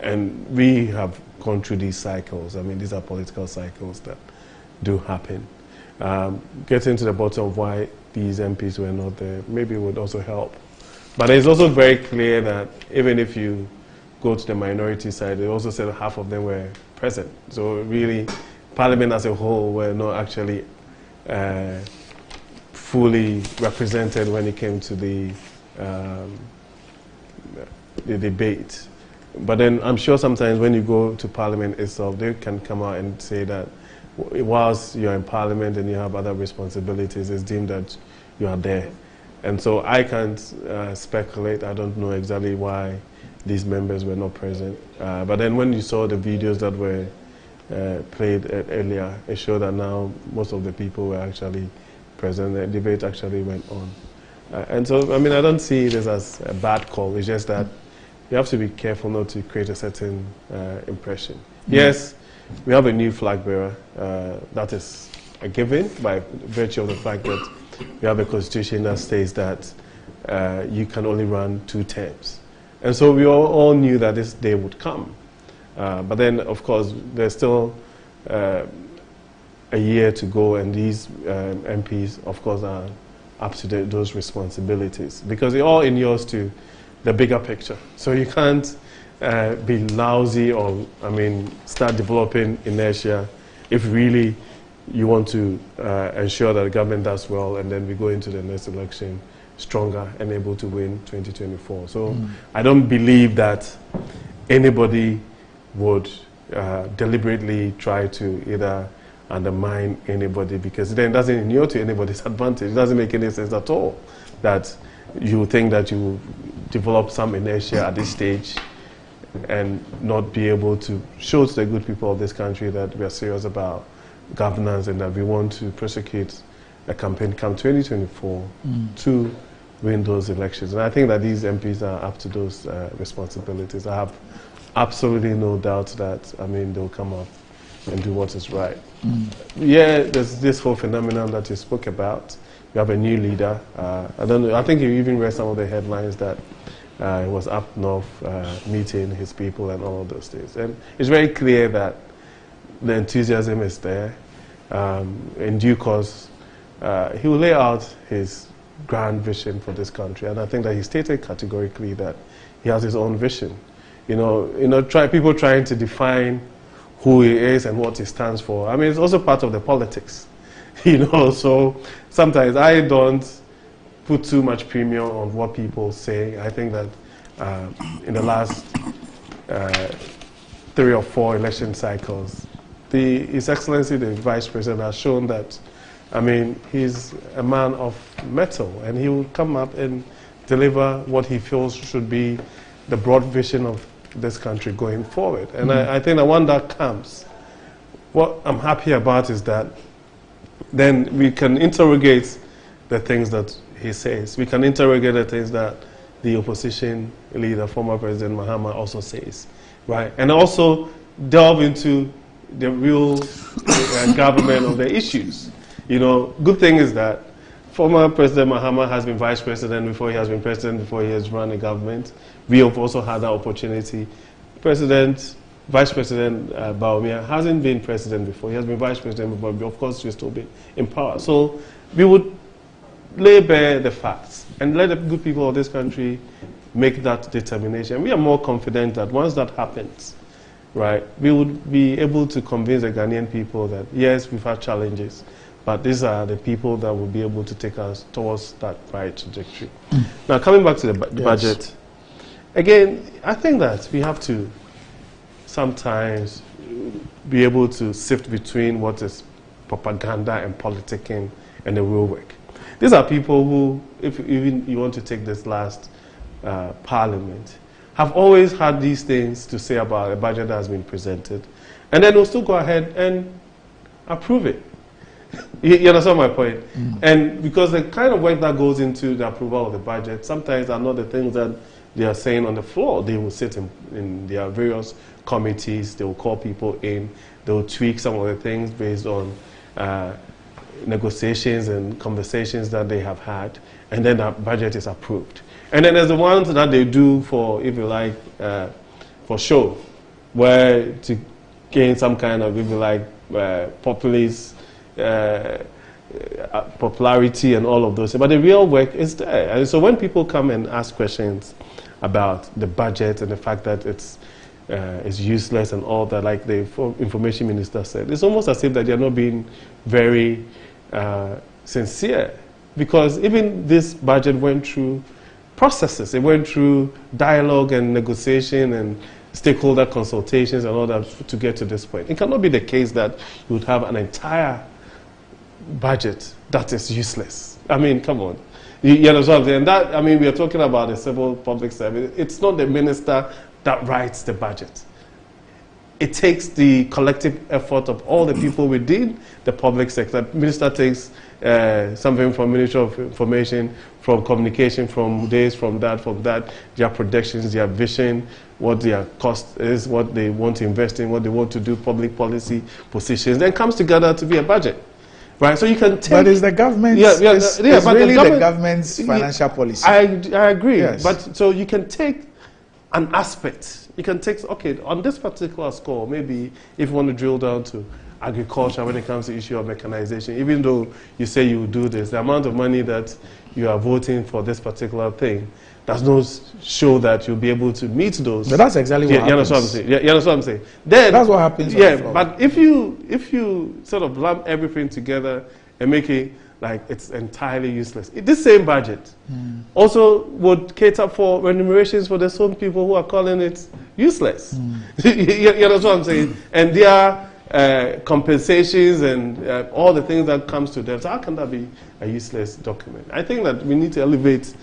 And we have gone through these cycles. I mean, these are political cycles that do happen. Getting to the bottom of why these MPs were not there maybe would also help. But it's also very clear that even if you go to the minority side, they also said half of them were present. So really, Parliament as a whole were not actually fully represented when it came to the debate. But then I'm sure sometimes when you go to Parliament itself, they can come out and say that whilst you're in Parliament and you have other responsibilities, it's deemed that you are there. And so I can't speculate. I don't know exactly why these members were not present. But then when you saw the videos that were played earlier, it showed that now most of the people were actually present. The debate actually went on. And so, I mean, I don't see this as a bad call. It's just that you have to be careful not to create a certain impression. Yes, we have a new flag bearer. That is a given by virtue of the fact that we have a constitution that states that you can only run 2 terms. And so we all knew that this day would come. But then, of course, there's still a year to go, and these MPs, of course, are up to those responsibilities. Because it all inures to the bigger picture. So you can't be lousy or, start developing inertia if really you want to ensure that the government does well, and then we go into the next election stronger and able to win 2024. So I don't believe that anybody would deliberately try to either undermine anybody, because then it doesn't inure to anybody's advantage. It doesn't make any sense at all that you think that you develop some inertia at this stage and not be able to show to the good people of this country that we are serious about governance and that we want to prosecute a campaign come 2024 to win those elections. And I think that these MPs are up to those responsibilities. I have absolutely no doubt that, they'll come up and do what is right. Yeah, there's this whole phenomenon that you spoke about. We have a new leader. I don't know, I think you even read some of the headlines that he was up north meeting his people and all of those things. And it's very clear that the enthusiasm is there. In due course, he will lay out his grand vision for this country, and I think that he stated categorically that he has his own vision. People trying to define who he is and what he stands for. It's also part of the politics, So sometimes I don't put too much premium on what people say. I think that in the last 3 or 4 election cycles, His Excellency the Vice President has shown that, he's a man of mettle, and he will come up and deliver what he feels should be the broad vision of this country going forward. And I think that when that comes, what I'm happy about is that then we can interrogate the things that he says. We can interrogate the things that the opposition leader, former President Mahama, also says, right? And also delve into the real government of the issues. Good thing is that former President Mahama has been vice president before he has been president, before he has run a government. We have also had that opportunity. Vice President Bawumia hasn't been president before. He has been vice president before, but of course he's still been in power. So we would lay bare the facts and let the good people of this country make that determination. We are more confident that once that happens, right, we would be able to convince the Ghanaian people that yes, we've had challenges, but these are the people that will be able to take us towards that right trajectory. Now, coming back to the budget, again, I think that we have to sometimes be able to sift between what is propaganda and politicking and the real work. These are people who, if even you want to take this last parliament, have always had these things to say about a budget that has been presented, and then will still go ahead and approve it. You understand my point? And because the kind of work that goes into the approval of the budget sometimes are not the things that they are saying on the floor. They will sit in their various committees, they will call people in, they will tweak some of the things based on negotiations and conversations that they have had, and then that budget is approved. And then there's the ones that they do for, if you like, for show, where to gain some kind of, if you like, populist popularity and all of those things. But the real work is there. And so when people come and ask questions about the budget and the fact that it's useless and all that, like the information minister said, it's almost as if that they're not being very sincere, because even this budget went through processes. It went through dialogue and negotiation and stakeholder consultations and all that to get to this point. It cannot be the case that you would have an entire budget that is useless. Come on. You understand? And that, we are talking about a civil public service. It's not the minister that writes the budget. It takes the collective effort of all the people within the public sector. The minister takes something from Ministry of Information, from communication, from this, from that, their projections, their vision, what their cost is, what they want to invest in, what they want to do, public policy positions, then comes together to be a budget. Right, so you can take. But it's the government's. It's really the government's financial policy. I agree. Yes. But so you can take an aspect. You can take, okay, on this particular score, maybe if you want to drill down to agriculture when it comes to the issue of mechanization, even though you say you will do this, the amount of money that you are voting for this particular thing does not show that you'll be able to meet those. But that's exactly what happens. You understand what I'm saying? You understand what I'm saying? Then, that's what happens. Yeah, but if you sort of lump everything together and make it like it's entirely useless, this same budget also would cater for remunerations for the same people who are calling it useless. You understand what I'm saying? And their compensations and all the things that comes to them. So how can that be a useless document? I think that we need to elevate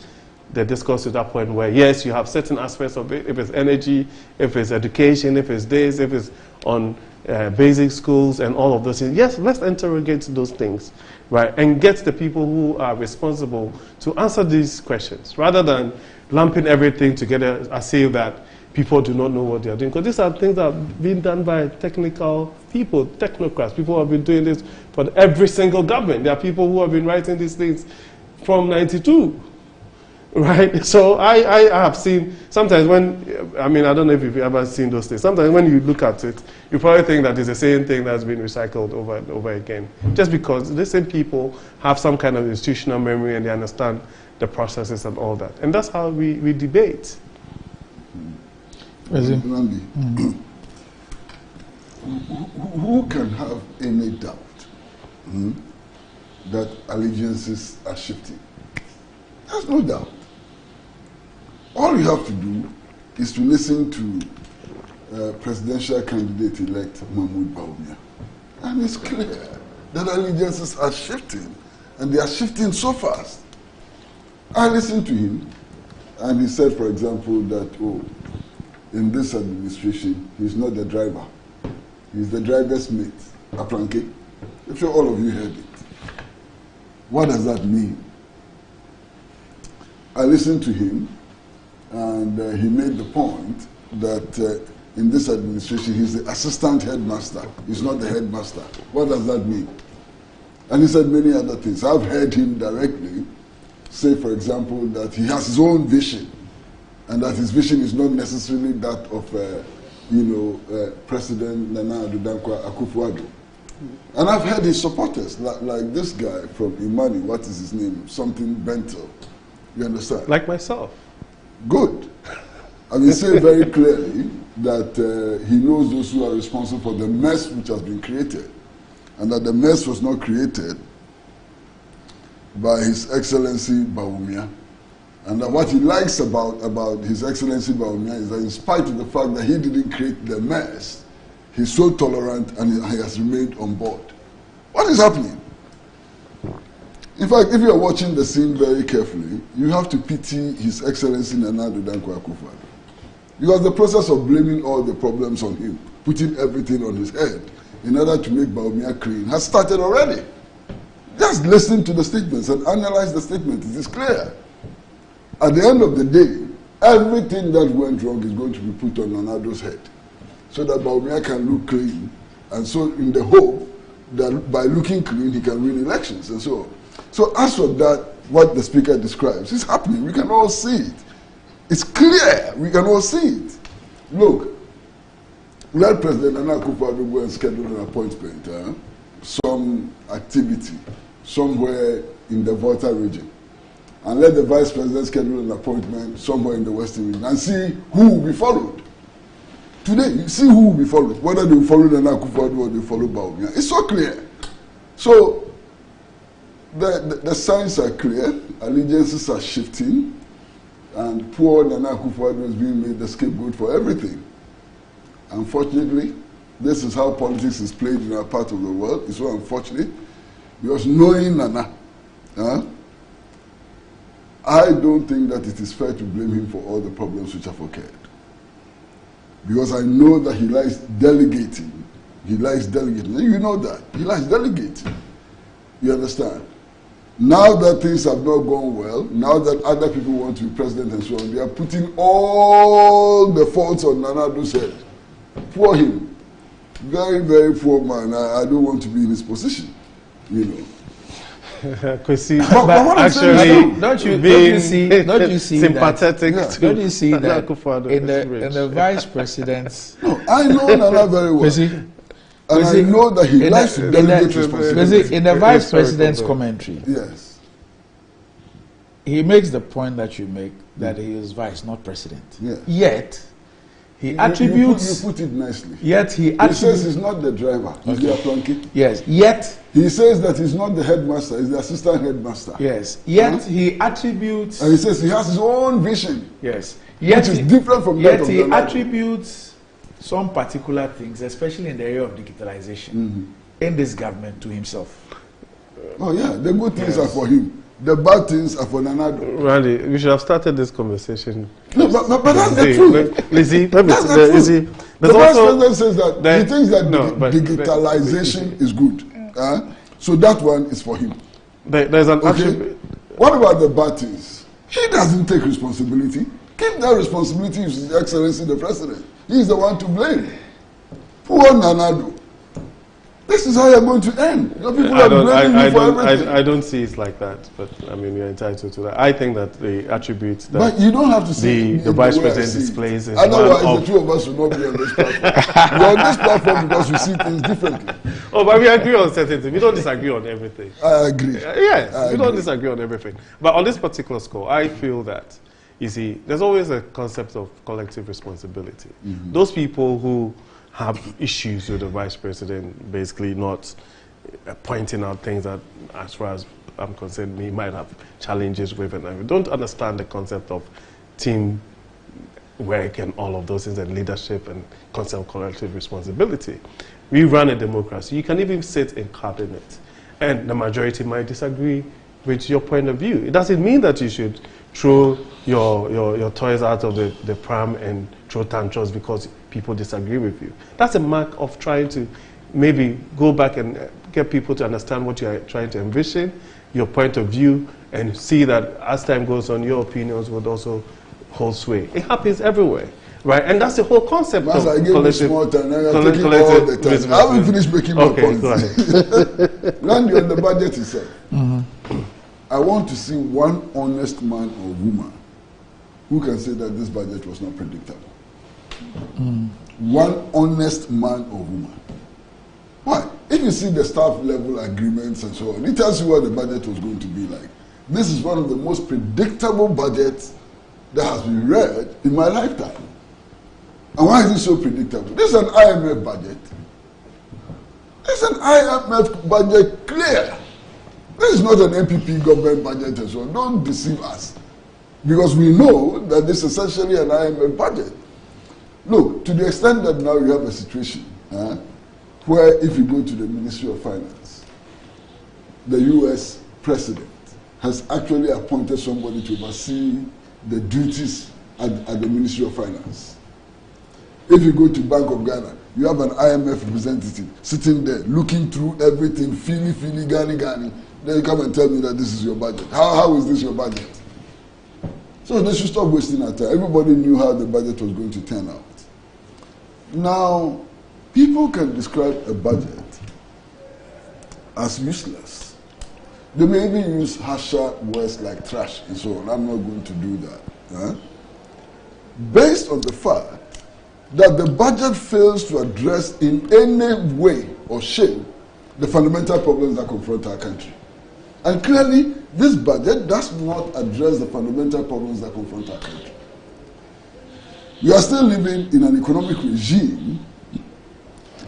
the discourse to that point where, yes, you have certain aspects of it, if it's energy, if it's education, if it's this, if it's on basic schools and all of those things. Yes, let's interrogate those things, right, and get the people who are responsible to answer these questions, rather than lumping everything together as if that people do not know what they are doing. Because these are things that have been done by technical people, technocrats, people who have been doing this for every single government. There are people who have been writing these things from '92. Right, so I have seen, sometimes when, I mean, I don't know if you've ever seen those things. Sometimes when you look at it, you probably think that it's the same thing that's been recycled over and over again. Just because the same people have some kind of institutional memory and they understand the processes and all that. And that's how we debate. Randy, who can have any doubt that allegiances are shifting? There's no doubt. All you have to do is to listen to presidential candidate-elect Mahmoud Bawumia. And it's clear that allegiances are shifting, and they are shifting so fast. I listened to him, and he said, for example, that, in this administration, he's not the driver. He's the driver's mate, Apranke. I'm sure all of you heard it. What does that mean? I listened to him, and he made the point that in this administration, he's the assistant headmaster. He's not the headmaster. What does that mean? And he said many other things. I've heard him directly say, for example, that he has his own vision, and that his vision is not necessarily that of, President Nana Addo Dankwa Akufo-Addo. And I've heard his supporters, like this guy from Imani, what is his name? Something Bentel. You understand? Like myself. Good. I mean, say very clearly that he knows those who are responsible for the mess which has been created, and that the mess was not created by His Excellency Bawumia, and that what he likes about His Excellency Bawumia is that in spite of the fact that he didn't create the mess, he's so tolerant and he has remained on board. What is happening? In fact, if you are watching the scene very carefully, you have to pity His Excellency Nana Addo Dankwa Akufo-Addo. Because the process of blaming all the problems on him, putting everything on his head, in order to make Bawumia clean, has started already. Just listen to the statements and analyze the statements. It is clear. At the end of the day, everything that went wrong is going to be put on Nana Addo's head, so that Bawumia can look clean, and so in the hope that by looking clean, he can win elections, and so on. So as for that, what the speaker describes is happening. We can all see it. It's clear. We can all see it. Look, let President Nana Akufo-Addo go and schedule an appointment, some activity somewhere in the Volta region, and let the Vice President schedule an appointment somewhere in the Western region, and see who will be followed. Today, you see who will be followed, whether they will follow Nana Akufo-Addo or they follow Bawumia. It's so clear. So the signs are clear, allegiances are shifting, and poor Nana Akufo-Addo is being made the scapegoat for everything. Unfortunately, this is how politics is played in our part of the world. It's so unfortunate, because knowing Nana, I don't think that it is fair to blame him for all the problems which have occurred. Because I know that he likes delegating. He likes delegating. You know that. He likes delegating. You understand? Now that things have not gone well, now that other people want to be president and so on, they are putting all the faults on Nana Addo's head. Poor him. Very, very poor man. I don't want to be in his position, you know. Kwesi, but actually, don't you see sympathetic that, to don't you see that in the vice president's? No, I know Nana very well. Kwesi, and I know that he likes to delegate responsibility. In the vice president's commentary, yes, he makes the point that you make that he is vice, not president. Yeah. Yet, he attributes. You put it nicely. Yet he says he's not the driver. He's the flunky. Yes. Yet he says that he's not the headmaster. He's the assistant headmaster. Yes. Yet he attributes. And he says he has his own vision. Yes. Yet which is different from that of he the attributes some particular things, especially in the area of digitalization, in this government to himself. Oh yeah, the good things are for him. The bad things are for Nanado. Randy, we should have started this conversation. No, but that's the truth. Lizzie, The vice president says that he thinks that digitalization is good. So that one is for him. There's an What about the bad things? He doesn't take responsibility. Keep that responsibility to His Excellency the President. He's the one to blame. Poor Nanado. This is how you're going to end. Your people are blaming you for everything. I don't see it like that, but I mean, you're entitled to that. I think that the attributes that but you don't have to see the vice president displays is otherwise the two of us will not be on this platform. We're on this platform because we see things differently. Oh, but we agree on certain things. We don't disagree on everything. I agree. Yes, we don't disagree on everything. But on this particular score, I feel that, you see, there's always a concept of collective responsibility. Those people who have issues with the vice president, basically not pointing out things that, as far as I'm concerned, he might have challenges with, and I don't understand the concept of team work and all of those things, and leadership and concept of collective responsibility. We run a democracy. You can even sit in cabinet, and the majority might disagree with your point of view. It doesn't mean that you should throw your toys out of the pram and throw tantrums because people disagree with you. That's a mark of trying to maybe go back and get people to understand what you are trying to envision, your point of view, and see that as time goes on, your opinions would also hold sway. It happens everywhere, right? And that's the whole concept of collective. I haven't finished making my point. Randy, on the budget itself, I want to see one honest man or woman who can say that this budget was not predictable. One honest man or woman. Why? If you see the staff level agreements and so on, it tells you what the budget was going to be like. This is one of the most predictable budgets that has been read in my lifetime. And why is it so predictable? This is an IMF budget. This is an IMF budget clear. This is not an MPP government budget and so on. Don't deceive us. Because we know that this is essentially an IMF budget. Look, to the extent that now you have a situation where if you go to the Ministry of Finance, the US president has actually appointed somebody to oversee the duties at the Ministry of Finance. If you go to Bank of Ghana, you have an IMF representative sitting there looking through everything, feely, gani. Then you come and tell me that this is your budget. How is this your budget? So they should stop wasting our time. Everybody knew how the budget was going to turn out. Now, people can describe a budget as useless. They may even use harsher words like trash and so on. I'm not going to do that. Based on the fact that the budget fails to address in any way or shape the fundamental problems that confront our country. And clearly, this budget does not address the fundamental problems that confront our country. We are still living in an economic regime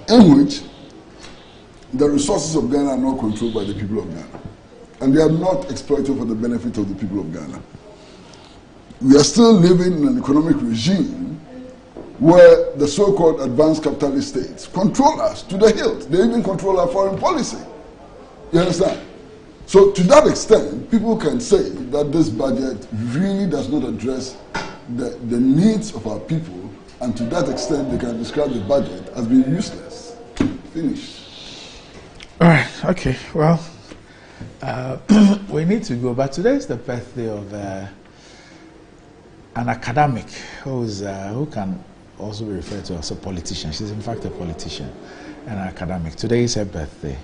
in which the resources of Ghana are not controlled by the people of Ghana. And they are not exploited for the benefit of the people of Ghana. We are still living in an economic regime where the so-called advanced capitalist states control us to the hilt. They even control our foreign policy. You understand? So to that extent, people can say that this budget really does not address the needs of our people, and to that extent they can describe the budget as being useless. Finish. All right, okay, well, we need to go, but today is the birthday of an academic who can also be referred to as a politician. She's in fact a politician and an academic. Today is her birthday.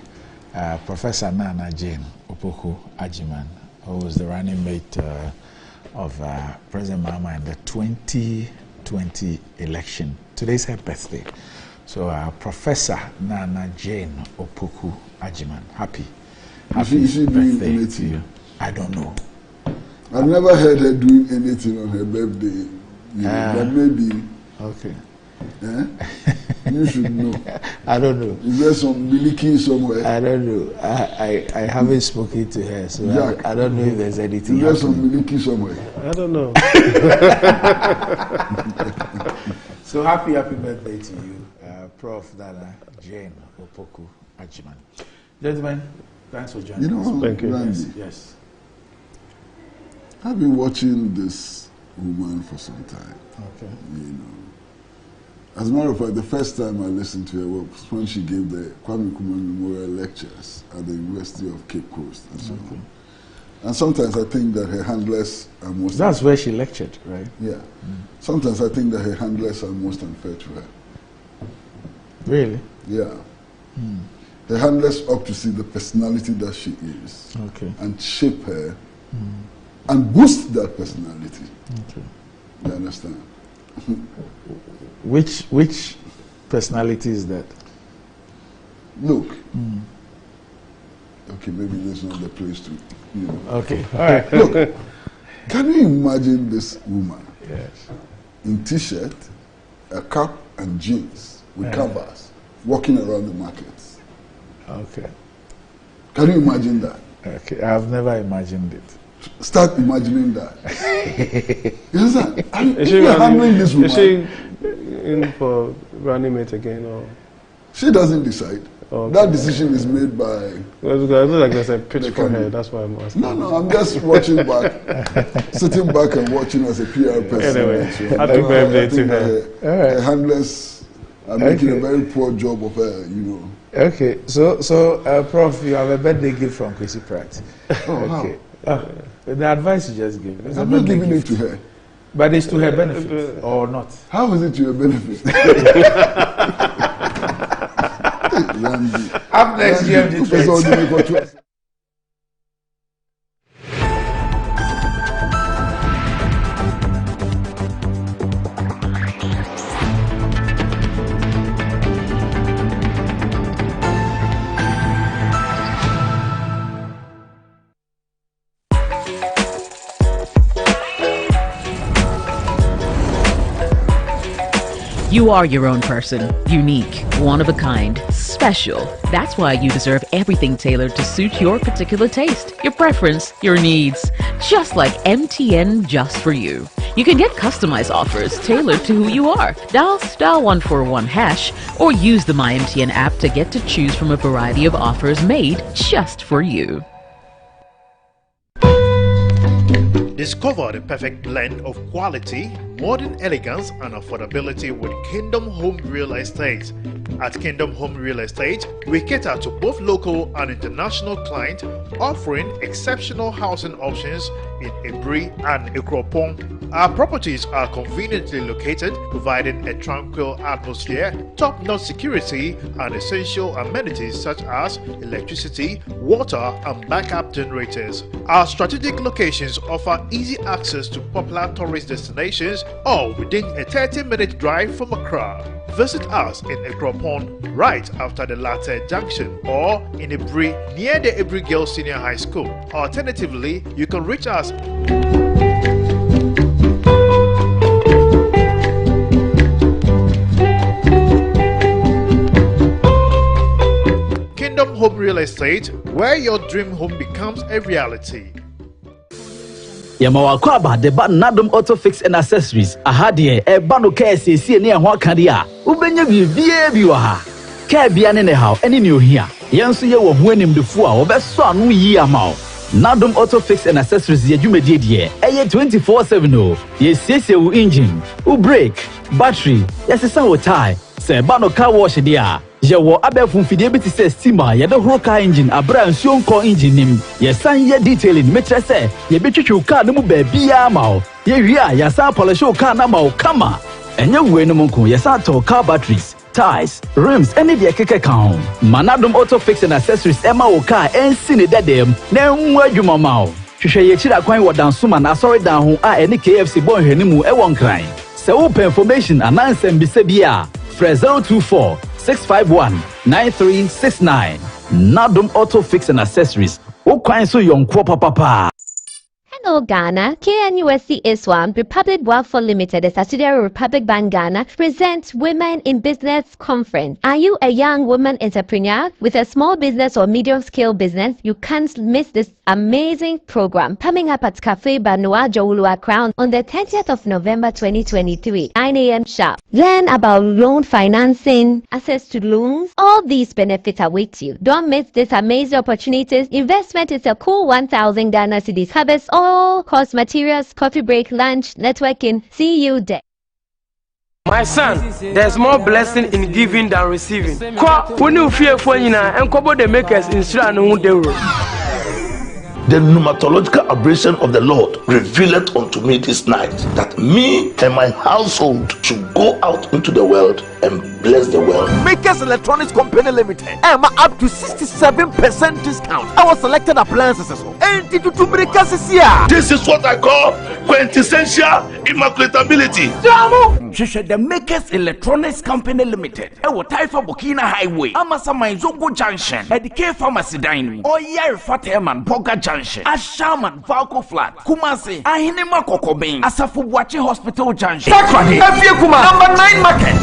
Professor Nana Jane Opoku Agyemang, who is the running mate of President Mahama in the 2020 election. Today is her birthday. So Professor Nana Jane Opoku Agyemang, happy birthday to you. I don't know. I've never heard her doing anything on her birthday. But maybe. Okay. Yeah? You should know. I don't know. Is there some milky somewhere? I don't know. I haven't spoken to her, so I don't know if there's anything. Is there some milky somewhere? I don't know. So happy birthday to you, Prof. Dana Jane Opoku Achiman. Gentlemen, thanks for joining us. Thank you. Yes. I've been watching this woman for some time. Okay. As a matter of fact, the first time I listened to her was when she gave the Kwame Nkrumah Memorial Lectures at the University of Cape Coast and so on. And sometimes I think that her handlers are most... That's where she lectured, right? Yeah. Sometimes I think that her handlers are most unfair to her. Really? Yeah. Her handlers ought to see the personality that she is. Okay. And shape her and boost that personality. Okay. You understand? Which personality is that? Look. Okay, maybe this is not the place to, Okay, all right. Look, can you imagine this woman? Yes. In t-shirt, a cap and jeans with covers, walking around the markets. Okay. Can you imagine that? Okay, I've never imagined it. Start imagining that. You understand? Is she in for running mate again, or? She doesn't decide. Okay. That decision is made by... Well, it looks like there's a pitch for her, that's why I'm asking. No, I'm just watching back, sitting back and watching as a PR person. Anyway, happy birthday to her. Her handlers are making a very poor job of her, Okay, so Prof, you have a birthday gift from Chrissy Pratt. Okay. The advice you just gave. I'm not giving it to her. But it's to her benefit, or not? How is it to your benefit? Up next, GMG Trends. You are your own person, unique, one of a kind, special. That's why you deserve everything tailored to suit your particular taste, your preference, your needs. Just like MTN Just For You. You can get customized offers tailored to who you are. Dial *141# or use the MyMTN app to get to choose from a variety of offers made just for you. Discover the perfect blend of quality, modern elegance, and affordability with Kingdom Home Real Estate. At Kingdom Home Real Estate, we cater to both local and international clients, offering exceptional housing options in Ebri and Ekropong. Our properties are conveniently located, providing a tranquil atmosphere, top-notch security, and essential amenities such as electricity, water, and backup generators. Our strategic locations offer easy access to popular tourist destinations, all within a 30-minute drive from Accra. Visit us in Ekropon right after the Latte Junction, or in Ebri near the Ebri Girls Senior High School. Alternatively, you can reach us Kingdom Home Real Estate, where your dream home becomes a reality. Yamawakwaba the button Nadum Auto Fix and Accessories. Ahadie e bano KSC near Wakadia. Ubenya biwa. Kabian in the house, any new here. Yansu ye were winning the four or best son we ye amount. Nadum Auto Fix and Accessories ye jume ye. Aye 24/7. Ye CCU engine. U brake, battery, yes, a sour tie. Say bano car wash dia. Yawo abefun fidelity say steamer ye the whole car engine abra nsuo nko engine nim ye san ye detailing metre say ye betwetwe car no mu ba bia ma o ye wi a ya san polish car na ma o kama enye we no nko ye san to car batteries tires rims any de keke kan Manadum Auto Fix and Accessories ema o car ensi ne dadem na nwu adwuma ma o hwehwe ye chira kwan wodansoma na sorry dan ho a ene KFC bon hwani mu e won kran se wo information anansem bi se bia 024-651-9369. Nadum Auto Fix and Accessories. O kwan so yon kwa papa. Hello, Hello Ghana, KNUSC ISWAM, Republic Welfare Limited, a subsidiary of Republic Bank Ghana, presents Women in Business Conference. Are you a young woman entrepreneur with a small business or medium-scale business? You can't miss this amazing program coming up at Cafe Banua Jowulua Crown on the 30th of November 2023, 9 a.m. sharp. Learn about loan financing, access to loans. All these benefits await you. Don't miss this amazing opportunities. Investment is a cool 1,000 Ghana cedis. Harvest all course materials, coffee break, lunch, networking. See you there. My son, there's more blessing in giving than receiving. When you fear for you and cover the makers in The pneumatological aberration of the Lord revealed unto me this night that me and my household should go out into the world and bless the world. Makers Electronics Company Limited. Up to 67% discount. Our selected appliances. This is what I call quintessential immaculatability. The Makers Electronics Company Limited. Taifa Burkina Highway. Amasama Zongo Junction. At the K Pharmacy Dining. Oyer Fateman Boga Junction. Ashaman Valco Flat. Kumasi. Ahinema Kokobin. Asafu Bwache Hospital Junction. Sakradi. Number 9 Market.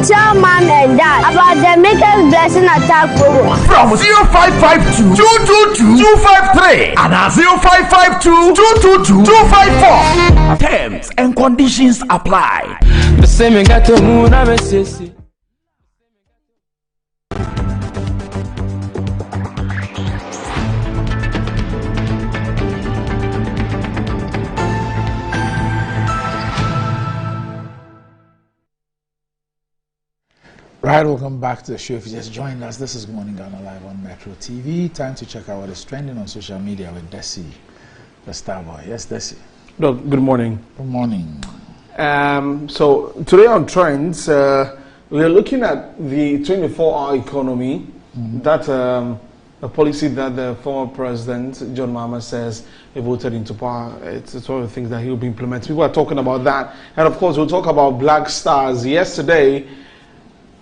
Tell mom and dad about the Makers Blessing Attack program from 0552 222 253 and 0552 222 254. Terms and conditions apply. The same got to moon. Right, welcome back to the show. If you just joined us, this is Morning Ghana Live on Metro TV. Time to check out what is trending on social media with Desi, the star boy. Yes, Desi. Good morning. Good morning. So today on Trends, we are looking at the 24-hour economy, that a policy that the former president, John Mahama, says he voted into power. It's one of the things that he will be implementing. People are talking about that. And of course, we'll talk about Black Stars. Yesterday,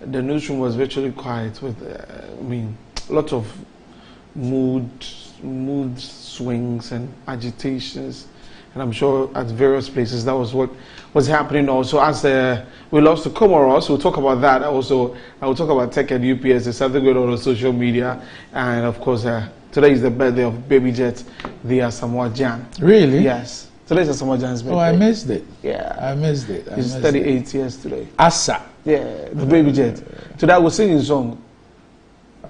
the newsroom was virtually quiet with, a lot of mood swings and agitations. And I'm sure at various places that was what was happening also. As we lost to Comoros, we'll talk about that. Also, I will talk about tech and UPS. There's something going on social media. And of course, today is the birthday of Baby Jet, the Asamoah Gyan. Really? Yes. Today's Asamoah Gyan's birthday. Oh, I missed it. Yeah. I missed it. He's 38 years today. Asa. Yeah, the Baby Jet. Today I will sing his song.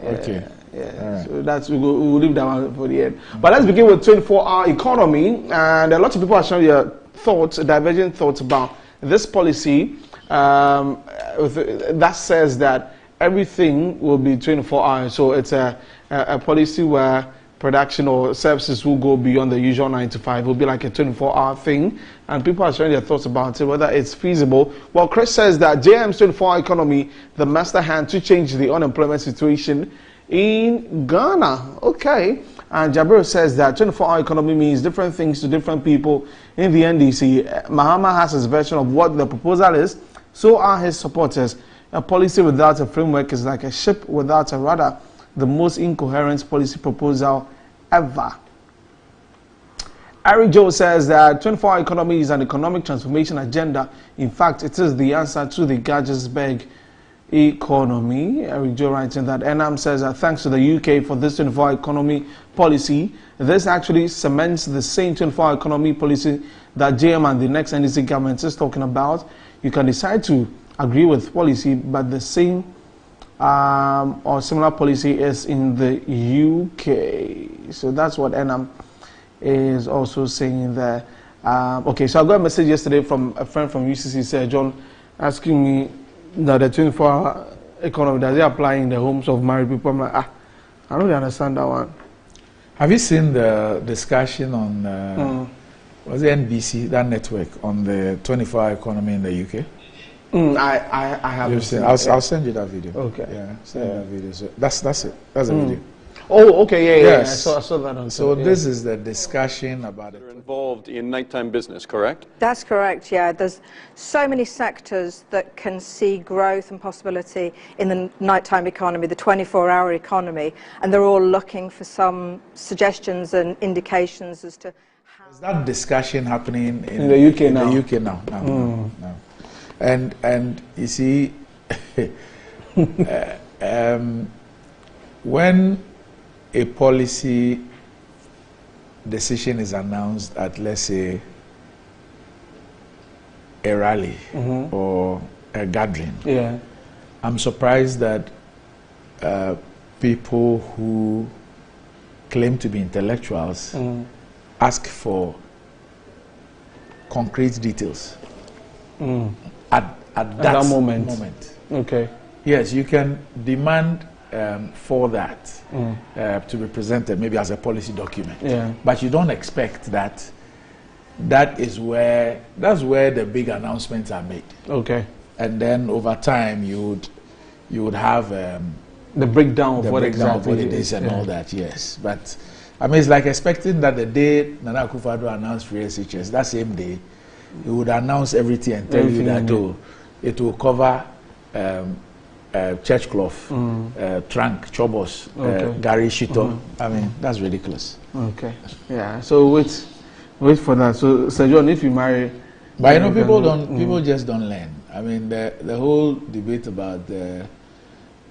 Okay. Yeah. Right. So that's we'll leave that one for the end. But let's begin with 24-hour economy, and a lot of people are showing their thoughts, divergent thoughts about this policy that says that everything will be 24 hours. So it's a policy where production or services will go beyond the usual 9 to 5. It will be like a 24-hour thing, and people are sharing their thoughts about it, whether it's feasible. Well, Chris says that JM's 24-hour economy, the master hand to change the unemployment situation in Ghana. Okay. And Jabril says that 24-hour economy means different things to different people in the NDC. Mahama has his version of what the proposal is. So are his supporters. A policy without a framework is like a ship without a rudder. The most incoherent policy proposal ever. Ari Joe says that 24-hour economy is an economic transformation agenda. In fact, it is the answer to the Gaggisberg economy. Ari Joe writing that. Enam says that thanks to the UK for this 24-hour economy policy, this actually cements the same 24-hour economy policy that JM and the next NDC government is talking about. You can decide to agree with policy, but the same or similar policy is in the UK. So that's what Enam is also saying there. Okay, so I got a message yesterday from a friend from UCC, Sir John, asking me that the 24-hour economy, does it apply in the homes of married people? I'm like, I don't really understand that one. Have you seen the discussion on, was it NBC, that network, on the 24-hour economy in the UK? I haven't seen it. I'll send you that video. Okay. Yeah, send you that video. So that's it. That's the video. Oh, okay, yeah. Yes. I saw that on. So this is the discussion about it. You're involved in nighttime business, correct? That's correct, yeah. There's so many sectors that can see growth and possibility in the nighttime economy, the 24-hour economy, and they're all looking for some suggestions and indications as to Is that discussion happening in the UK now? In the UK now. No. And you see, when a policy decision is announced at, let's say, a rally or a gathering, I'm surprised that people who claim to be intellectuals ask for concrete details at that moment. Okay. Yes, you can demand for that to be presented maybe as a policy document. Yeah. But you don't expect that that's where the big announcements are made. Okay. And then over time you would have the breakdown of what exactly it is and all that. Yes, but I mean it's like expecting that the day Nana Akufo-Addo announced free SHS, that same day he would announce everything and tell you that it will cover church cloth, trunk, chobos, Gary Shito. I mean that's ridiculous. Okay. Yeah. So wait for that. So Sir John, if you marry, but you know people just don't learn. I mean the whole debate about the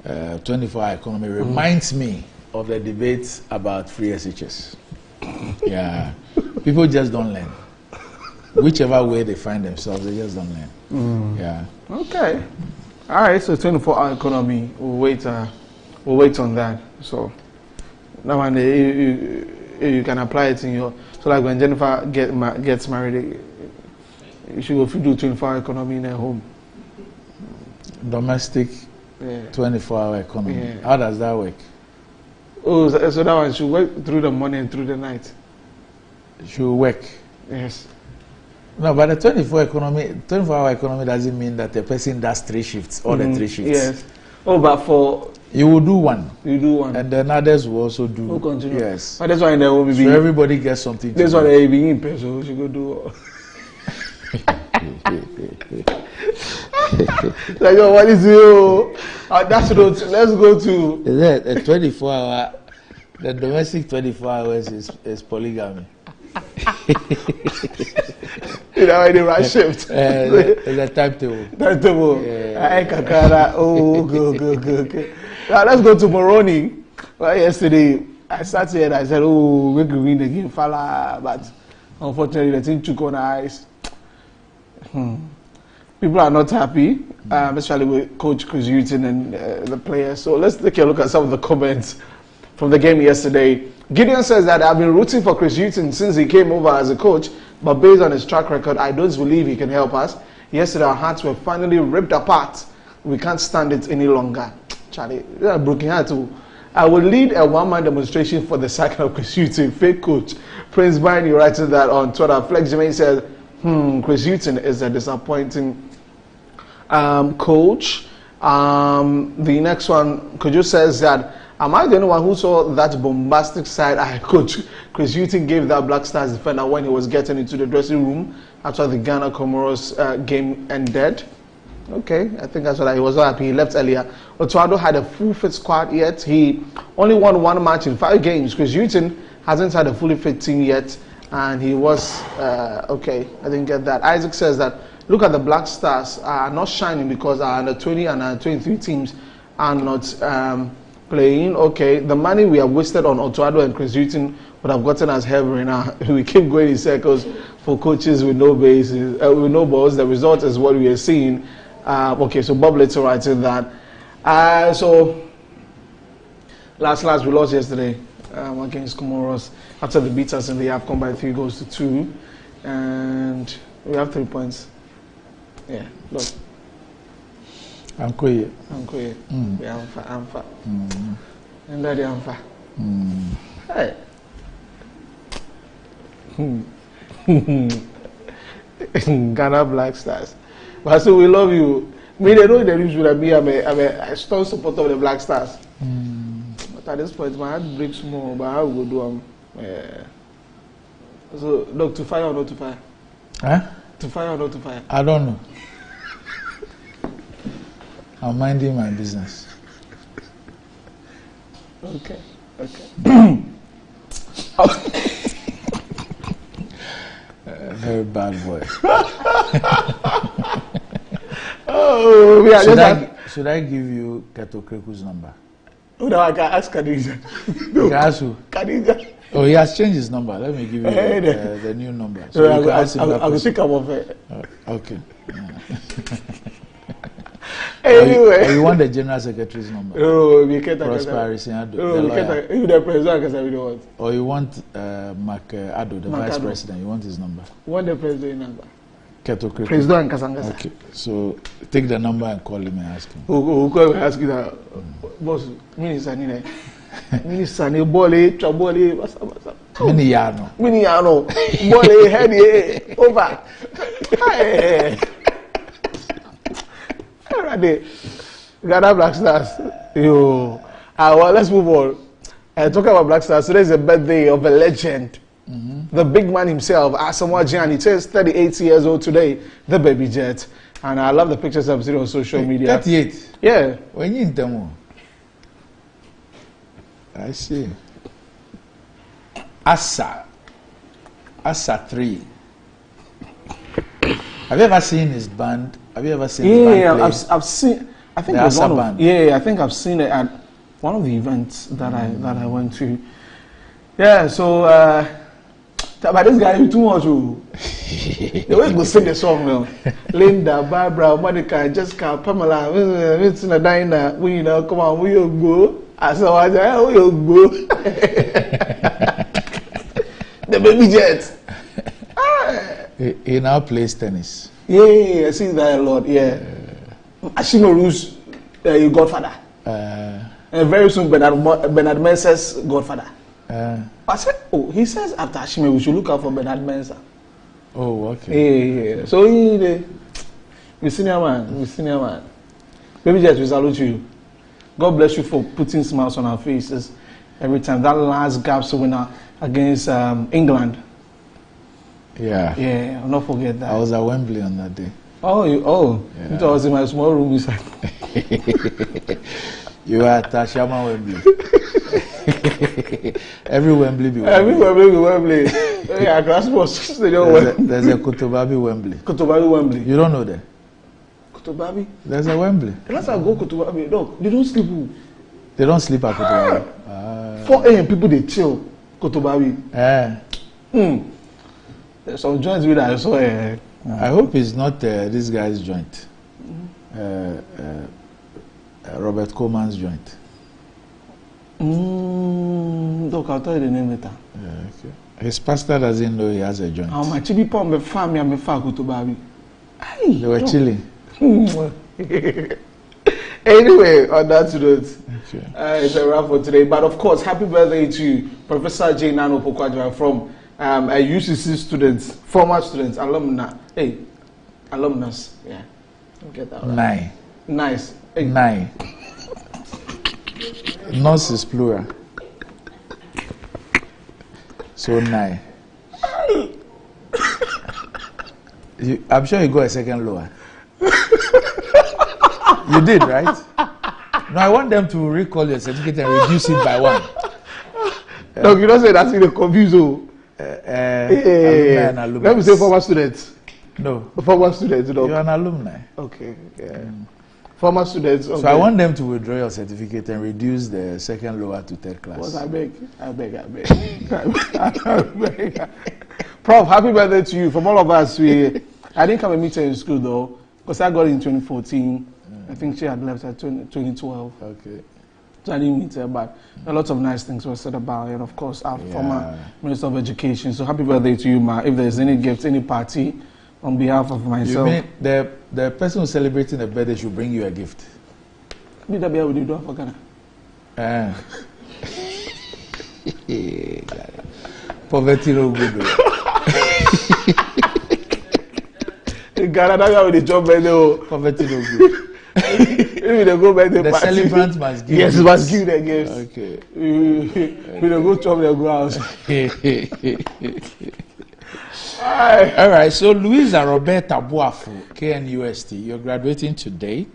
24-hour economy reminds me of the debates about free SHS. Yeah, people just don't learn. Whichever way they find themselves, they just don't learn. Yeah. Okay. All right. So 24-hour economy. We'll wait on that. So now and you can apply it in your. So like when Jennifer gets married, you should go do 24-hour economy in her home. Domestic 24-hour economy. Yeah. How does that work? Oh, so that one should work through the morning and through the night. Should work. Yes. No, but the 24-hour economy doesn't mean that the person does 3 shifts, all the 3 shifts. Yes. Oh, but for you will do one. You do one. And then others will also do. We'll continue. Yes. But that's why there will be. So everybody gets something. That's why they be in person. We should go do. Like, what is you? That's let's go to. The 24-hour, the domestic 24 hours is polygamy. You know, the right shift. The timetable. Timetable. Yeah. Okay. Now let's go to Moroni. Well, yesterday I started and I said, "Oh, we can win again, fella," but unfortunately, the team took on eyes. People are not happy, especially with Coach Chris Hughton and the players. So let's take a look at some of the comments from the game yesterday. Gideon says that I've been rooting for Chris Hughton since he came over as a coach, but based on his track record, I don't believe he can help us. Yesterday, our hearts were finally ripped apart. We can't stand it any longer. Charlie, you're a broken heart too. I will lead a one-man demonstration for the sacking of Chris Hughton, fake coach. Prince Barney writing that on Twitter. Flex Jermaine says, Chris Hughton is a disappointing coach. The next one, Kojo says that, am I the only one who saw that bombastic side coach Chris Hughton gave that Black Stars defender when he was getting into the dressing room after the Ghana-Comoros game ended? Okay, I think that's what he was not happy. He left earlier. Otuado had a full fit squad yet. He only won 1 match in 5 games. Chris Hughton hasn't had a fully fit team yet, and he was okay. I didn't get that. Isaac says that look at the Black Stars are not shining because our under 20 and under 23 teams are not playing. Okay, the money we have wasted on Otuado and Chris Hughton would have gotten us heavy now. We keep going in circles for coaches with no bases, with no balls. The result is what we are seeing. Okay, so Bob Little writing that. So last we lost yesterday against Comoros after the beat us in the AFCON by 3-2, and we have 3 points. Yeah, look. I'm quiet. We are Amfa. And that Amfa. Hey. Ghana Black Stars. But so we love you. Me, they know the news would be I'm a strong supporter of the Black Stars. But at this point, my heart breaks more. But how we go do So, look, to fire or not to fire? Huh? To fire or not to fire? I don't know. I'm minding my business. Okay. Very bad boy. Oh, yeah. Should I give you Kato Kreku's number? Oh, no, I can ask Khadija. No. You can ask who? Khadija. Oh, he has changed his number. Let me give you the new number. So you can ask him I will pick up of it. Okay. Anyway. Or you want the General Secretary's number? No, we can't. Prosper Arisiado. No, we can't. You the president, because I don't want. Or you want Mark Ado, the Vice President. You want his number? Want the president number? Keto Kreku. President Kasangasa. Okay. So take the number and call him and ask him. Who call ask you that? Boss, Minister Nine. Minister Nine, Bole, Chabole, Basa. Miniano. Bole, head over. Alright, Ghana Black Stars. Yo, well, let's move on. Talking about Black Stars, today is the birthday of a legend. The big man himself, Asamoah Gyan. He turns 38 years old today, the baby jet. And I love the pictures I've seen on social media. 38? Yeah. When you in Temu? I see. Asa 3. Have you ever seen his band? Have you ever seen his band? Yeah, I've seen. I think the it's Asa one band. Of, yeah, I think I've seen it at one of the events that I went to. Yeah, so but this guy is too much. The way he sing the song now. Linda, Barbara, Monica, Jessica, Pamela, it's in a diner. We come on, we go. I said, we go. The baby jet. He now plays tennis. Yeah, I see that a lot. Yeah. Ashimaru's godfather. And very soon Bernard Mensah's godfather. I said, he says after Ashime we should look out for Bernard Mensah. Oh, okay. Yeah. So we senior man. Baby Jet, we salute you. God bless you for putting smiles on our faces every time. That last Gaps winner against England. Yeah. Yeah, I'll not forget that. I was at Wembley on that day. Yeah. It was in my small room inside. You were at Shama Wembley. Every Wembley be Wembley. Every Wembley be Wembley. Yeah, Grassboss. There's a Kotobabi Wembley. Kotobabi Wembley. You don't know that? Kotobabi? There's a Wembley. Let's go Kotobabi. No, they don't sleep. They don't sleep at Kotobabi. 4 a.m. people they chill Kotobabi. There's some joints with I saw. I hope it's not this guy's joint. Robert Coleman's joint. Look, I'll tell you the name later. Yeah, okay. His pastor doesn't know he has a joint. How much chibi pom be farm ya me fa Kotobabi. They were chilling. Anyway, on that note, it's a wrap for today. But of course, happy birthday to Professor J. Nano Pokwadra from a UCC students, former students, alumni. Hey, alumnus. Yeah, get that right. Nice. Hey. 9. Nurse is plural. So 9. I'm sure you go a second lower. You did, right? No, I want them to recall your certificate and reduce it by 1. No, you don't say that's in the confuse. Let me say former students. No. Former students. You're an alumni. Okay. Yeah. Former students. Okay. So I want them to withdraw your certificate and reduce the second lower to 3rd class. Boss, I beg. Prof, happy birthday to you. From all of us, I didn't come and meet her in school though, because I got in 2014. I think she had left at 2012. Okay. So I didn't meet her, but a lot of nice things were said about her, and of course our former Minister of Education. So happy birthday to you, ma. If there's any gift, any party, on behalf of myself. You mean the person who's celebrating the birthday should bring you a gift? Did that be able to do for Ghana? Poverty no good. Ghana, that's how the job birthday. Poverty no good. Maybe they go birthday the party. Celebrant must give. Yes, must give the gifts. Okay. We don't go chop their house. All right, so Louisa Roberta Boafo, KNUST, you're graduating today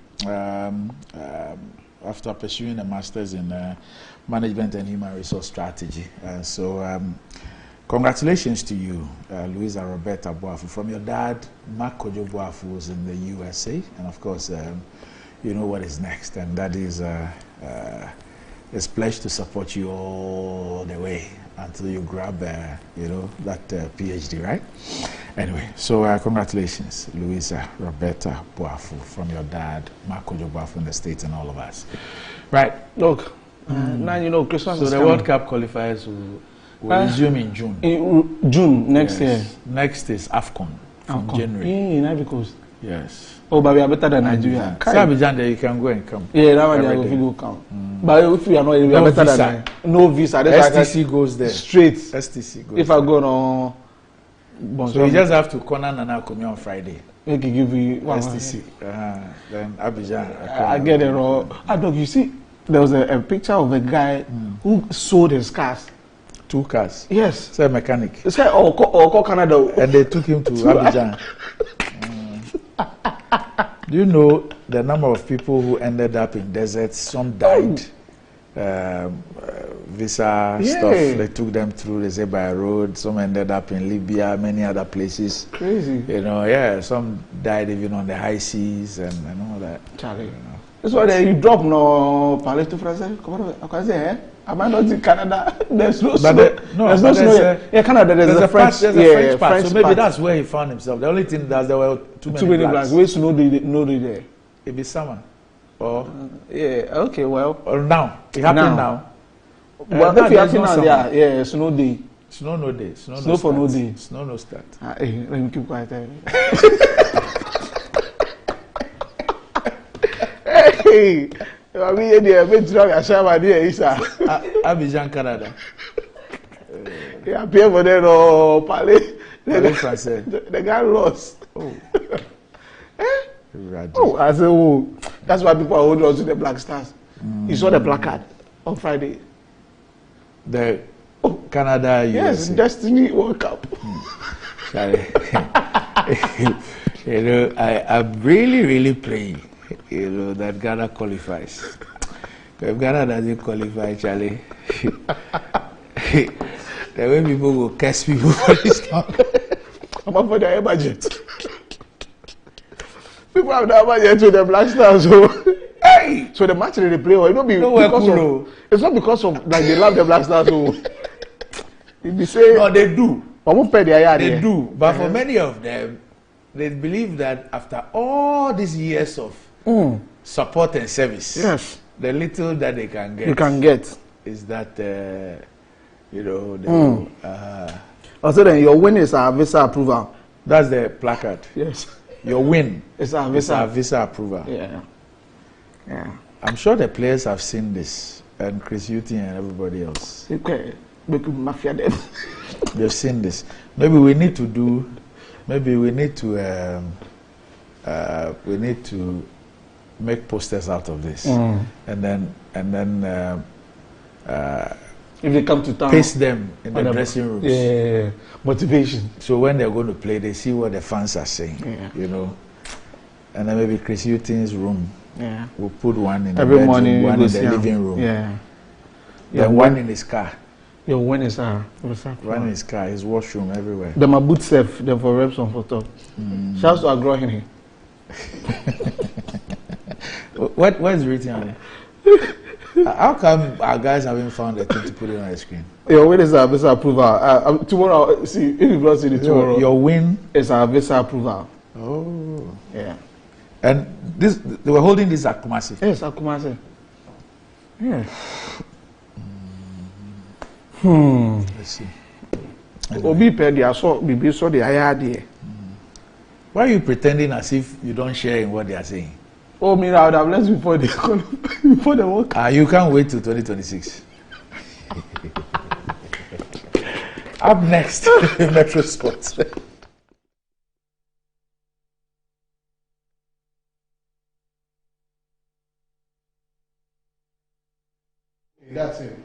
after pursuing a master's in management and human resource strategy. So Congratulations to you, Louisa Roberta Boafu. From your dad, Mark Kojo Boafu, was in the USA, and of course, you know what is next, and that is it's pledged to support you all the way until you grab, you know, that PhD, right? Anyway, so congratulations, Louisa Roberta Boafu, from your dad, Mark Kojo Boafu in the States, and all of us. Right, look, now you know Christmas so is the coming. World Cup qualifiers will resume in June. In June next year. Next is AFCON from January. In Ivory Coast. Yes. Oh, but we are better than Nigeria. Abidjan, there you can go and come. Yeah, that one you will come. But if we are not, we are better than no visa. STC goes there. Straight. STC goes. If I go on. So you just have to corner Nana Kumi on Friday. Make it give you STC. Then Abidjan. I get it wrong. Dog, you see, there was a picture of a guy who sold his cars. 2 cars. Yes. It's a mechanic. It's like call Canada. And they took him to Abidjan. Do you know the number of people who ended up in deserts? Some died. Visa stuff. They took them through, they say, by road. Some ended up in Libya, many other places. Crazy. You know, yeah. Some died even on the high seas and all that. Charlie. You know. That's why you drop no parler to français. Comment say, am I not in Canada? There's no snow. There's no snow. Yeah, Canada, there's a French part. So maybe that's where he found himself. The only thing that there were too many blacks. Where snow there? It be summer. Or yeah, okay, well. Or now. It happened now. Well, if you happen now, yeah, snow day. Snow no day. Snow for no day. Snow no start. Hey, let me keep quiet. Hey, I mean, they're going to try to show my dear Isa. Abidjan, Canada. They appear for them or Palais. The guy lost. Oh. Oh, I said, oh, that's why people are holding on to the Black Stars. You saw the placard on Friday. The Canada, yes, Destiny World Cup. You know, I'm really praying, you know, that Ghana qualifies. If Ghana doesn't qualify, Charlie, the way people will curse people for this long. I'm up for their budget. People have that budget with the Black Stars. So, hey! So the match they play, it don't be because of, it's not because of like they love the Black Stars. So if they say no, they do. They do. But for many of them, they believe that after all these years of support and service, yes, the little that they can get, is that you know. Also, then your win is a visa approval. That's the placard. Yes. Your win is a visa approval. Yeah. Yeah. I'm sure the players have seen this, and Chris Hughton and everybody else. Okay. Mafia them. They've seen this. Maybe we need to make posters out of this, and then if they come to town, paste them in the dressing rooms. Yeah, motivation. So when they're going to play, they see what the fans are saying. Yeah. You know, and then maybe Chris Hughton's room. Yeah. We'll put one in every the bedroom, morning, one in the living room. Yeah. Then one in his car. Your win is one in his car, his washroom, everywhere. The my boot safe, then for reps on photo. Shouts to Agrohini. What is written on it? How come our guys haven't found a thing to put it on the screen? Your win is a visa approval. Tomorrow, see if you don't see it tomorrow. Your win is a visa approval. Oh, yeah. And this, they were holding this at Kumasi. Yes, at Kumasi. Yeah. Let's see. Obi Pedi, I saw Bibi saw the idea. Why are you pretending as if you don't share in what they are saying? Oh, me, I would have left before the work. You can't wait till 2026. Up next, Metro Sports. That's it.